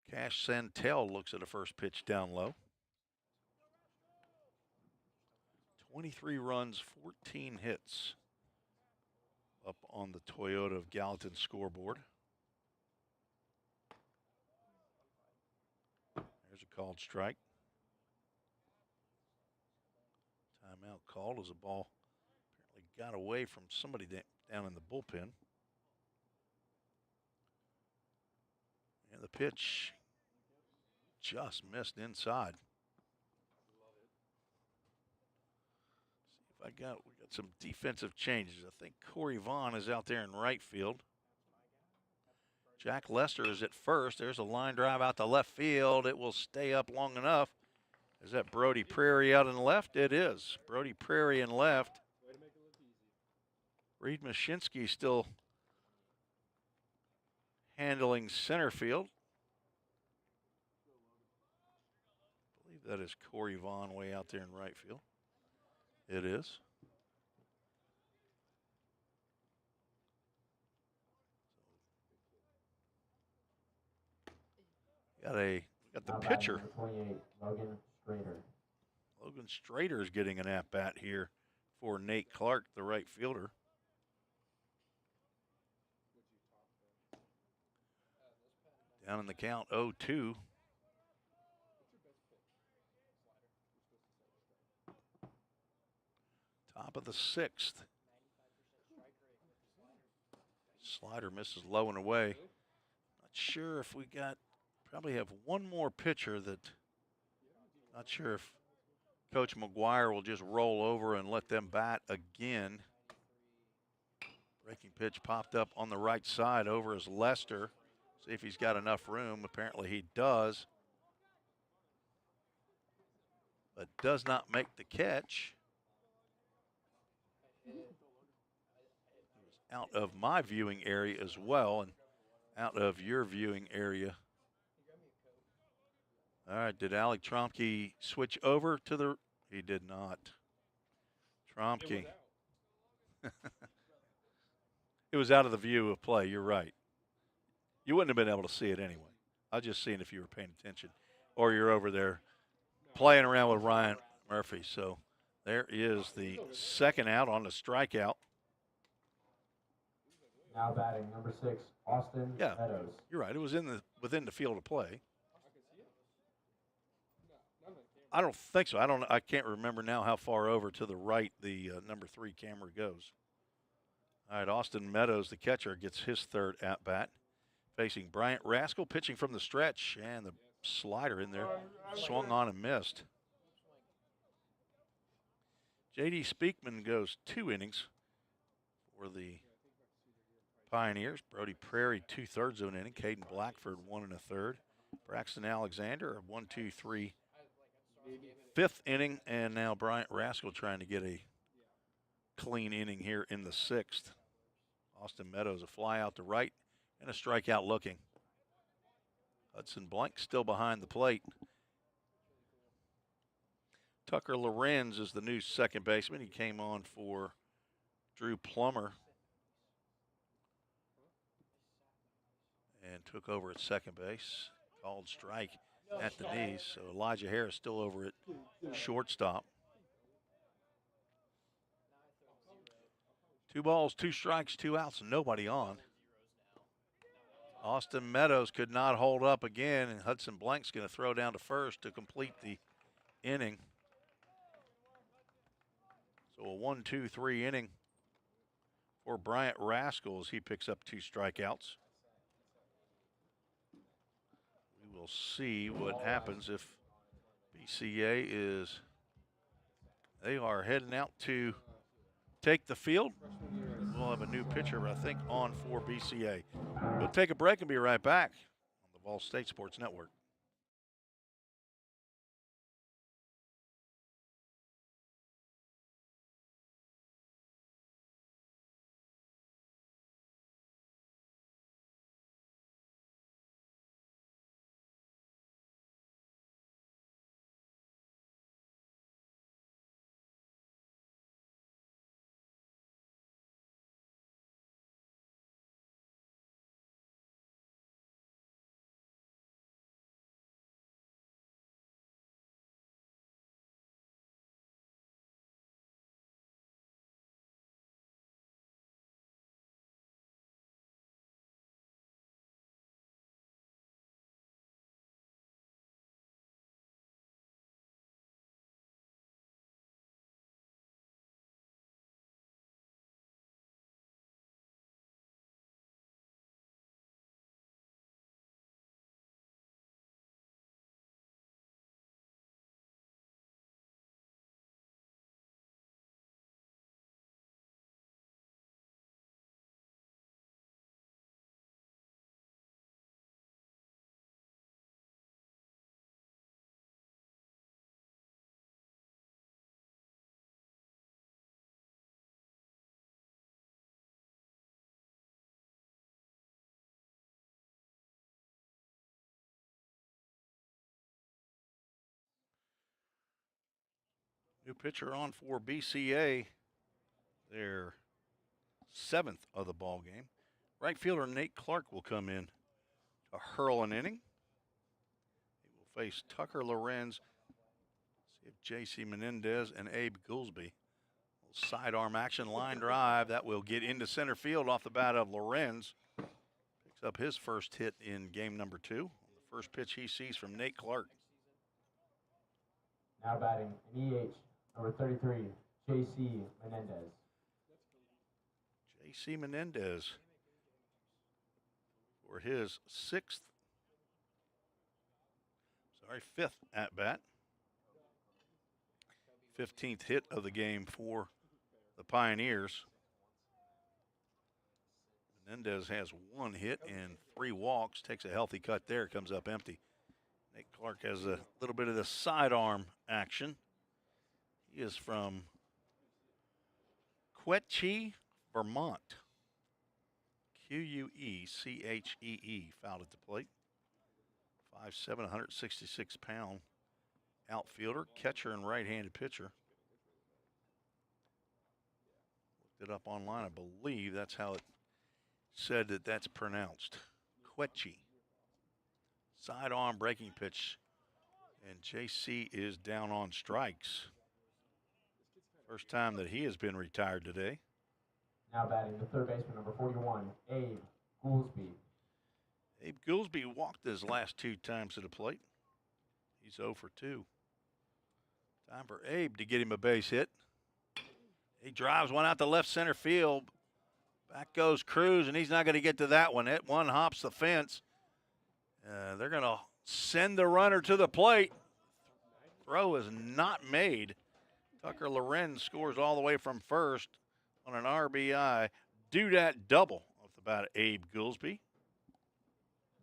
Cash Santel looks at a first pitch down low. 23 runs, 14 hits up on the Toyota of Gallatin scoreboard. There's a called strike. Timeout called as the ball apparently got away from somebody down in the bullpen. And the pitch just missed inside. We got some defensive changes. I think Corey Vaughn is out there in right field. Jack Lester is at first. There's a line drive out to left field. It will stay up long enough. Is that Brody Prairie out in left? It is. Brody Prairie in left. Reed Mashinsky still handling center field. I believe that is Corey Vaughn way out there in right field. It is. Got the pitcher. 28, Logan Strader. Logan Strader is getting an at-bat here for Nate Clark, the right fielder. Down in the count, 0-2. Top of the 6th. Slider misses low and away. Not sure if we probably have one more pitcher that, not sure if Coach McGuire will just roll over and let them bat again. Breaking pitch popped up on the right side over as Lester. See if he's got enough room. Apparently he does. But does not make the catch. He was out of my viewing area as well and out of your viewing area. All right, did Alec Tromke switch over to the? He did not. Tromke. It was out of the view of play, you're right. You wouldn't have been able to see it anyway. I was just seeing if you were paying attention. Or you're over there playing around with Ryan Murphy. So there is the second out on the strikeout. Now batting number 6, Austin Meadows. You're right. It was within the field of play. I don't think so. I can't remember now how far over to the right the number 3 camera goes. All right, Austin Meadows, the catcher, gets his third at-bat. Facing Bryant Rascal, pitching from the stretch, and the slider in there swung on and missed. J.D. Speakman goes 2 innings for the Pioneers. Brody Prairie, 2/3 of an inning. Caden Blackford, 1 1/3. Braxton Alexander, 1, 2, 3. 5th inning, and now Bryant Rascal trying to get a clean inning here in the 6th. Austin Meadows, a fly out to right and a strikeout looking. Hudson Blank still behind the plate. Tucker Lorenz is the new second baseman. He came on for Drew Plummer and took over at second base. Called strike at the knees. So Elijah Harris still over at shortstop. 2 balls, 2 strikes, 2 outs, and nobody on. Austin Meadows could not hold up again, and Hudson Blank's going to throw down to first to complete the inning. So a 1-2-3 inning for Bryant Rascal as he picks up 2 strikeouts. We will see what happens if BCA is, they are heading out to take the field. We'll have a new pitcher, I think, on for BCA. We'll take a break and be right back on the Vol State Sports Network. New pitcher on for BCA, their 7th of the ball game. Right fielder Nate Clark will come in to hurl an inning. He will face Tucker Lorenz, see if J.C. Menendez and Abe Goolsby. Sidearm action, line drive, that will get into center field off the bat of Lorenz. Picks up his first hit in game number 2. The first pitch he sees from Nate Clark. Now batting in EH, number 33, J.C. Menendez. J.C. Menendez for his 5th at bat. 15th hit of the game for the Pioneers. Menendez has 1 hit and 3 walks, takes a healthy cut there, comes up empty. Nate Clark has a little bit of the sidearm action. He is from Quetchee, Vermont. Quechee, fouled at the plate. 5'7", 166-pound outfielder, catcher, and right-handed pitcher. Looked it up online. I believe that's how it said that that's pronounced. Quetchee. Sidearm breaking pitch. And JC is down on strikes. First time that he has been retired today. Now batting the third baseman, number 41, Abe Goolsby. Abe Goolsby walked his last 2 times to the plate. He's 0 for 2. Time for Abe to get him a base hit. He drives one out to left center field. Back goes Cruz, and he's not going to get to that one. That one hops the fence. They're going to send the runner to the plate. Throw is not made. Tucker Lorenz scores all the way from first on an RBI. Do that double off the bat of Abe Goolsby.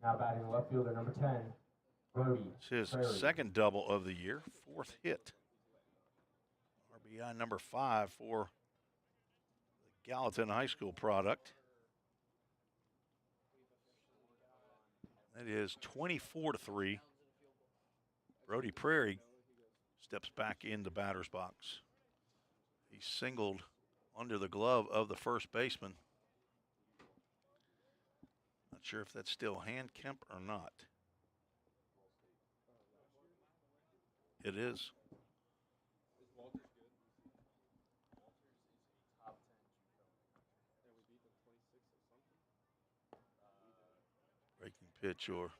Now batting left fielder, number 10, Brody. It's his Prairie. 2nd double of the year, 4th hit. RBI number 5 for the Gallatin High School product. That is 24-3. Brody Prairie steps back in the batter's box. He singled under the glove of the first baseman. Not sure if that's still Handkemp or not. It is. pitch or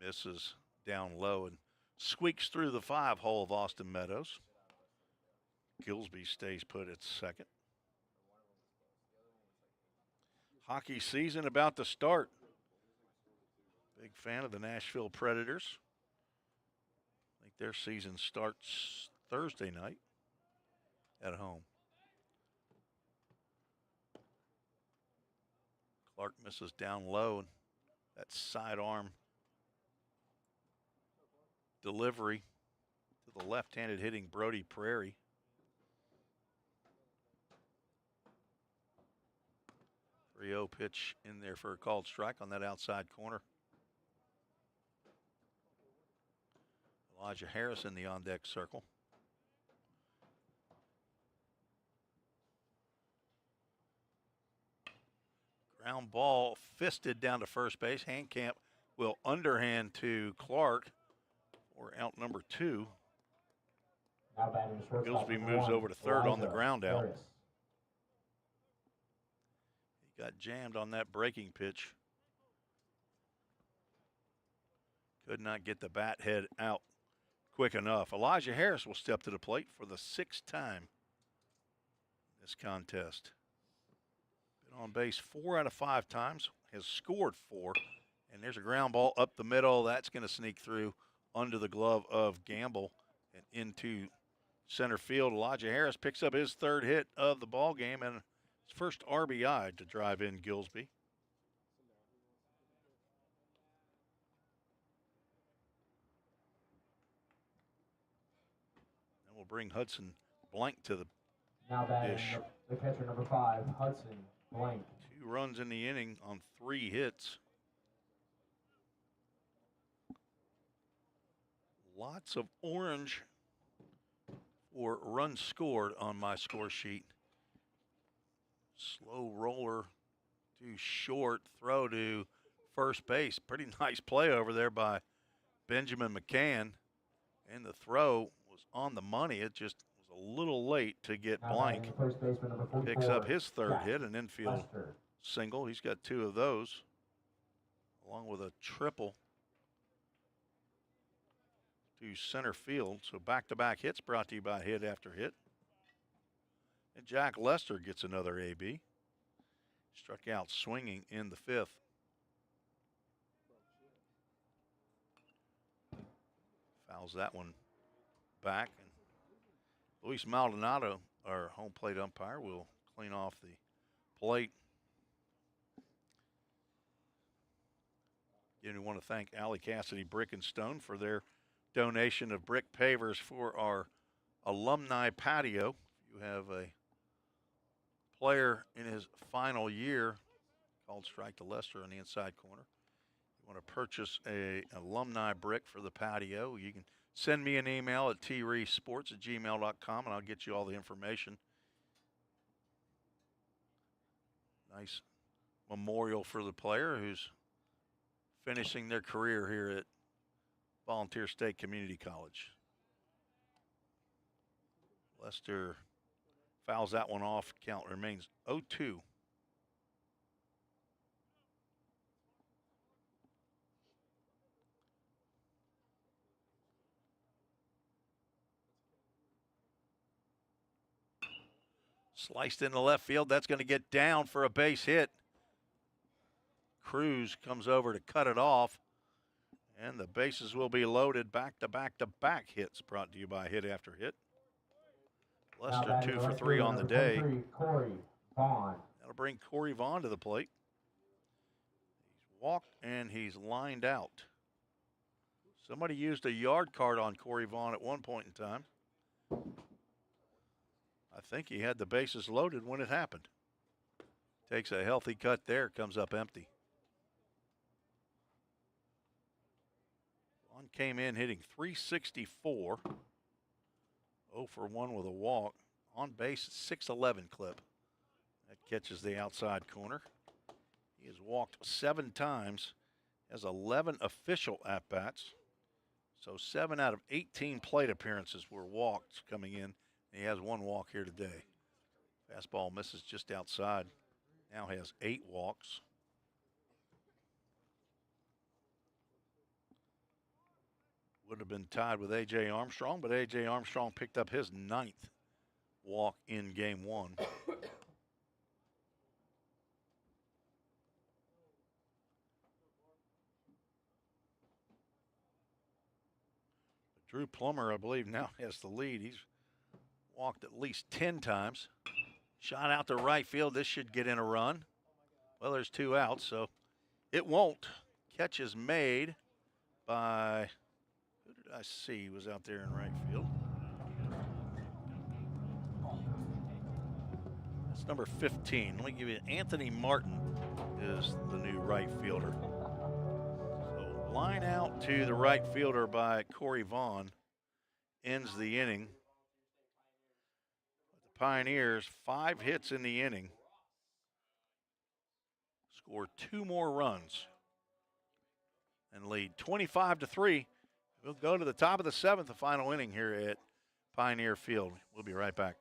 misses down low and squeaks through the 5-hole of Austin Meadows. Gillsby stays put at second. Hockey season about to start. Big fan of the Nashville Predators. I think their season starts Thursday night at home. Clark misses down low, and that sidearm delivery to the left-handed hitting Brody Prairie. .30 pitch in there for a called strike on that outside corner. Elijah Harris in the on-deck circle. Ground ball fisted down to first base. Handcamp will underhand to Clark for out number 2. Now batting the shortstop, Gillsby number moves 1, over to third on the Elijah ground out. Harris. He got jammed on that breaking pitch. Could not get the bat head out quick enough. Elijah Harris will step to the plate for the 6th time in this contest. Been on base 4 out of 5 times, has scored 4, and there's a ground ball up the middle. That's going to sneak through under the glove of Gamble and into center field. Elijah Harris picks up his 3rd hit of the ball game and his first RBI to drive in Gillsby. And we'll bring Hudson Blank to the Now batting dish. the catcher, number 5, Hudson Blank. 2 runs in the inning on 3 hits. Lots of orange for runs scored on my score sheet. Slow roller to short, throw to first base. Pretty nice play over there by Benjamin McCann. And the throw was on the money. It just was a little late to get Now Blank. batting the first baseman, number 44, Picks up his 3rd Jack hit, an infield Lester. single. He's got 2 of those, along with a triple to center field. So back-to-back hits brought to you by Hit After Hit. And Jack Lester gets another AB. Struck out swinging in the 5th. Fouls that one back. And Luis Maldonado, our home plate umpire, will clean off the plate. Again, we want to thank Alley Cassidy Brick and Stone for their donation of brick pavers for our alumni patio. You have a player in his final year, called strike to Lester on the inside corner. You want to purchase a alumni brick for the patio, you can send me an email at treesports@gmail.com and I'll get you all the information. Nice memorial for the player who's finishing their career here at Volunteer State Community College. Lester fouls that one off. Count remains 0-2. Sliced into left field. That's going to get down for a base hit. Cruz comes over to cut it off. And the bases will be loaded. Back-to-back-to-back hits brought to you by Hit After Hit. Lester 2 for 3 on the day. Corey Vaughn. That'll bring Corey Vaughn to the plate. He's walked and he's lined out. Somebody used a yard card on Corey Vaughn at one point in time. I think he had the bases loaded when it happened. Takes a healthy cut there, comes up empty. Vaughn came in hitting .364. 0 for 1 with a walk. On base, 611 clip. That catches the outside corner. He has walked 7 times, has 11 official at-bats. So 7 out of 18 plate appearances were walks coming in. He has 1 walk here today. Fastball misses just outside. Now has 8 walks. Would have been tied with A.J. Armstrong, but A.J. Armstrong picked up his 9th walk in game 1. Drew Plummer, I believe, now has the lead. He's walked at least 10 times. Shot out to right field. This should get in a run. Well, there's 2 outs, so it won't. Catch is made by, who did I see was out there in right field? That's number 15. Let me give you, Anthony Martin is the new right fielder. So line out to the right fielder by Corey Vaughn ends the inning. The Pioneers, 5 hits in the inning, score 2 more runs and lead 25-3. We'll go to the top of the 7th, the final inning here at Pioneer Field. We'll be right back.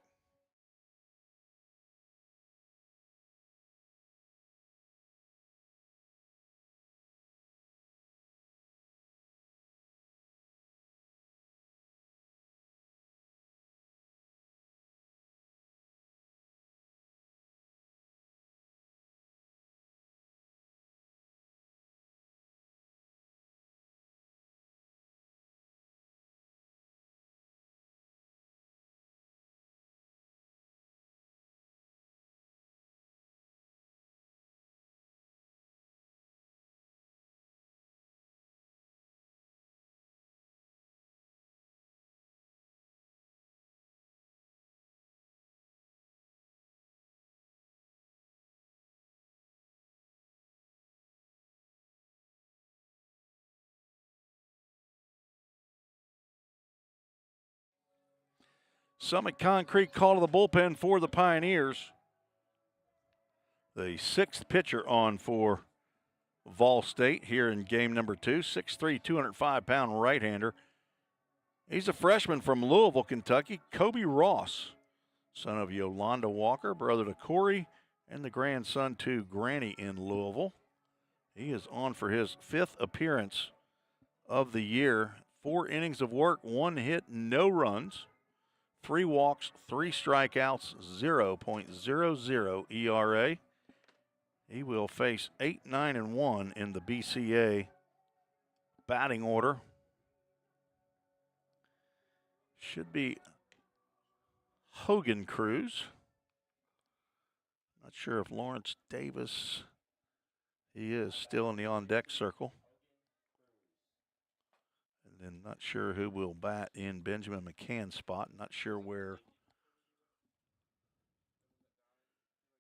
Summit Concrete call to the bullpen for the Pioneers. The 6th pitcher on for Vol State here in game number 2. 6'3", 205-pound right-hander. He's a freshman from Louisville, Kentucky. Kobe Ross, son of Yolanda Walker, brother to Corey, and the grandson to Granny in Louisville. He is on for his 5th appearance of the year. 4 innings of work, 1 hit, no runs. 3 walks, 3 strikeouts, 0.00 ERA. He will face 8-9-1 in the BCA batting order. Should be Hogan Cruz. Not sure if Lawrence Davis, he is still in the on-deck circle. And not sure who will bat in Benjamin McCann's spot. Not sure where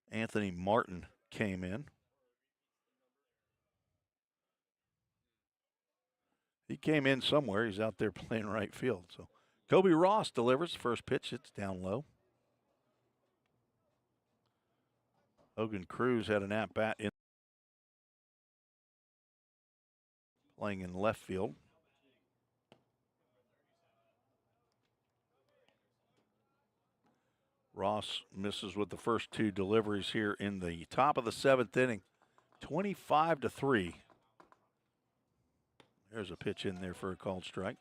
Anthony Martin came in. He came in somewhere. He's out there playing right field. So Kobe Ross delivers the first pitch. It's down low. Hogan Cruz had an at-bat in playing in left field. Ross misses with the first 2 deliveries here in the top of the 7th inning. 25-3. There's a pitch in there for a called strike.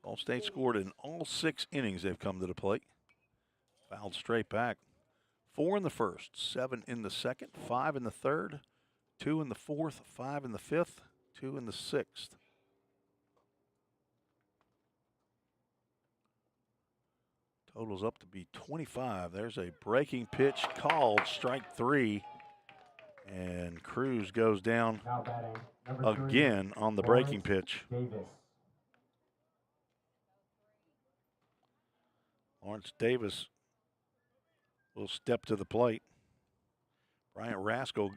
Ball State scored in all 6 innings they've come to the plate. Fouled straight back. 4 in the first, 7 in the second, 5 in the third, 2 in the fourth, 5 in the fifth, 2 in the sixth. Totals up to be 25. There's a breaking pitch called, strike 3. And Cruz goes down again on the breaking pitch. Lawrence Davis will step to the plate. Bryant Rascal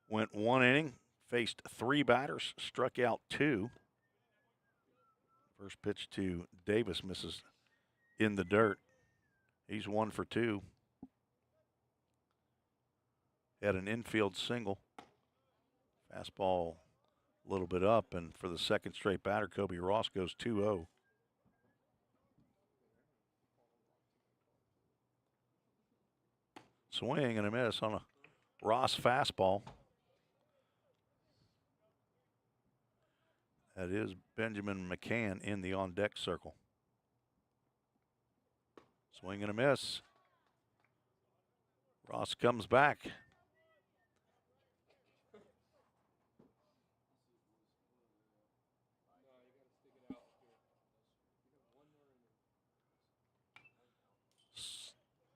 went 1 inning, faced 3 batters, struck out 2. First pitch to Davis misses in the dirt. He's 1 for 2. Had an infield single. Fastball a little bit up, and for the second straight batter, Kobe Ross goes 2-0. Swing and a miss on a Ross fastball. That is Benjamin McCann in the on-deck circle. Swing and a miss. Ross comes back.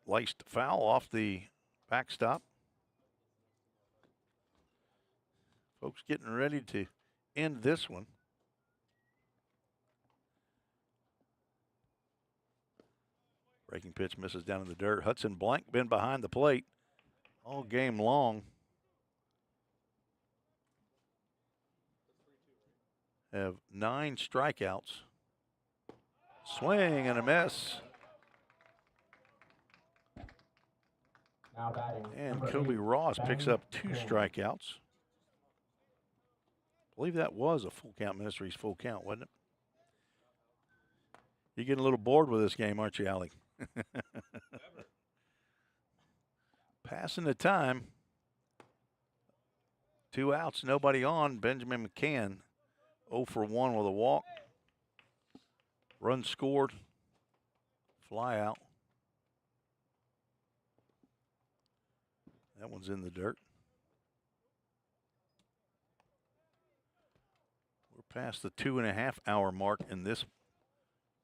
Sliced foul off the backstop. Folks getting ready to end this one. Breaking pitch misses down in the dirt. Hudson Blank been behind the plate all game long. Have 9 strikeouts. Swing and a miss. Now batting. And number Kobe 8, Ross picks up 2 Campbell. strikeouts. I believe that was a full count, Ministries full count, wasn't it? You're getting a little bored with this game, aren't you, Allie? Passing the time. 2 outs, nobody on. Benjamin McCann 0 for 1 with a walk. Run scored. Fly out. That one's in the dirt. We're past the 2.5-hour mark in this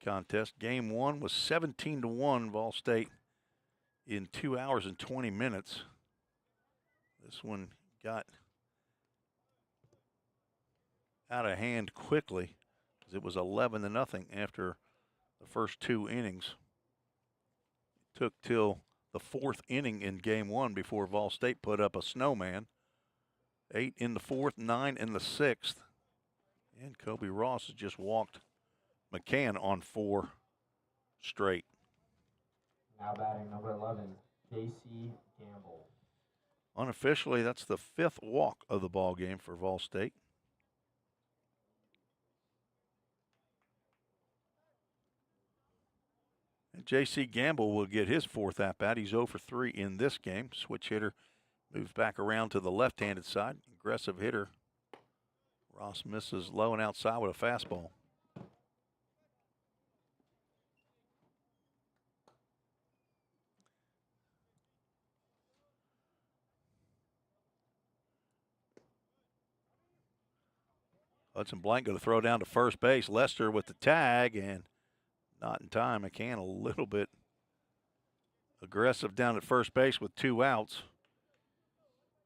contest. Game 1 was 17-1 Vol State in 2 hours and 20 minutes. This one got out of hand quickly because it was 11-0 after the first 2 innings. It took till the 4th inning in Game 1 before Vol State put up a snowman. 8 in the 4th, 9 in the 6th. And Kobe Ross has just walked McCann on 4 straight. Now batting number 11, J.C. Gamble. Unofficially, that's the 5th walk of the ball game for Vol State. And J.C. Gamble will get his 4th at-bat. He's 0 for 3 in this game. Switch hitter moves back around to the left-handed side. Aggressive hitter. Ross misses low and outside with a fastball. Hudson Blank going to throw down to first base. Lester with the tag, and not in time. McCann a little bit aggressive down at first base with 2 outs.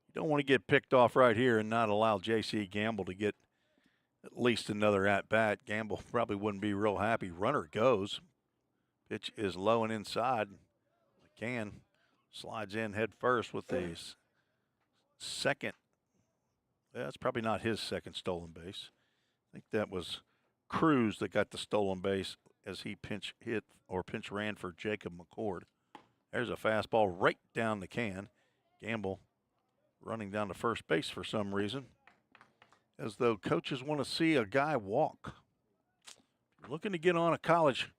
You don't want to get picked off right here and not allow J.C. Gamble to get at least another at-bat. Gamble probably wouldn't be real happy. Runner goes. Pitch is low and inside. McCann slides in head first with his second. That's probably not his second stolen base. I think that was Cruz that got the stolen base as he pinch hit or pinch ran for Jacob McCord. There's a fastball right down the can. Gamble running down to first base for some reason, as though coaches want to see a guy walk. Looking to get on a college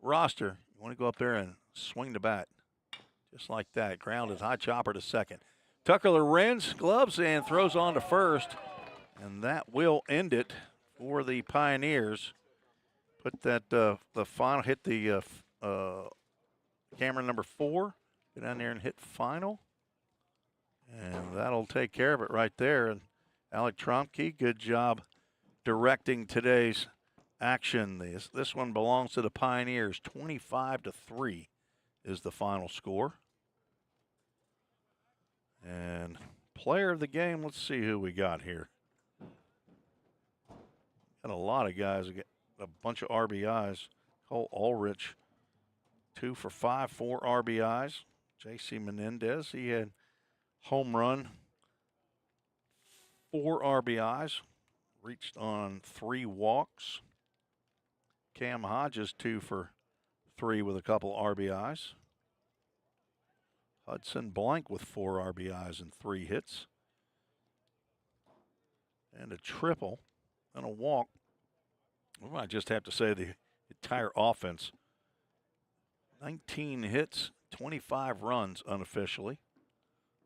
roster, you want to go up there and swing the bat. Just like that. Grounded, high chopper to second. Tucker Lorenz gloves and throws on to first, and that will end it for the Pioneers. Put that the final, hit the camera number 4. Get down there and hit final, and that'll take care of it right there. And Alec Tromke, good job directing today's action. This one belongs to the Pioneers. 25-3 is the final score. And player of the game, let's see who we got here. Got a lot of guys, a bunch of RBIs. Cole Ulrich, 2 for 5, 4 RBIs. J.C. Menendez, he had home run, 4 RBIs, reached on 3 walks. Cam Hodges, 2 for 3 with a couple RBIs. Hudson Blank with 4 RBIs and 3 hits. And a triple and a walk. We might just have to say the entire offense. 19 hits, 25 runs unofficially.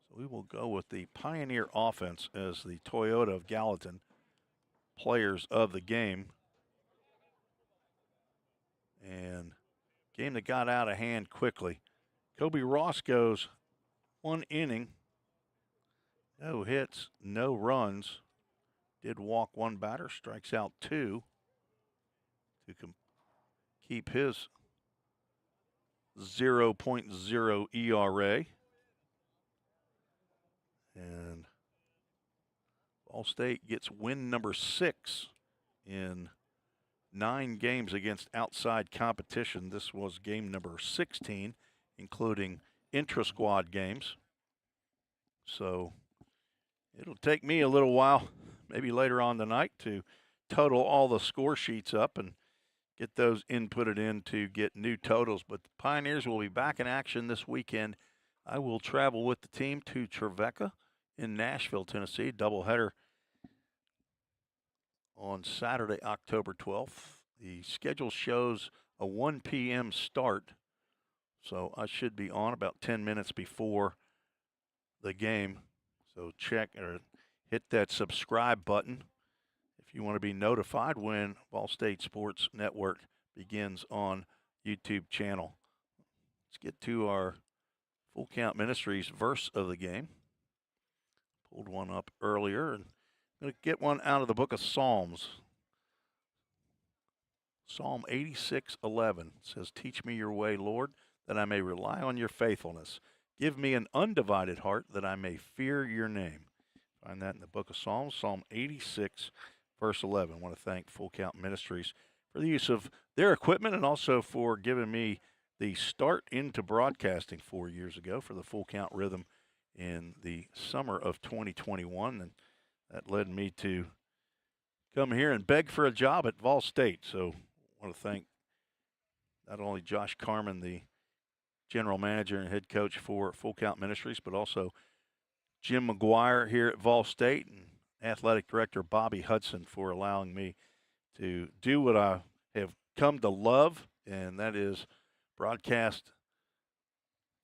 So we will go with the Pioneer offense as the Toyota of Gallatin players of the game. And game that got out of hand quickly. Kobe Ross goes 1 inning. No hits, no runs. Did walk 1 batter, strikes out 2 to keep his 0.0 ERA. And Ball State gets win number 6 in 9 games against outside competition. This was game number 16, including intra-squad games. So it'll take me a little while, maybe later on tonight, to total all the score sheets up and get those inputted in to get new totals. But the Pioneers will be back in action this weekend. I will travel with the team to Trevecca in Nashville, Tennessee, doubleheader on Saturday, October 12th. The schedule shows a 1 p.m. start, so I should be on about 10 minutes before the game. So check or hit that subscribe button if you want to be notified when Ball State Sports Network begins on YouTube channel. Let's get to our Full Count Ministries verse of the game. Pulled one up earlier, and I'm going to get one out of the book of Psalms. Psalm 86:11 says, "Teach me your way, Lord, that I may rely on your faithfulness. Give me an undivided heart that I may fear your name." Find that in the book of Psalms, Psalm 86, verse 11. I want to thank Full Count Ministries for the use of their equipment and also for giving me the start into broadcasting 4 years ago for the Full Count Rhythm in the summer of 2021. And that led me to come here and beg for a job at Vol State. So I want to thank not only Josh Carmen, the general manager and head coach for Full Count Ministries, but also Jim McGuire here at Vol State and athletic director Bobby Hudson for allowing me to do what I have come to love, and that is broadcast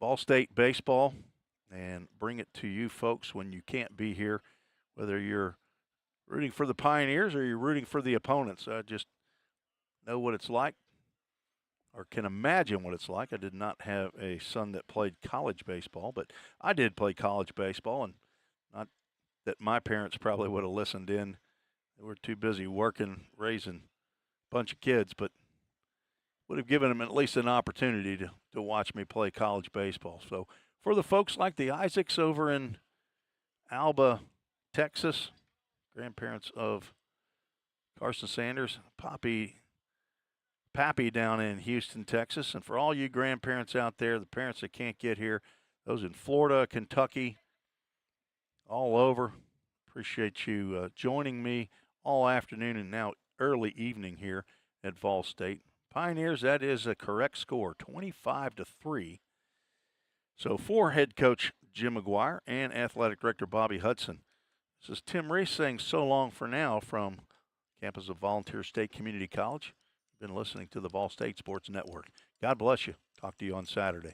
Vol State baseball and bring it to you folks when you can't be here, whether you're rooting for the Pioneers or you're rooting for the opponents. I just know what it's like, or can imagine what it's like. I did not have a son that played college baseball, but I did play college baseball, and not that my parents probably would have listened in. They were too busy working, raising a bunch of kids, but would have given them at least an opportunity to watch me play college baseball. So for the folks like the Isaacs over in Alba, Texas, grandparents of Carson Sanders, Pappy down in Houston, Texas, and for all you grandparents out there, the parents that can't get here, those in Florida, Kentucky, all over, appreciate you joining me all afternoon and now early evening here at Vol State. Pioneers, that is a correct score, 25-3. So for head coach Jim McGuire and athletic director Bobby Hudson, this is Tim Reese saying so long for now from campus of Volunteer State Community College. You've been listening to the Vol State Sports Network. God bless you. Talk to you on Saturday.